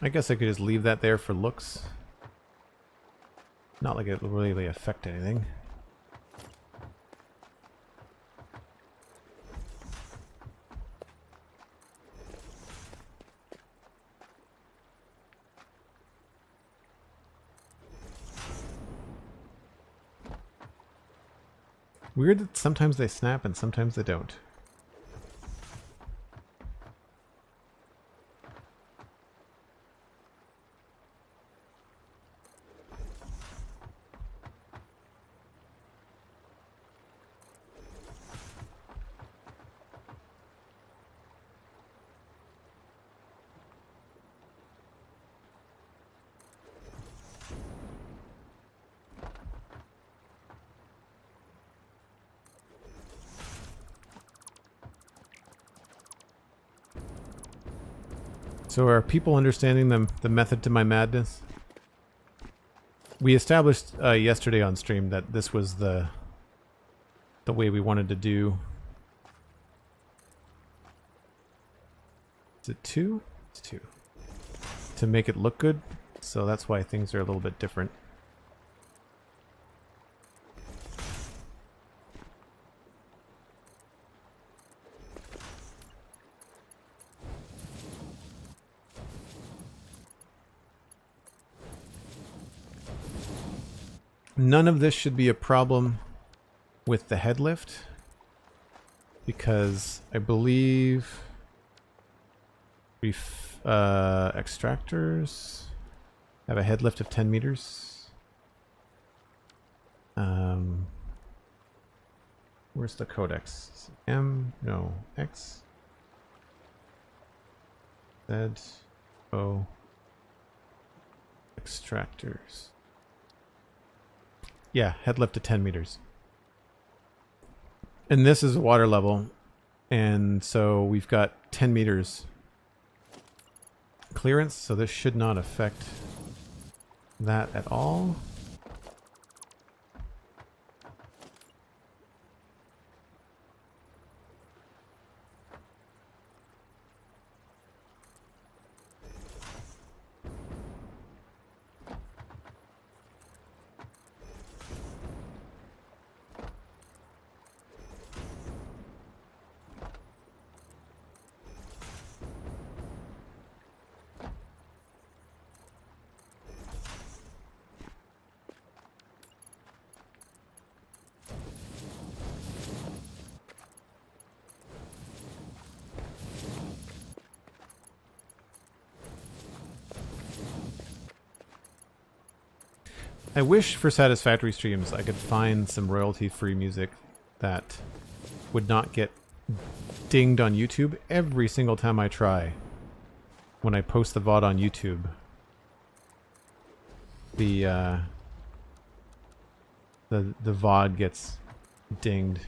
I guess I could just leave that there for looks. Not like it will really affect anything. Weird that sometimes they snap and sometimes they don't. So are people understanding the method to my madness? We established yesterday on stream that this was the way we wanted to do. Is it 2? It's 2. To make it look good, so that's why things are a little bit different. None of this should be a problem with the head lift, because I believe extractors have a head lift of 10 meters. Where's the codex? M? No. X? Z? O? Extractors. Yeah, head lift to 10 meters. And this is water level. And so we've got 10 meters clearance, so this should not affect that at all. I wish for Satisfactory streams I could find some royalty-free music that would not get dinged on YouTube every single time I try. When I post the VOD on YouTube, the VOD gets dinged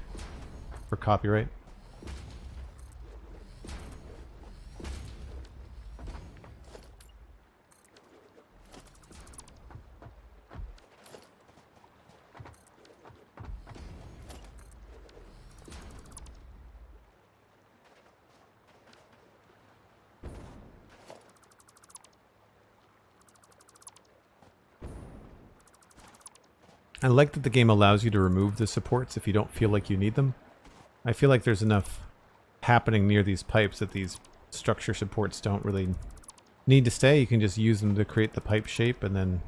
for copyright. I like that the game allows you to remove the supports if you don't feel like you need them. I feel like there's enough happening near these pipes that these structure supports don't really need to stay. You can just use them to create the pipe shape and then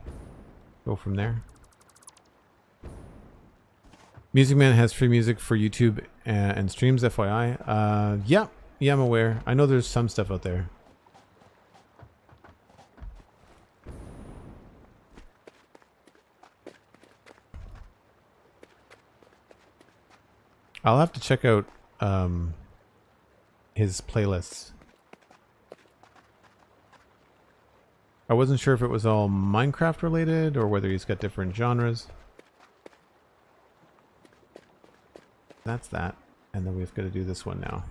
go from there. Music Man has free music for YouTube and streams, FYI. Yeah, I'm aware. I know there's some stuff out there. I'll have to check out his playlists. I wasn't sure if it was all Minecraft related or whether he's got different genres. That's that. And then we've got to do this one now.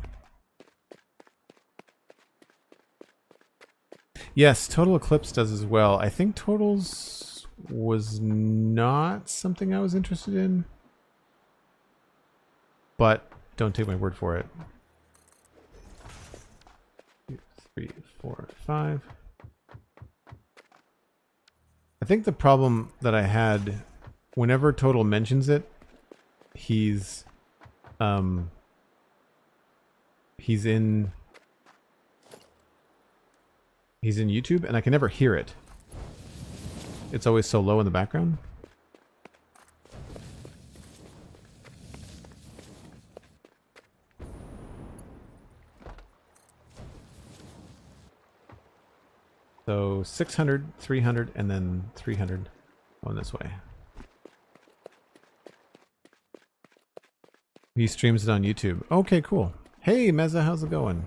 Yes, Total Eclipse does as well. I think Totals was not something I was interested in. But don't take my word for it. 2, 3, 4, 5. I think the problem that I had, whenever Total mentions it, he's in YouTube, and I can never hear it. It's always so low in the background. So 600, 300, and then 300 going this way. He streams it on YouTube. Okay, cool. Hey, Meza, how's it going?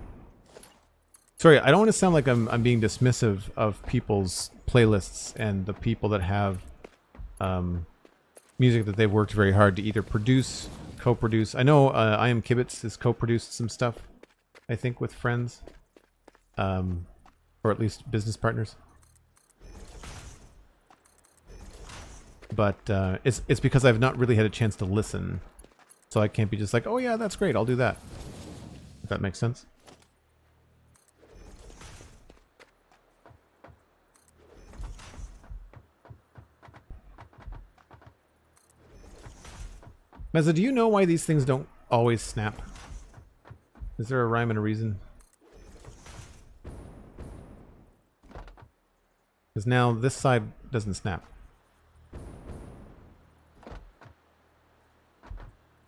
Sorry, I don't want to sound like I'm being dismissive of people's playlists and the people that have music that they've worked very hard to either produce, co-produce. I know I Am Kibitz has co-produced some stuff, I think, with friends. Or at least business partners. But it's because I've not really had a chance to listen. So I can't be just like, oh yeah, that's great, I'll do that. If that makes sense. Meza, do you know why these things don't always snap? Is there a rhyme and a reason? Because now this side doesn't snap.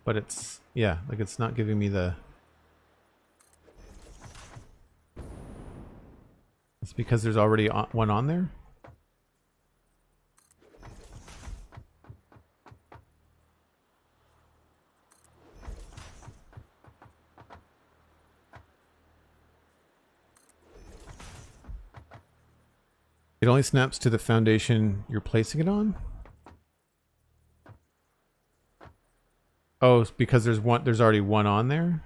But it's, yeah, like it's not giving me the... It's because there's already one on there? It only snaps to the foundation you're placing it on? Oh, it's because there's already one on there?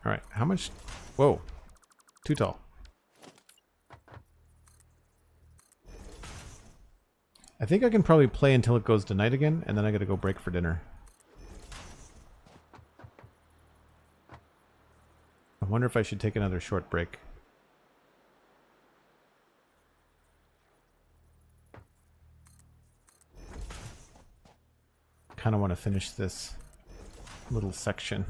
Alright, how much? Whoa. Too tall. I think I can probably play until it goes to night again, and then I gotta go break for dinner. I wonder if I should take another short break. Kind of want to finish this little section.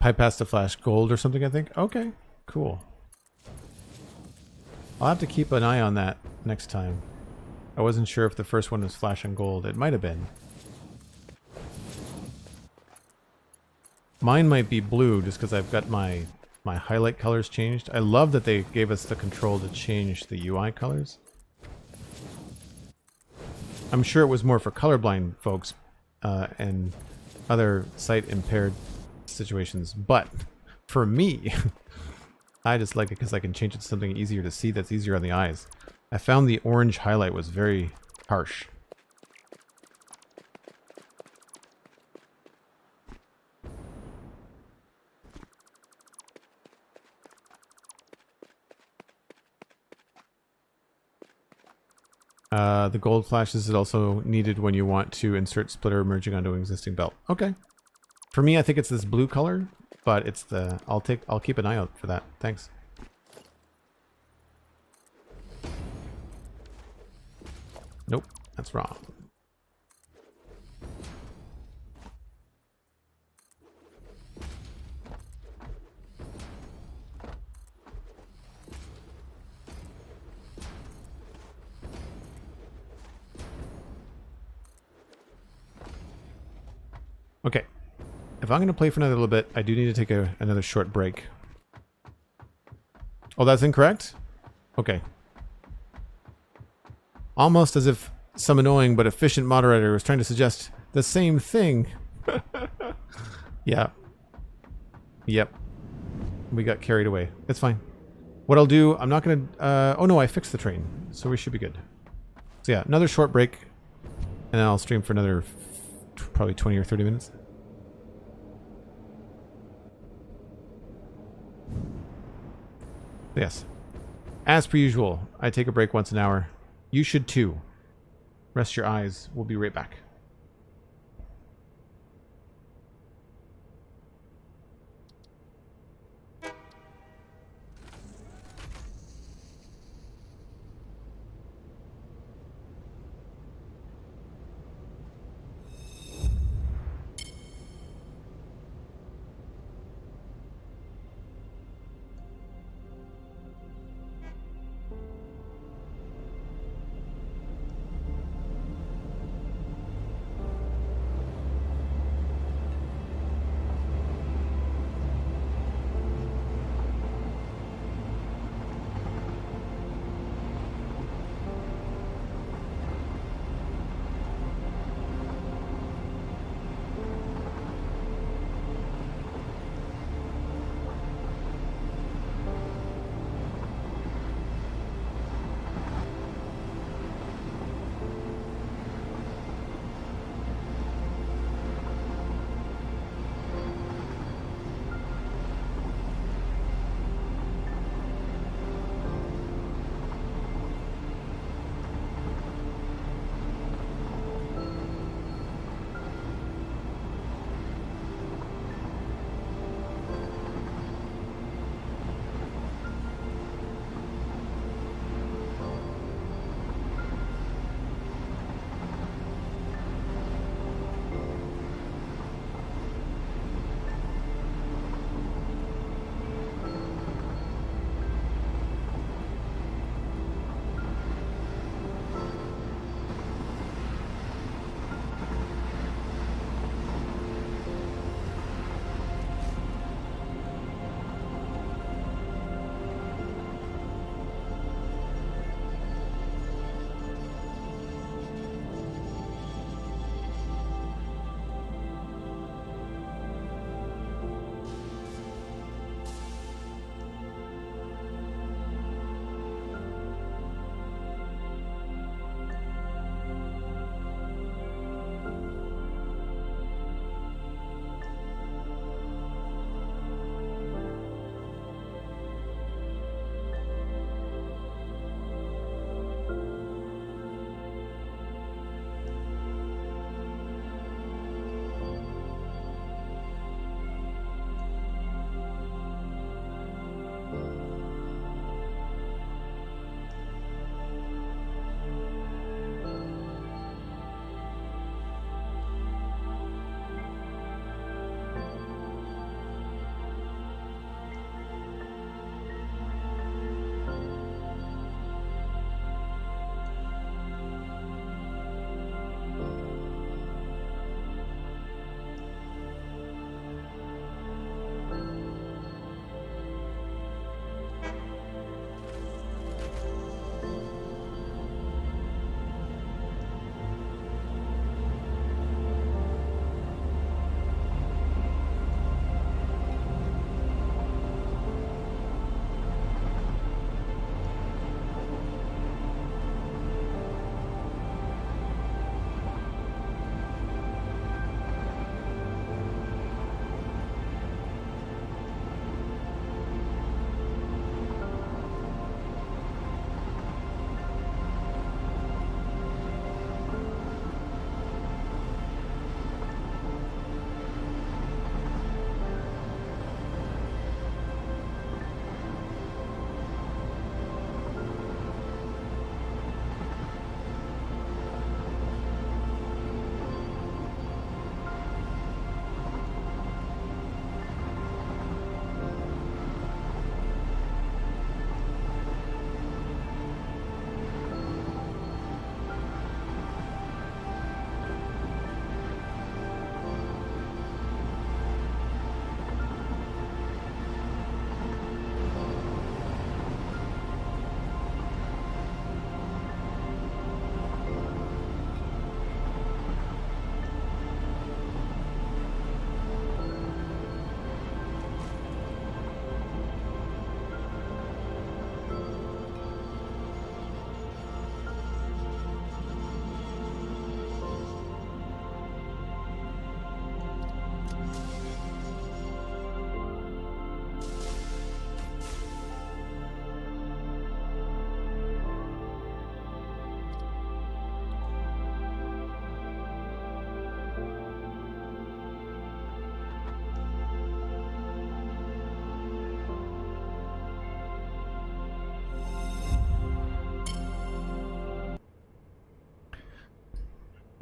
Pipe has to flash gold or something, I think. Okay, cool. I'll have to keep an eye on that next time. I wasn't sure if the first one was flashing gold. It might have been. Mine might be blue just because I've got my highlight colors changed. I love that they gave us the control to change the UI colors. I'm sure it was more for colorblind folks and other sight impaired situations, but for me, I just like it because I can change it to something easier to see that's easier on the eyes. I found the orange highlight was very harsh. The gold flashes is also needed when you want to insert splitter merging onto an existing belt. Okay. For me, I think it's this blue color, but it's the... I'll keep an eye out for that. Thanks. Nope, that's wrong. Okay. If I'm going to play for another little bit, I do need to take another short break. Oh, that's incorrect? Okay. Almost as if some annoying but efficient moderator was trying to suggest the same thing. Yeah. Yep. We got carried away. It's fine. What I'll do, I'm not going to... oh no, I fixed the train. So we should be good. So yeah, another short break. And then I'll stream for another probably 20 or 30 minutes. Yes. As per usual, I take a break once an hour. You should too. Rest your eyes. We'll be right back.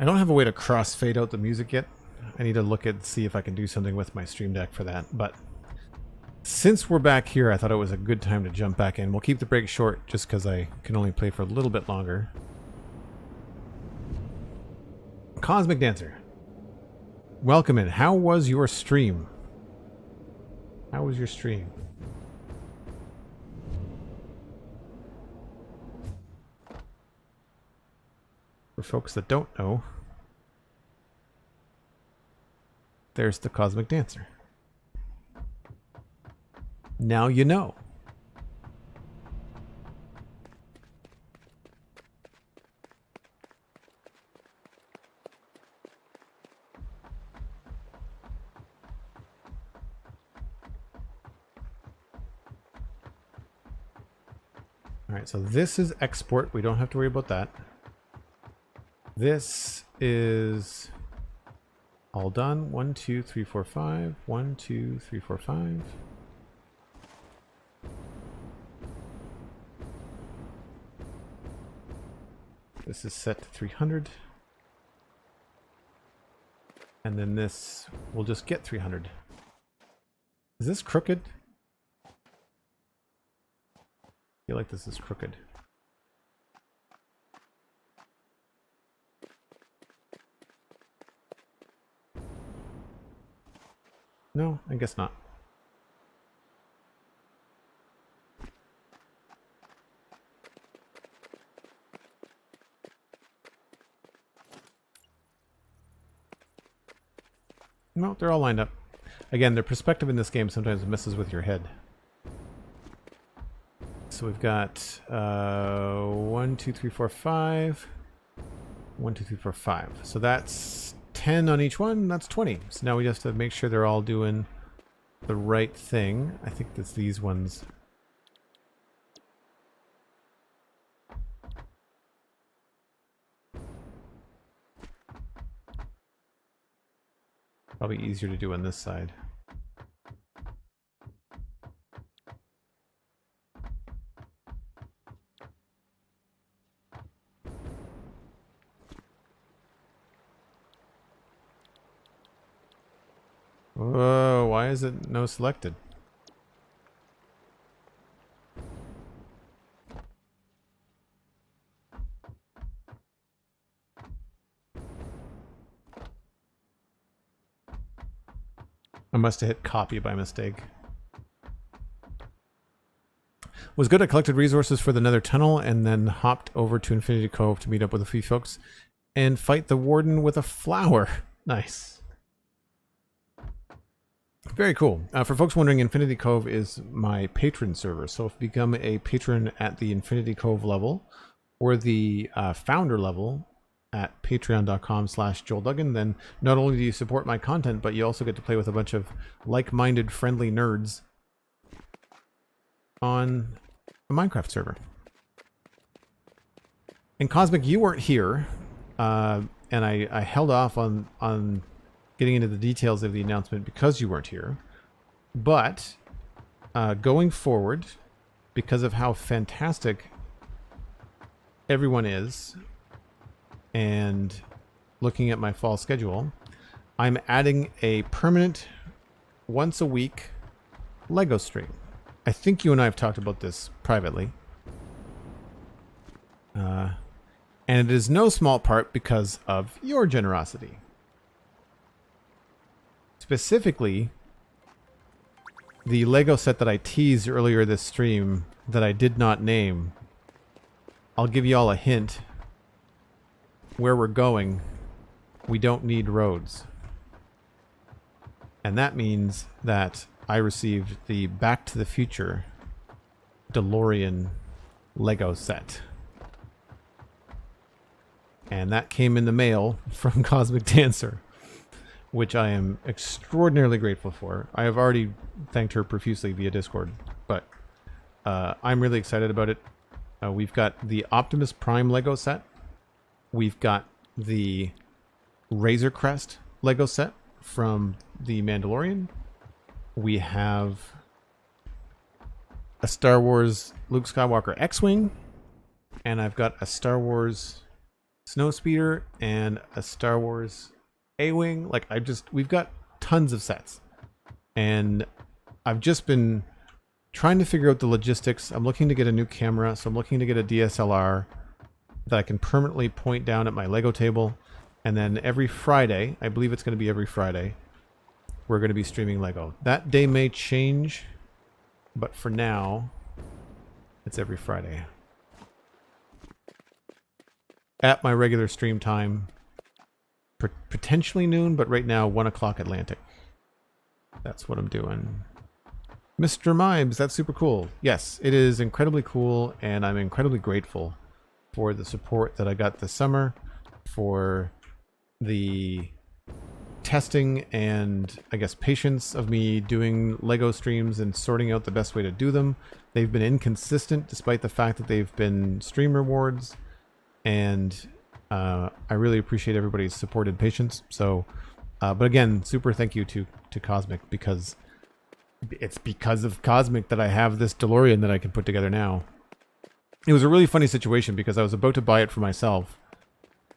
I don't have a way to cross-fade out the music yet. I need to look at see if I can do something with my Stream Deck for that. But since we're back here, I thought it was a good time to jump back in. We'll keep the break short just because I can only play for a little bit longer. Cosmic Dancer. Welcome in. How was your stream? How was your stream? For folks that don't know, there's the Cosmic Dancer. Now you know. All right, so this is export. We don't have to worry about that. This is all done. 1, 2, 3, 4, 5. 1, 2, 3, 4, 5. This is set to 300. And then this will just get 300. Is this crooked? I feel like this is crooked. No, I guess not. No, they're all lined up. Again, their perspective in this game sometimes messes with your head. So we've got 1, 2, 3, 4, 5. 1, 2, 3, 4, 5. So that's 10 on each one. That's 20. So now we just have to make sure they're all doing the right thing. I think that's these ones. Probably easier to do on this side. Whoa, why is it no selected? I must have hit copy by mistake. Was good. I collected resources for the Nether Tunnel and then hopped over to Infinity Cove to meet up with a few folks and fight the Warden with a flower. Nice. Very cool. For folks wondering, Infinity Cove is my patron server. So if you become a patron at the Infinity Cove level or the founder level at patreon.com/JoelDuggan, then not only do you support my content, but you also get to play with a bunch of like-minded, friendly nerds on a Minecraft server. And Cosmic, you weren't here, and I held off on getting into the details of the announcement because you weren't here. But going forward, because of how fantastic everyone is, and looking at my fall schedule, I'm adding a permanent once a week Lego stream. I think you and I have talked about this privately. And it is no small part because of your generosity. Specifically, the Lego set that I teased earlier this stream that I did not name. I'll give you all a hint. Where we're going, we don't need roads. And that means that I received the Back to the Future DeLorean Lego set. And that came in the mail from Cosmic Dancer, which I am extraordinarily grateful for. I have already thanked her profusely via Discord, but I'm really excited about it. We've got the Optimus Prime Lego set. We've got the Razor Crest Lego set from The Mandalorian. We have a Star Wars Luke Skywalker X-Wing. And I've got a Star Wars Snowspeeder and a Star Wars A-Wing. Like, we've got tons of sets. And I've just been trying to figure out the logistics. I'm looking to get a new camera, so I'm looking to get a DSLR that I can permanently point down at my Lego table. And then every Friday, I believe it's going to be every Friday, we're going to be streaming Lego. That day may change, but for now, it's every Friday. At my regular stream time, potentially noon, but right now, 1 o'clock Atlantic. That's what I'm doing. Mr. Mibes, that's super cool. Yes, it is incredibly cool, and I'm incredibly grateful for the support that I got this summer, for the testing and, I guess, patience of me doing Lego streams and sorting out the best way to do them. They've been inconsistent despite the fact that they've been stream rewards, and I really appreciate everybody's support and patience. So, but again, super thank you to Cosmic, because it's because of Cosmic that I have this DeLorean that I can put together now. It was a really funny situation because I was about to buy it for myself,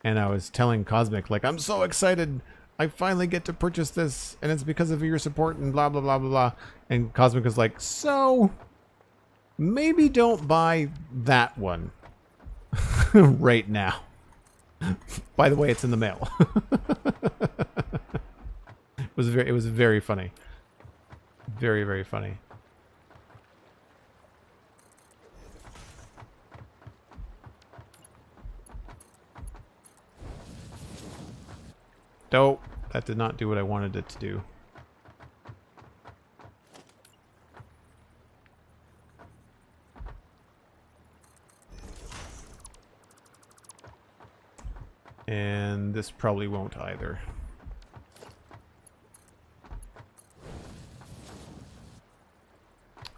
and I was telling Cosmic, like, I'm so excited, I finally get to purchase this, and it's because of your support and blah, blah, blah, blah, blah. And Cosmic was like, so maybe don't buy that one right now. By the way, it's in the mail. It was very funny. Very, very funny. Nope, that did not do what I wanted it to do. And this probably won't either.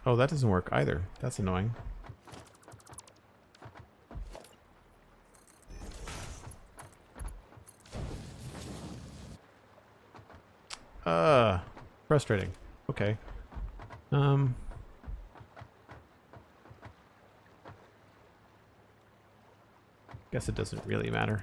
Oh, that doesn't work either. That's annoying. Frustrating. Okay. Guess it doesn't really matter.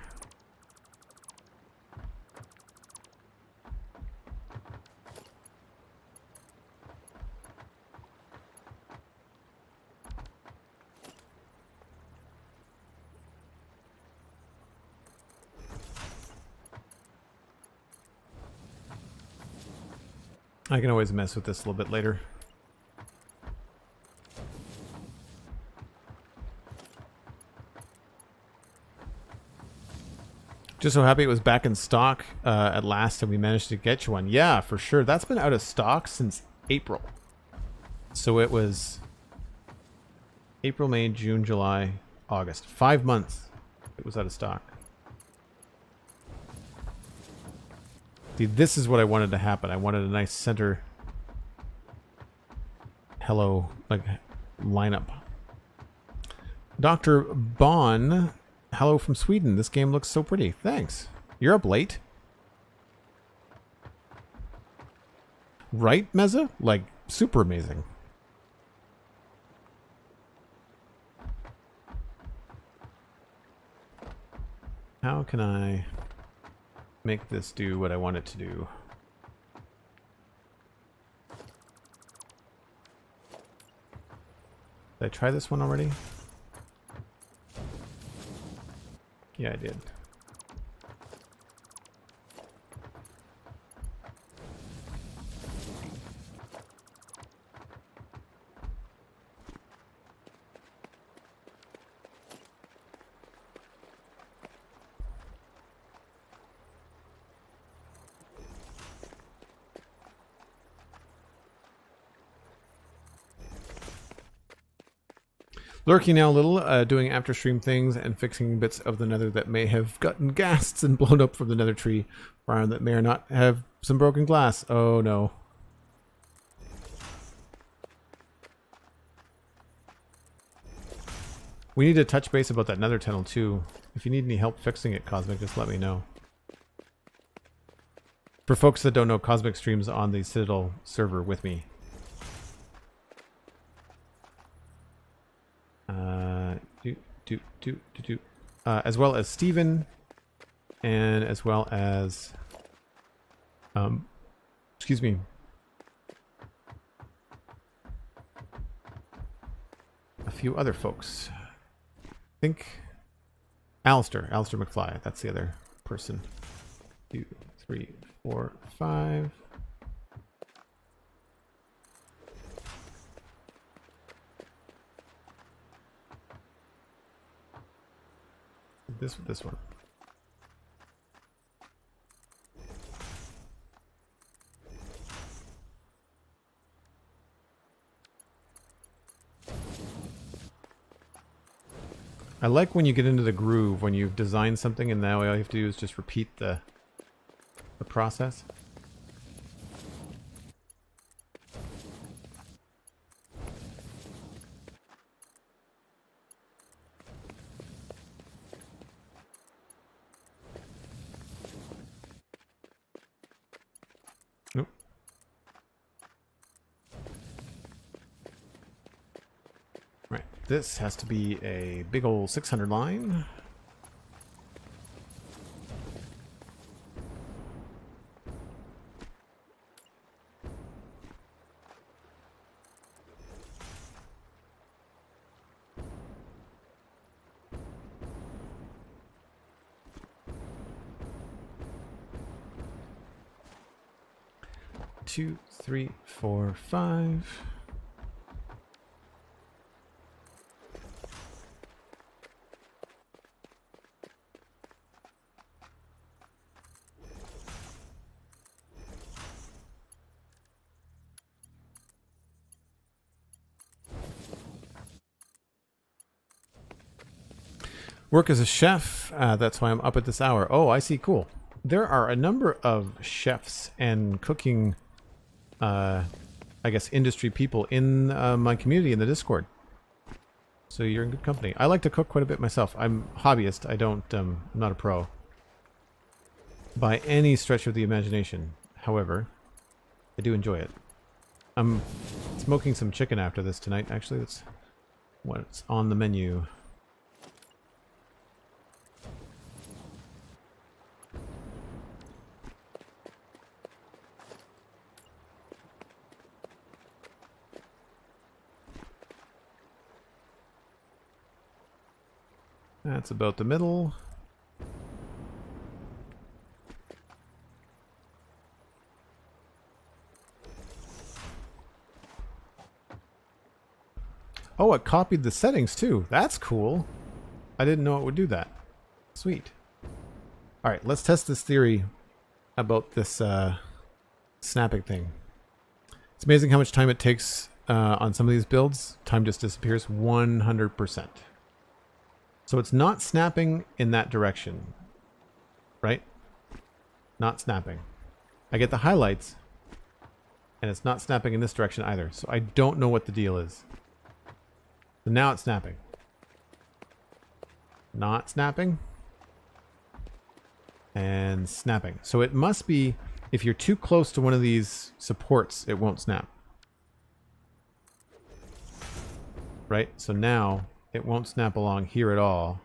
I can always mess with this a little bit later. Just so happy it was back in stock at last, and we managed to get you one. Yeah, for sure. That's been out of stock since April. So it was April, May, June, July, August. 5 months it was out of stock. See, this is what I wanted to happen. I wanted a nice center hello, like, lineup. Dr. Bon, hello from Sweden. This game looks so pretty. Thanks. You're up late. Right, Meza? Like, super amazing. How can I make this do what I want it to do? Did I try this one already? Yeah, I did. Lurking now a little, doing after stream things and fixing bits of the nether that may have gotten gassed and blown up from the nether tree farm that may or not have some broken glass. Oh no. We need to touch base about that nether tunnel too. If you need any help fixing it, Cosmic, just let me know. For folks that don't know, Cosmic streams on the Citadel server with me. As well as Steven and as well as, excuse me, a few other folks. I think Alistair McFly, that's the other person. 2, 3, 4, 5. This one. I like when you get into the groove, when you've designed something and now all you have to do is just repeat the process. Nope. Right, this has to be a big old 600 line. Two, 3, 4, 5. Work as a chef. That's why I'm up at this hour. Oh, I see. Cool. There are a number of chefs and cooking, I guess, industry people in my community in the Discord. So you're in good company. I like to cook quite a bit myself. I'm a hobbyist. I don't, I'm not a pro by any stretch of the imagination. However, I do enjoy it. I'm smoking some chicken after this tonight. Actually, that's what's on the menu. That's about the middle. Oh, it copied the settings too. That's cool. I didn't know it would do that. Sweet. All right, let's test this theory about this snapping thing. It's amazing how much time it takes on some of these builds. Time just disappears 100%. So it's not snapping in that direction, right? Not snapping. I get the highlights, and it's not snapping in this direction either. So I don't know what the deal is. So now it's snapping. Not snapping. And snapping. So it must be, if you're too close to one of these supports, it won't snap. Right? So now it won't snap along here at all,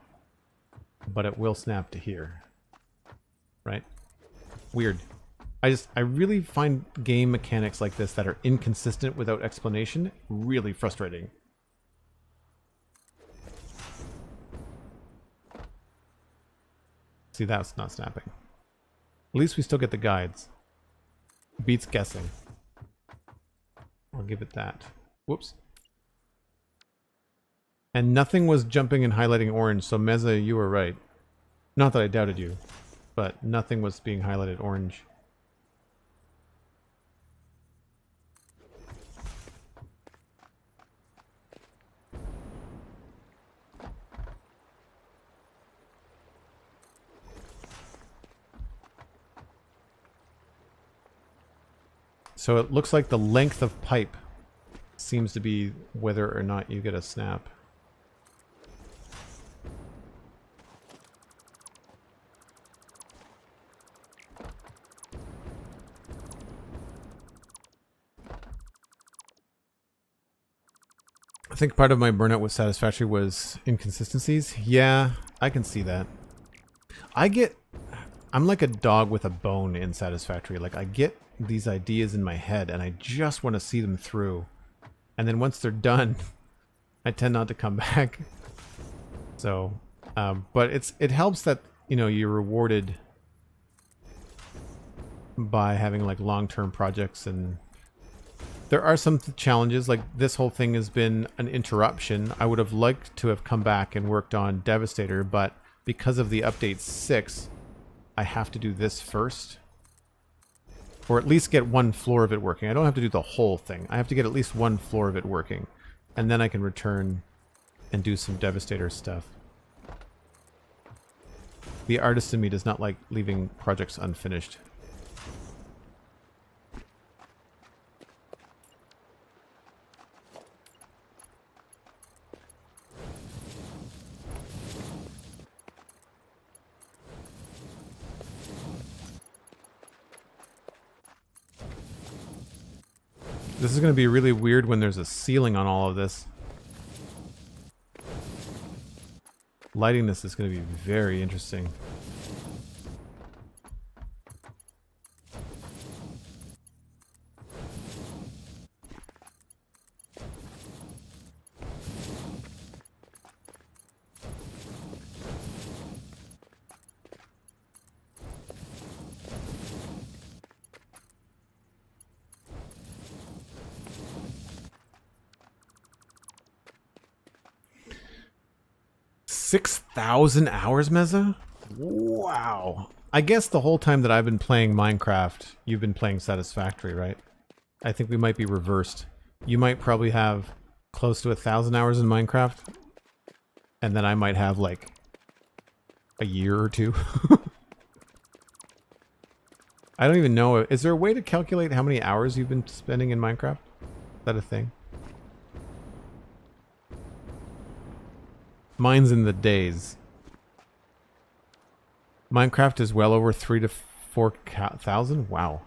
but it will snap to here. Right? Weird. I really find game mechanics like this that are inconsistent without explanation really frustrating. See, that's not snapping. At least we still get the guides. Beats guessing. I'll give it that. Whoops. And nothing was jumping and highlighting orange, so Meza, you were right. Not that I doubted you, but nothing was being highlighted orange. So it looks like the length of pipe seems to be whether or not you get a snap. I think part of my burnout with Satisfactory was inconsistencies. Yeah, I can see that. I get I'm like a dog with a bone in Satisfactory. Like I get these ideas in my head and I just want to see them through. And then once they're done, I tend not to come back. So, but it helps that, you know, you're rewarded by having like long-term projects, and there are some challenges. Like this whole thing has been an interruption. I would have liked to have come back and worked on Devastator, but because of the update 6, I have to do this first. Or at least get one floor of it working. I don't have to do the whole thing. I have to get at least one floor of it working. And then I can return and do some Devastator stuff. The artist in me does not like leaving projects unfinished. This is going to be really weird when there's a ceiling on all of this. Lighting this is going to be very interesting. $6,000 Meza? Wow. I guess the whole time that I've been playing Minecraft, you've been playing Satisfactory, right? I think we might be reversed. You might probably have close to 1,000 hours in Minecraft, and then I might have like a year or two. I don't even know. Is there a way to calculate how many hours you've been spending in Minecraft? Is that a thing? Mine's in the days. Minecraft is well over 3,000 to 4,000. Wow.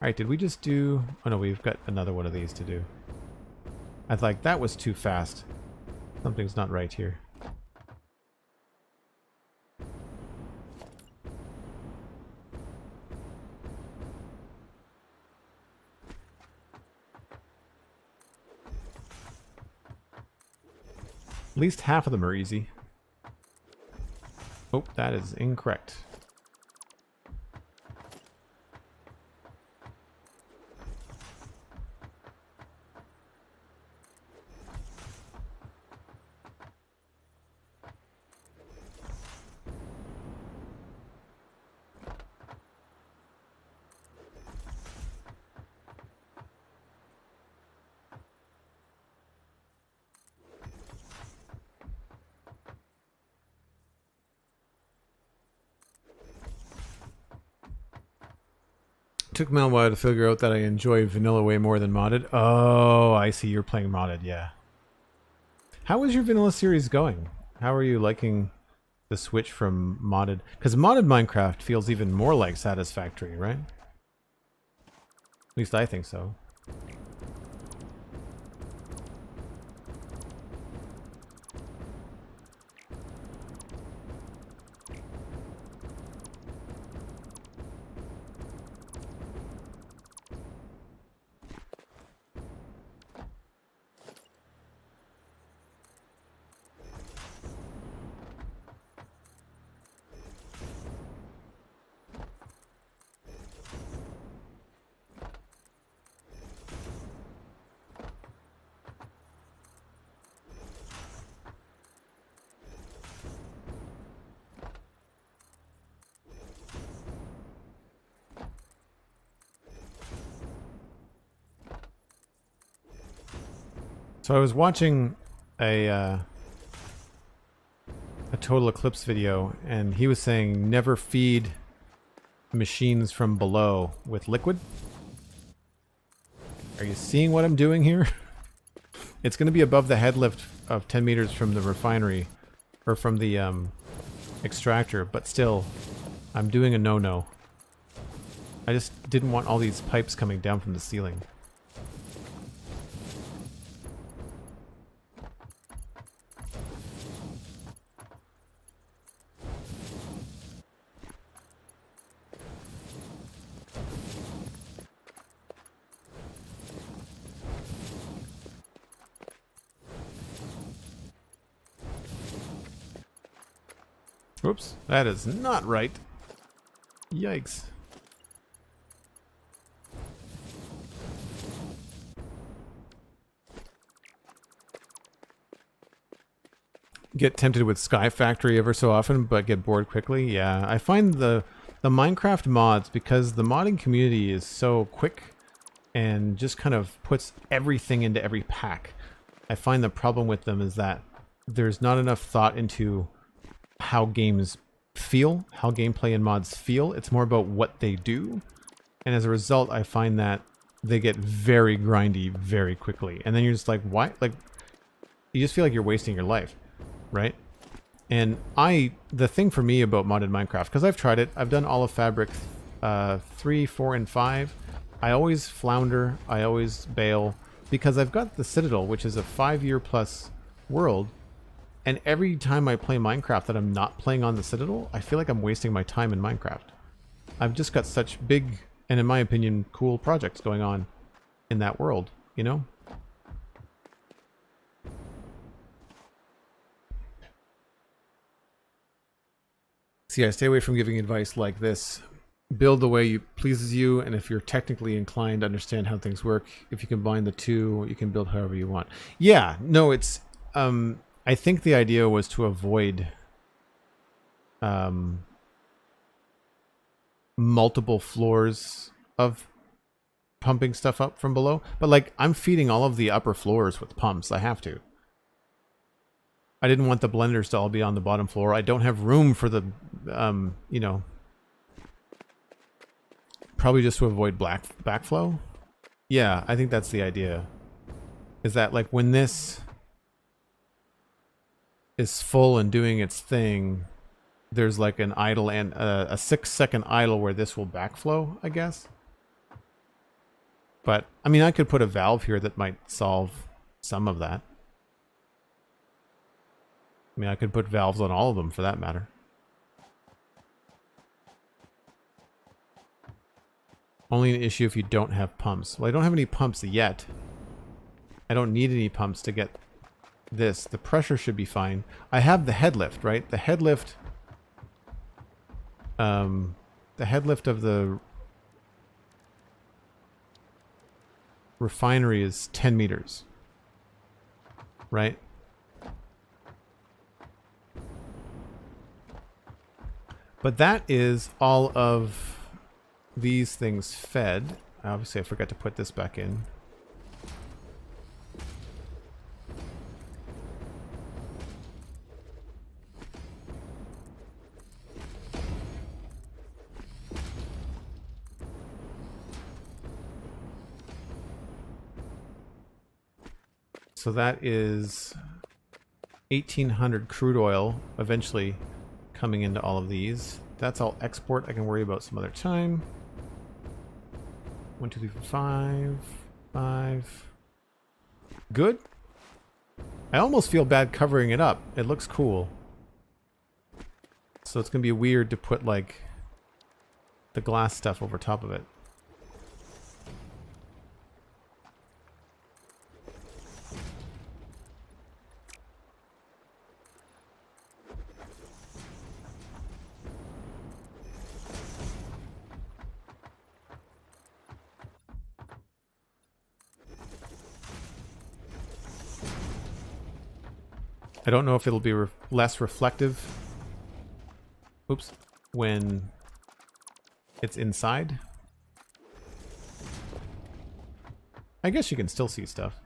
Alright, did we just do... Oh no, we've got another one of these to do. I was like, that was too fast. Something's not right here. At least half of them are easy. Oh, that is incorrect. Took me a while to figure out that I enjoy vanilla way more than modded. Oh, I see. You're playing modded, yeah. How is your vanilla series going? How are you liking the switch from modded? Because modded Minecraft feels even more like Satisfactory, right? At least I think so. So I was watching a Total Eclipse video, and he was saying never feed machines from below with liquid. Are you seeing what I'm doing here? It's going to be above the head lift of 10 meters from the refinery, or from the extractor, but still, I'm doing a no-no. I just didn't want all these pipes coming down from the ceiling. Whoops, that is not right. Yikes. Get tempted with Sky Factory ever so often, but get bored quickly. Yeah, I find the Minecraft mods, because the modding community is so quick and just kind of puts everything into every pack. I find the problem with them is that there's not enough thought into how games feel, how gameplay and mods feel. It's more about what they do. And as a result, I find that they get very grindy very quickly. And then you're just like, why? Like, you just feel like you're wasting your life, right? And the thing for me about modded Minecraft, because I've tried it, I've done all of Fabric 3, 4, and 5. I always flounder, I always bail, because I've got the Citadel, which is a 5-year plus world, and every time I play Minecraft that I'm not playing on the Citadel, I feel like I'm wasting my time in Minecraft. I've just got such big, and in my opinion, cool projects going on in that world, you know? See, I stay away from giving advice like this. Build the way it pleases you, and if you're technically inclined to understand how things work, if you combine the two, you can build however you want. Yeah, no, it's... I think the idea was to avoid multiple floors of pumping stuff up from below. But, like, I'm feeding all of the upper floors with pumps. I have to. I didn't want the blenders to all be on the bottom floor. I don't have room for the, you know... Probably just to avoid backflow. Yeah, I think that's the idea. Is that, like, when this is full and doing its thing, there's like an idle and a 6-second idle where this will backflow, I guess. But, I mean, I could put a valve here that might solve some of that. I mean, I could put valves on all of them for that matter. Only an issue if you don't have pumps. Well, I don't have any pumps yet. I don't need any pumps to get this. The pressure should be fine. I have the head lift, right? The head lift... the head lift of the refinery is 10 meters. Right? But that is all of these things fed. Obviously, I forgot to put this back in. So that is 1,800 crude oil eventually coming into all of these. That's all export. I can worry about some other time. 1, 2, 3, 4, 5. 5. Good. I almost feel bad covering it up. It looks cool. So it's going to be weird to put, like, the glass stuff over top of it. I don't know if it'll be less reflective, oops, when it's inside. I guess you can still see stuff.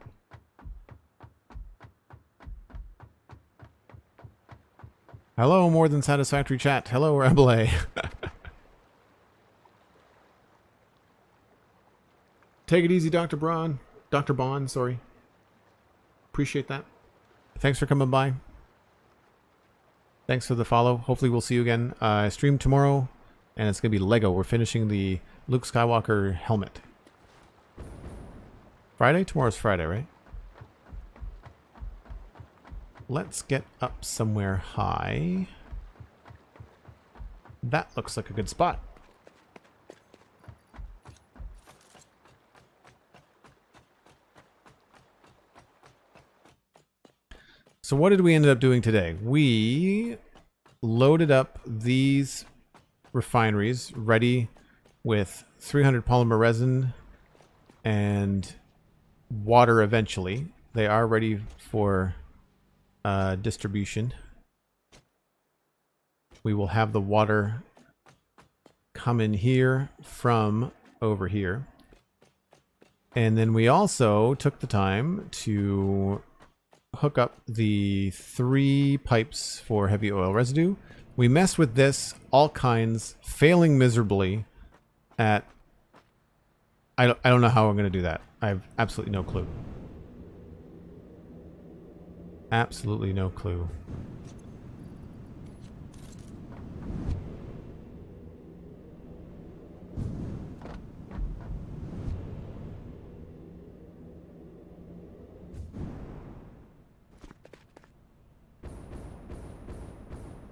Hello, more than satisfactory chat. Hello, Rebel A. Take it easy, Dr. Braun. Dr. Bond, sorry. Appreciate that. Thanks for coming by. Thanks for the follow. Hopefully we'll see you again. I stream tomorrow, and it's going to be Lego. We're finishing the Luke Skywalker helmet. Friday? Tomorrow's Friday, right? Let's get up somewhere high. That looks like a good spot. So what did we end up doing today? We loaded up these refineries ready with 300 polymer resin and water eventually. They are ready for distribution. We will have the water come in here from over here. And then we also took the time to hook up the 3 pipes for heavy oil residue. We messed with this, all kinds, failing miserably at... I don't know how I'm going to do that. I have absolutely no clue. Absolutely no clue.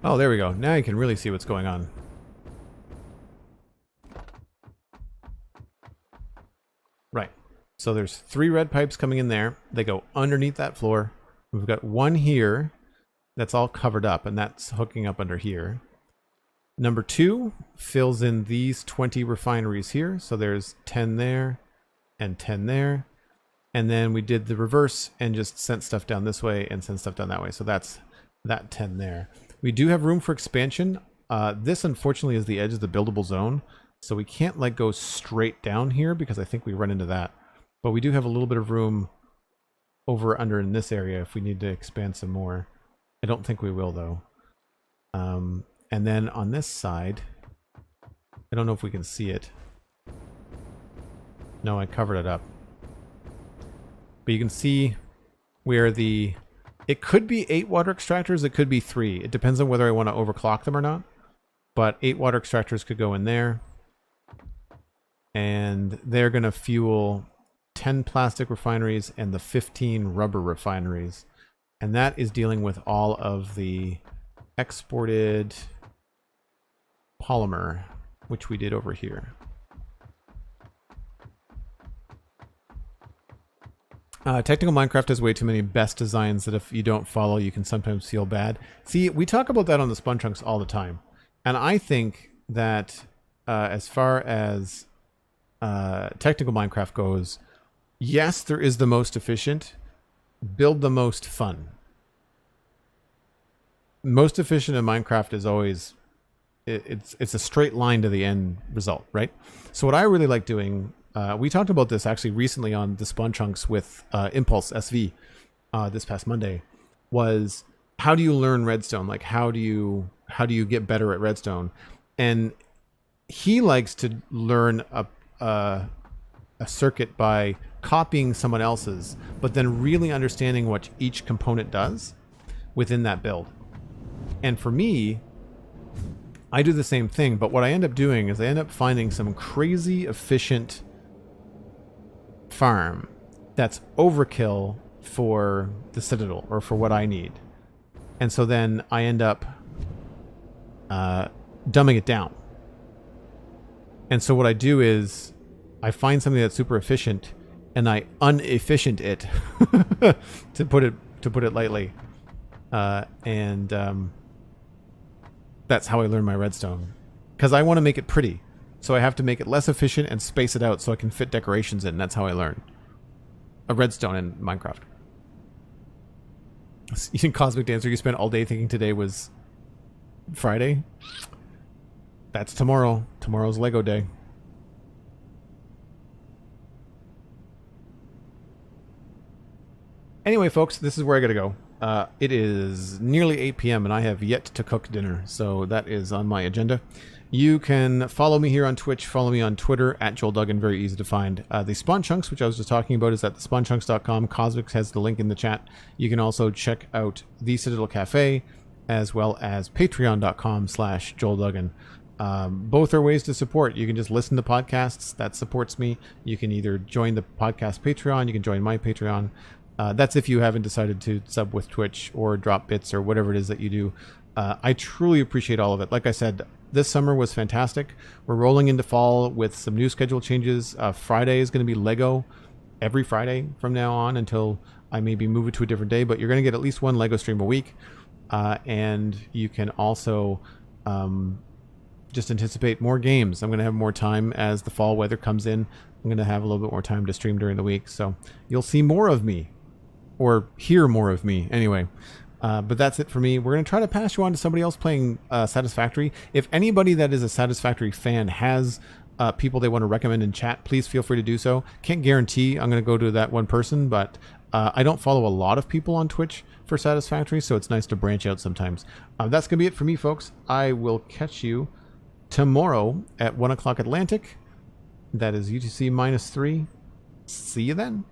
Oh, there we go. Now you can really see what's going on. Right. So there's 3 red pipes coming in there. They go underneath that floor. We've got one here that's all covered up, and that's hooking up under here. Number 2 fills in these 20 refineries here. So there's 10 there and 10 there. And then we did the reverse and just sent stuff down this way and sent stuff down that way. So that's that 10 there. We do have room for expansion. This, unfortunately, is the edge of the buildable zone. So we can't like go straight down here because I think we run into that. But we do have a little bit of room over under in this area if we need to expand some more. I don't think we will, though. And then on this side, I don't know if we can see it. No, I covered it up. But you can see where the... It could be 8 water extractors, it could be 3. It depends on whether I want to overclock them or not. But 8 water extractors could go in there. And they're going to fuel 10 plastic refineries and the 15 rubber refineries. And that is dealing with all of the exported polymer, which we did over here. Technical Minecraft has way too many best designs that if you don't follow, you can sometimes feel bad. See, we talk about that on the Spawn Chunks all the time. And I think that as far as technical Minecraft goes, yes, there is the most efficient. Build the most fun. Most efficient in Minecraft is always... It's a straight line to the end result, right? So what I really like doing... we talked about this actually recently on the Spawn Chunks with Impulse SV this past Monday. Was how do you learn redstone? Like how do you get better at redstone? And he likes to learn a circuit by copying someone else's, but then really understanding what each component does within that build. And for me, I do the same thing, but what I end up doing is I end up finding some crazy efficient farm that's overkill for the Citadel or for what I need. And so then I end up dumbing it down. And so what I do is I find something that's super efficient and I unefficient it to put it lightly. That's how I learn my redstone. Because I want to make it pretty. So I have to make it less efficient and space it out so I can fit decorations in. That's how I learn a redstone in Minecraft. Cosmic Dancer, you spent all day thinking today was Friday? That's tomorrow. Tomorrow's Lego Day. Anyway, folks, this is where I gotta go. It is nearly 8 p.m. and I have yet to cook dinner, so that is on my agenda. You can follow me here on Twitch, follow me on Twitter, at JoelDuggan, very easy to find. The Spawn Chunks, which I was just talking about, is at thespawnchunks.com. Cosmic has the link in the chat. You can also check out the Citadel Cafe, as well as patreon.com/JoelDuggan. Both are ways to support. You can just listen to podcasts. That supports me. You can either join the podcast Patreon, you can join my Patreon. That's if you haven't decided to sub with Twitch or drop bits or whatever it is that you do. I truly appreciate all of it. Like I said, this summer was fantastic. We're rolling into fall with some new schedule changes. Friday is going to be Lego every Friday from now on until I maybe move it to a different day, but you're going to get at least one Lego stream a week. and you can also just anticipate more games. I'm going to have more time as the fall weather comes in. I'm going to have a little bit more time to stream during the week, so you'll see more of me, or hear more of me anyway. But that's it for me. We're going to try to pass you on to somebody else playing Satisfactory. If anybody that is a Satisfactory fan has people they want to recommend in chat, please feel free to do so. Can't guarantee I'm going to go to that one person, but I don't follow a lot of people on Twitch for Satisfactory, so it's nice to branch out sometimes. That's going to be it for me, folks. I will catch you tomorrow at 1 o'clock Atlantic. That is UTC -3. See you then.